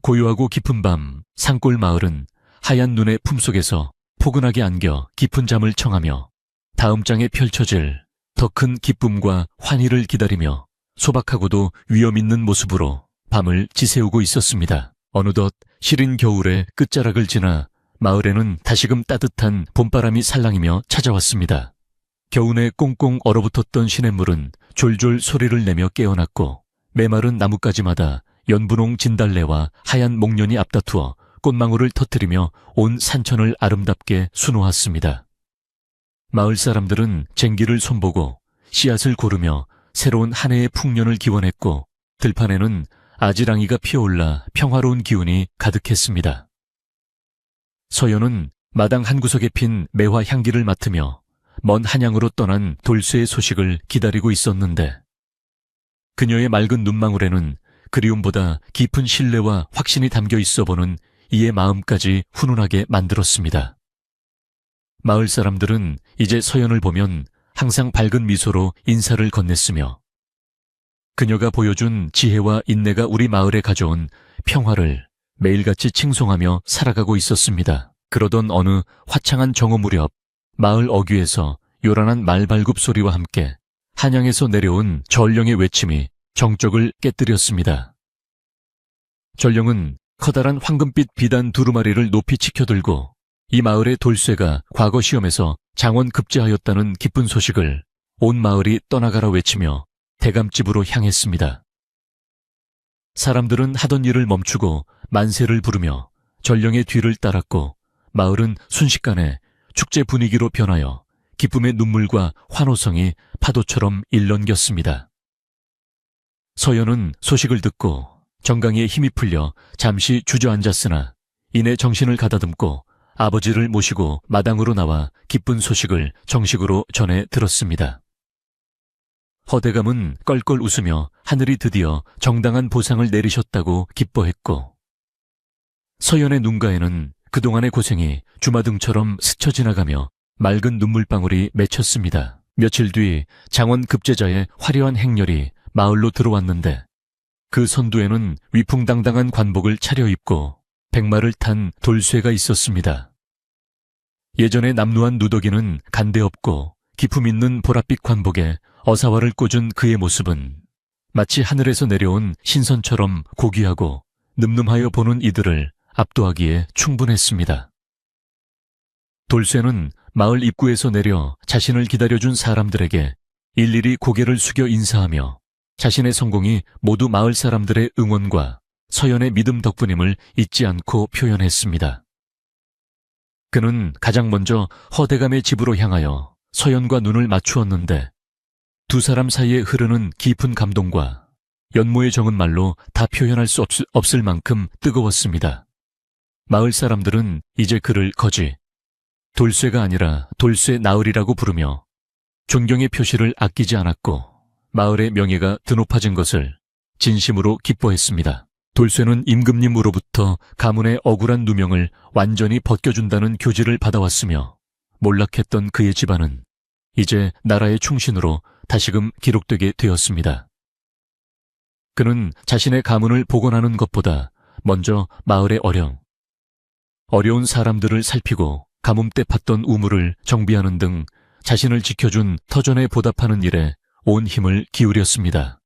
고요하고 깊은 밤 산골 마을은 하얀 눈의 품속에서 포근하게 안겨 깊은 잠을 청하며 다음 장에 펼쳐질 더 큰 기쁨과 환희를 기다리며 소박하고도 위험 있는 모습으로 밤을 지새우고 있었습니다. 어느덧 시린 겨울의 끝자락을 지나 마을에는 다시금 따뜻한 봄바람이 살랑이며 찾아왔습니다. 겨우내 꽁꽁 얼어붙었던 시냇물은 졸졸 소리를 내며 깨어났고 메마른 나뭇가지마다 연분홍 진달래와 하얀 목련이 앞다투어 꽃망울을 터뜨리며 온 산천을 아름답게 수놓았습니다. 마을 사람들은 쟁기를 손보고 씨앗을 고르며 새로운 한 해의 풍년을 기원했고 들판에는 아지랑이가 피어올라 평화로운 기운이 가득했습니다. 서연은 마당 한 구석에 핀 매화 향기를 맡으며 먼 한양으로 떠난 돌쇠의 소식을 기다리고 있었는데 그녀의 맑은 눈망울에는 그리움보다 깊은 신뢰와 확신이 담겨 있어 보는 이의 마음까지 훈훈하게 만들었습니다. 마을 사람들은 이제 서연을 보면 항상 밝은 미소로 인사를 건넸으며 그녀가 보여준 지혜와 인내가 우리 마을에 가져온 평화를 매일같이 칭송하며 살아가고 있었습니다. 그러던 어느 화창한 정오 무렵 마을 어귀에서 요란한 말발굽 소리와 함께 한양에서 내려온 전령의 외침이 정적을 깨뜨렸습니다. 전령은 커다란 황금빛 비단 두루마리를 높이 치켜들고 이 마을의 돌쇠가 과거 시험에서 장원 급제하였다는 기쁜 소식을 온 마을이 떠나가라 외치며 대감집으로 향했습니다. 사람들은 하던 일을 멈추고 만세를 부르며 전령의 뒤를 따랐고 마을은 순식간에 축제 분위기로 변하여 기쁨의 눈물과 환호성이 파도처럼 일렁겼습니다. 서연은 소식을 듣고 정강이의 힘이 풀려 잠시 주저앉았으나 이내 정신을 가다듬고 아버지를 모시고 마당으로 나와 기쁜 소식을 정식으로 전해 들었습니다. 허대감은 껄껄 웃으며 하늘이 드디어 정당한 보상을 내리셨다고 기뻐했고, 서연의 눈가에는 그동안의 고생이 주마등처럼 스쳐 지나가며 맑은 눈물방울이 맺혔습니다. 며칠 뒤 장원 급제자의 화려한 행렬이 마을로 들어왔는데, 그 선두에는 위풍당당한 관복을 차려입고 백마를 탄 돌쇠가 있었습니다. 예전에 남루한 누더기는 간데없고 기품 있는 보랏빛 관복에 어사화를 꽂은 그의 모습은 마치 하늘에서 내려온 신선처럼 고귀하고 늠름하여 보는 이들을 압도하기에 충분했습니다. 돌쇠는 마을 입구에서 내려 자신을 기다려준 사람들에게 일일이 고개를 숙여 인사하며 자신의 성공이 모두 마을 사람들의 응원과 서연의 믿음 덕분임을 잊지 않고 표현했습니다. 그는 가장 먼저 허대감의 집으로 향하여 서연과 눈을 맞추었는데, 두 사람 사이에 흐르는 깊은 감동과 연모의 정은 말로 다 표현할 수 없을 만큼 뜨거웠습니다. 마을 사람들은 이제 그를 거지 돌쇠가 아니라 돌쇠 나으리라고 부르며 존경의 표시를 아끼지 않았고, 마을의 명예가 드높아진 것을 진심으로 기뻐했습니다. 돌쇠는 임금님으로부터 가문의 억울한 누명을 완전히 벗겨준다는 교지를 받아왔으며, 몰락했던 그의 집안은 이제 나라의 충신으로 다시금 기록되게 되었습니다. 그는 자신의 가문을 복원하는 것보다 먼저 마을의 어려운 사람들을 살피고 가뭄 때 팠던 우물을 정비하는 등 자신을 지켜준 터전에 보답하는 일에 온 힘을 기울였습니다.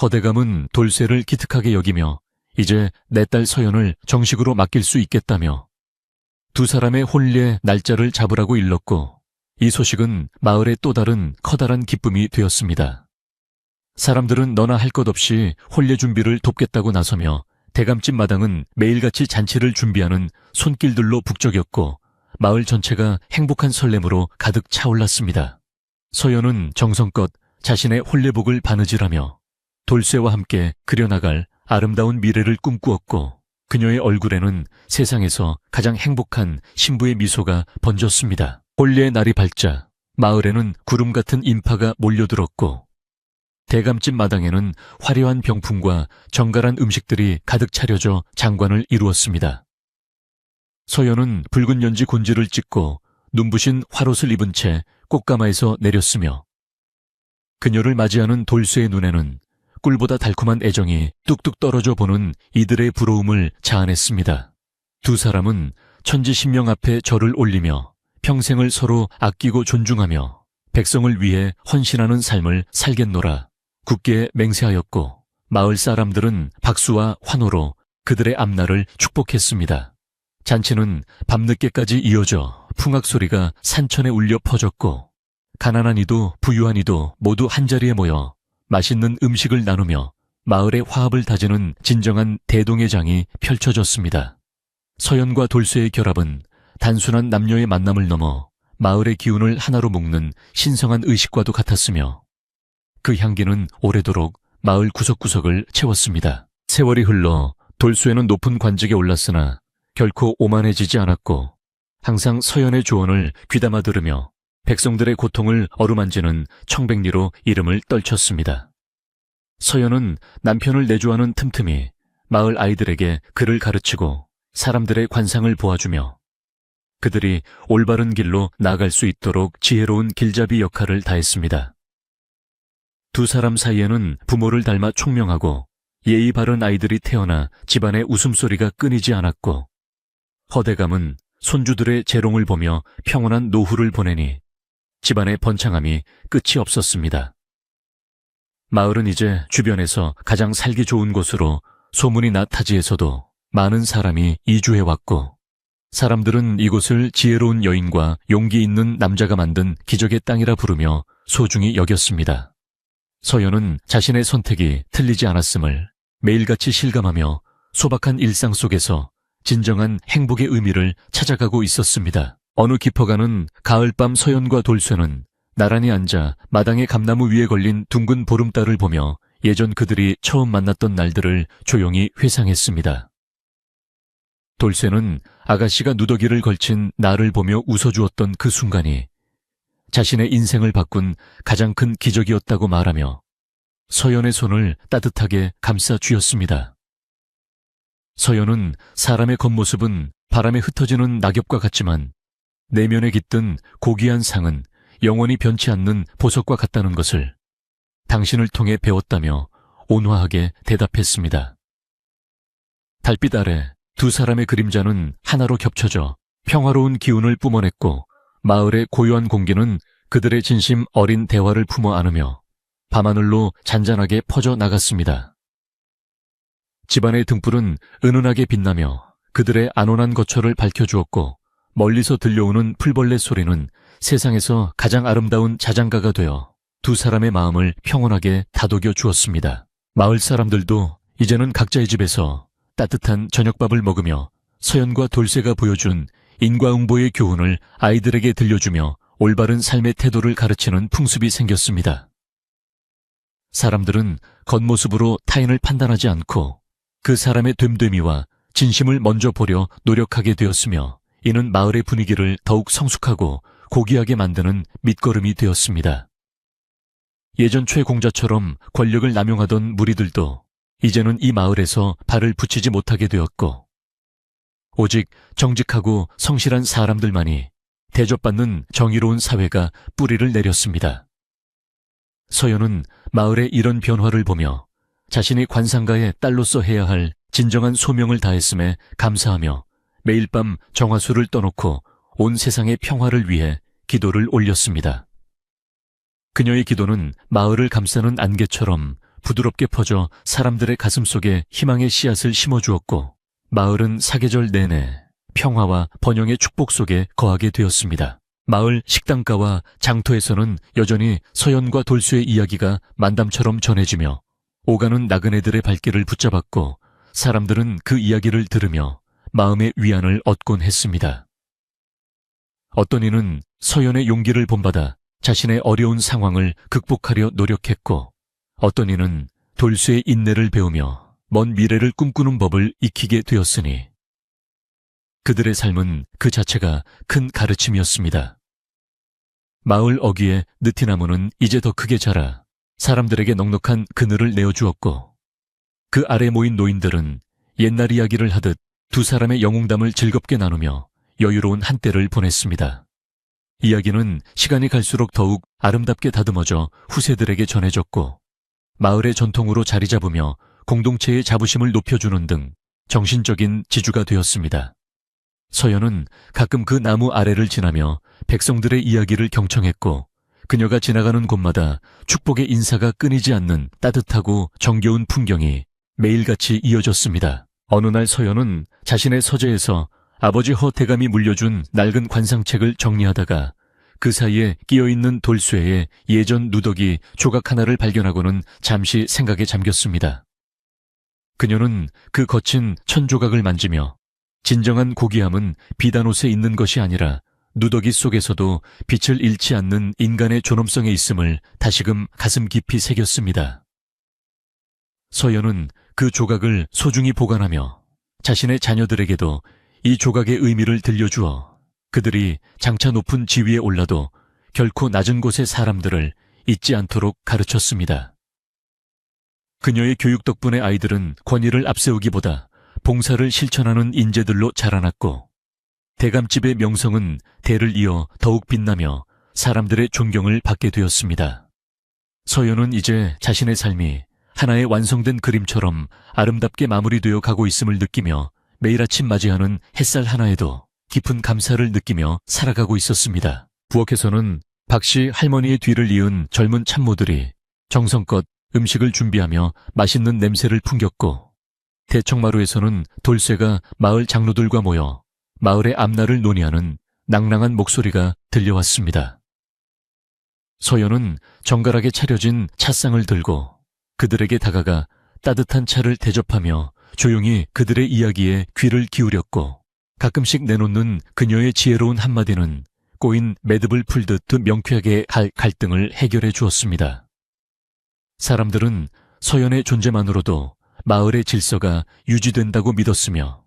허대감은 돌쇠를 기특하게 여기며 이제 내 딸 서연을 정식으로 맡길 수 있겠다며 두 사람의 혼례 날짜를 잡으라고 일렀고, 이 소식은 마을의 또 다른 커다란 기쁨이 되었습니다. 사람들은 너나 할 것 없이 혼례 준비를 돕겠다고 나서며 대감집 마당은 매일같이 잔치를 준비하는 손길들로 북적였고, 마을 전체가 행복한 설렘으로 가득 차올랐습니다. 서연은 정성껏 자신의 혼례복을 바느질하며 돌쇠와 함께 그려나갈 아름다운 미래를 꿈꾸었고, 그녀의 얼굴에는 세상에서 가장 행복한 신부의 미소가 번졌습니다. 혼례의 날이 밝자 마을에는 구름 같은 인파가 몰려들었고, 대감집 마당에는 화려한 병품과 정갈한 음식들이 가득 차려져 장관을 이루었습니다. 서연은 붉은 연지 곤지를 찍고 눈부신 화롯을 입은 채 꽃가마에서 내렸으며, 그녀를 맞이하는 돌쇠의 눈에는 꿀보다 달콤한 애정이 뚝뚝 떨어져 보는 이들의 부러움을 자아냈습니다. 두 사람은 천지신명 앞에 절을 올리며 평생을 서로 아끼고 존중하며 백성을 위해 헌신하는 삶을 살겠노라 굳게 맹세하였고, 마을 사람들은 박수와 환호로 그들의 앞날을 축복했습니다. 잔치는 밤늦게까지 이어져 풍악 소리가 산천에 울려 퍼졌고, 가난한 이도 부유한 이도 모두 한자리에 모여 맛있는 음식을 나누며 마을의 화합을 다지는 진정한 대동의 장이 펼쳐졌습니다. 서연과 돌쇠의 결합은 단순한 남녀의 만남을 넘어 마을의 기운을 하나로 묶는 신성한 의식과도 같았으며, 그 향기는 오래도록 마을 구석구석을 채웠습니다. 세월이 흘러 돌쇠는 높은 관직에 올랐으나 결코 오만해지지 않았고, 항상 서연의 조언을 귀담아 들으며 백성들의 고통을 어루만지는 청백리로 이름을 떨쳤습니다. 서연은 남편을 내조하는 틈틈이 마을 아이들에게 글을 가르치고 사람들의 관상을 보아주며 그들이 올바른 길로 나아갈 수 있도록 지혜로운 길잡이 역할을 다했습니다. 두 사람 사이에는 부모를 닮아 총명하고 예의 바른 아이들이 태어나 집안의 웃음소리가 끊이지 않았고, 허대감은 손주들의 재롱을 보며 평온한 노후를 보내니 집안의 번창함이 끝이 없었습니다. 마을은 이제 주변에서 가장 살기 좋은 곳으로 소문이 나 타지에서도 많은 사람이 이주해왔고, 사람들은 이곳을 지혜로운 여인과 용기 있는 남자가 만든 기적의 땅이라 부르며 소중히 여겼습니다. 서연은 자신의 선택이 틀리지 않았음을 매일같이 실감하며 소박한 일상 속에서 진정한 행복의 의미를 찾아가고 있었습니다. 어느 깊어가는 가을밤 서연과 돌쇠는 나란히 앉아 마당의 감나무 위에 걸린 둥근 보름달을 보며 예전 그들이 처음 만났던 날들을 조용히 회상했습니다. 돌쇠는 아가씨가 누더기를 걸친 나를 보며 웃어주었던 그 순간이 자신의 인생을 바꾼 가장 큰 기적이었다고 말하며 서연의 손을 따뜻하게 감싸 쥐었습니다. 서연은 사람의 겉모습은 바람에 흩어지는 낙엽과 같지만 내면에 깃든 고귀한 상은 영원히 변치 않는 보석과 같다는 것을 당신을 통해 배웠다며 온화하게 대답했습니다. 달빛 아래 두 사람의 그림자는 하나로 겹쳐져 평화로운 기운을 뿜어냈고 마을의 고요한 공기는 그들의 진심 어린 대화를 품어 안으며 밤하늘로 잔잔하게 퍼져 나갔습니다. 집안의 등불은 은은하게 빛나며 그들의 안온한 거처를 밝혀주었고 멀리서 들려오는 풀벌레 소리는 세상에서 가장 아름다운 자장가가 되어 두 사람의 마음을 평온하게 다독여 주었습니다. 마을 사람들도 이제는 각자의 집에서 따뜻한 저녁밥을 먹으며 서연과 돌쇠가 보여준 인과응보의 교훈을 아이들에게 들려주며 올바른 삶의 태도를 가르치는 풍습이 생겼습니다. 사람들은 겉모습으로 타인을 판단하지 않고 그 사람의 됨됨이와 진심을 먼저 보려 노력하게 되었으며 이는 마을의 분위기를 더욱 성숙하고 고귀하게 만드는 밑거름이 되었습니다. 예전 최공자처럼 권력을 남용하던 무리들도 이제는 이 마을에서 발을 붙이지 못하게 되었고 오직 정직하고 성실한 사람들만이 대접받는 정의로운 사회가 뿌리를 내렸습니다. 서연은 마을의 이런 변화를 보며 자신이 관상가의 딸로서 해야 할 진정한 소명을 다했음에 감사하며 매일 밤 정화수를 떠놓고 온 세상의 평화를 위해 기도를 올렸습니다. 그녀의 기도는 마을을 감싸는 안개처럼 부드럽게 퍼져 사람들의 가슴 속에 희망의 씨앗을 심어주었고 마을은 사계절 내내 평화와 번영의 축복 속에 거하게 되었습니다. 마을 식당가와 장터에서는 여전히 서연과 돌쇠의 이야기가 만담처럼 전해지며 오가는 나그네들의 발길을 붙잡았고 사람들은 그 이야기를 들으며 마음의 위안을 얻곤 했습니다. 어떤 이는 서연의 용기를 본받아 자신의 어려운 상황을 극복하려 노력했고 어떤 이는 돌쇠의 인내를 배우며 먼 미래를 꿈꾸는 법을 익히게 되었으니 그들의 삶은 그 자체가 큰 가르침이었습니다. 마을 어귀의 느티나무는 이제 더 크게 자라 사람들에게 넉넉한 그늘을 내어주었고 그 아래 모인 노인들은 옛날 이야기를 하듯 두 사람의 영웅담을 즐겁게 나누며 여유로운 한때를 보냈습니다. 이야기는 시간이 갈수록 더욱 아름답게 다듬어져 후세들에게 전해졌고 마을의 전통으로 자리 잡으며 공동체의 자부심을 높여주는 등 정신적인 지주가 되었습니다. 서연은 가끔 그 나무 아래를 지나며 백성들의 이야기를 경청했고 그녀가 지나가는 곳마다 축복의 인사가 끊이지 않는 따뜻하고 정겨운 풍경이 매일같이 이어졌습니다. 어느 날 서연은 자신의 서재에서 아버지 허대감이 물려준 낡은 관상책을 정리하다가 그 사이에 끼어있는 돌쇠의 예전 누더기 조각 하나를 발견하고는 잠시 생각에 잠겼습니다. 그녀는 그 거친 천조각을 만지며 진정한 고귀함은 비단옷에 있는 것이 아니라 누더기 속에서도 빛을 잃지 않는 인간의 존엄성에 있음을 다시금 가슴 깊이 새겼습니다. 서연은 그 조각을 소중히 보관하며 자신의 자녀들에게도 이 조각의 의미를 들려주어 그들이 장차 높은 지위에 올라도 결코 낮은 곳의 사람들을 잊지 않도록 가르쳤습니다. 그녀의 교육 덕분에 아이들은 권위를 앞세우기보다 봉사를 실천하는 인재들로 자라났고 대감집의 명성은 대를 이어 더욱 빛나며 사람들의 존경을 받게 되었습니다. 서연은 이제 자신의 삶이 하나의 완성된 그림처럼 아름답게 마무리되어 가고 있음을 느끼며 매일 아침 맞이하는 햇살 하나에도 깊은 감사를 느끼며 살아가고 있었습니다. 부엌에서는 박씨 할머니의 뒤를 이은 젊은 참모들이 정성껏 음식을 준비하며 맛있는 냄새를 풍겼고 대청마루에서는 돌쇠가 마을 장로들과 모여 마을의 앞날을 논의하는 낭랑한 목소리가 들려왔습니다. 서연은 정갈하게 차려진 찻상을 들고 그들에게 다가가 따뜻한 차를 대접하며 조용히 그들의 이야기에 귀를 기울였고 가끔씩 내놓는 그녀의 지혜로운 한마디는 꼬인 매듭을 풀듯 명쾌하게 할 갈등을 해결해 주었습니다. 사람들은 서연의 존재만으로도 마을의 질서가 유지된다고 믿었으며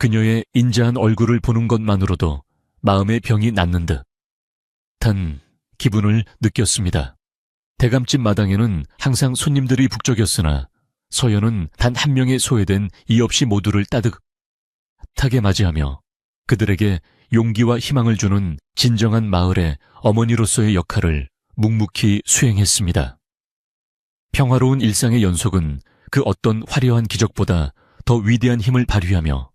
그녀의 인자한 얼굴을 보는 것만으로도 마음의 병이 낫는 듯한 기분을 느꼈습니다. 대감집 마당에는 항상 손님들이 북적였으나 서연은 단 한 명의 소외된 이 없이 모두를 따뜻하게 맞이하며 그들에게 용기와 희망을 주는 진정한 마을의 어머니로서의 역할을 묵묵히 수행했습니다. 평화로운 일상의 연속은 그 어떤 화려한 기적보다 더 위대한 힘을 발휘하며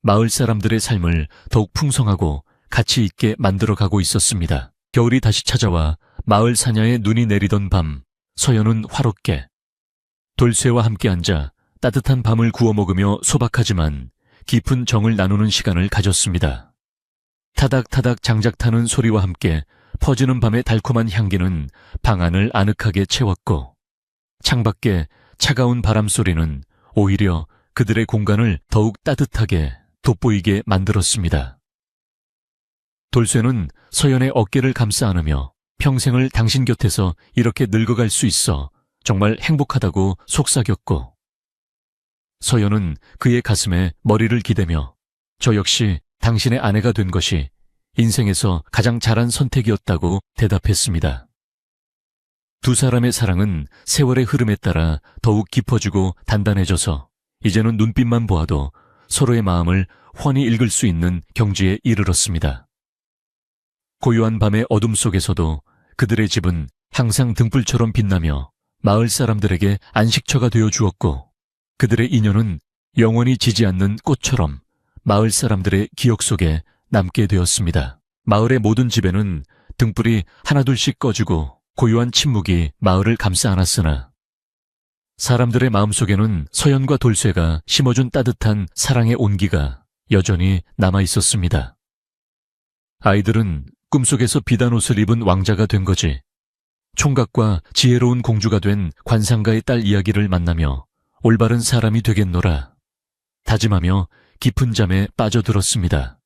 마을 사람들의 삶을 더욱 풍성하고 가치 있게 만들어가고 있었습니다. 겨울이 다시 찾아와 마을 사냐에 눈이 내리던 밤, 서연은 화롭게 돌쇠와 함께 앉아 따뜻한 밤을 구워 먹으며 소박하지만 깊은 정을 나누는 시간을 가졌습니다. 타닥타닥 장작 타는 소리와 함께 퍼지는 밤의 달콤한 향기는 방 안을 아늑하게 채웠고 창밖에 차가운 바람 소리는 오히려 그들의 공간을 더욱 따뜻하게 돋보이게 만들었습니다. 돌쇠는 서연의 어깨를 감싸 안으며 평생을 당신 곁에서 이렇게 늙어갈 수 있어 정말 행복하다고 속삭였고 서연은 그의 가슴에 머리를 기대며 저 역시 당신의 아내가 된 것이 인생에서 가장 잘한 선택이었다고 대답했습니다. 두 사람의 사랑은 세월의 흐름에 따라 더욱 깊어지고 단단해져서 이제는 눈빛만 보아도 서로의 마음을 훤히 읽을 수 있는 경지에 이르렀습니다. 고요한 밤의 어둠 속에서도 그들의 집은 항상 등불처럼 빛나며 마을 사람들에게 안식처가 되어 주었고 그들의 인연은 영원히 지지 않는 꽃처럼 마을 사람들의 기억 속에 남게 되었습니다. 마을의 모든 집에는 등불이 하나둘씩 꺼지고 고요한 침묵이 마을을 감싸 안았으나 사람들의 마음속에는 서연과 돌쇠가 심어준 따뜻한 사랑의 온기가 여전히 남아 있었습니다. 아이들은 꿈속에서 비단 옷을 입은 왕자가 된 거지 총각과 지혜로운 공주가 된 관상가의 딸 이야기를 만나며 올바른 사람이 되겠노라 다짐하며 깊은 잠에 빠져들었습니다.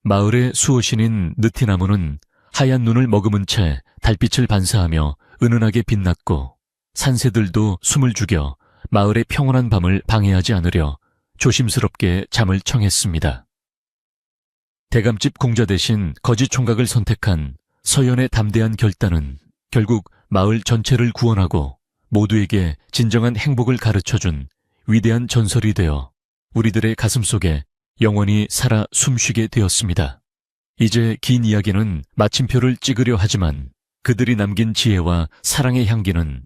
마을의 수호신인 느티나무는 하얀 눈을 머금은 채 달빛을 반사하며 은은하게 빛났고 산새들도 숨을 죽여 마을의 평온한 밤을 방해하지 않으려 조심스럽게 잠을 청했습니다. 대감집 공자 대신 거지 총각을 선택한 서연의 담대한 결단은 결국 마을 전체를 구원하고 모두에게 진정한 행복을 가르쳐준 위대한 전설이 되어 우리들의 가슴 속에 영원히 살아 숨쉬게 되었습니다. 이제 긴 이야기는 마침표를 찍으려 하지만 그들이 남긴 지혜와 사랑의 향기는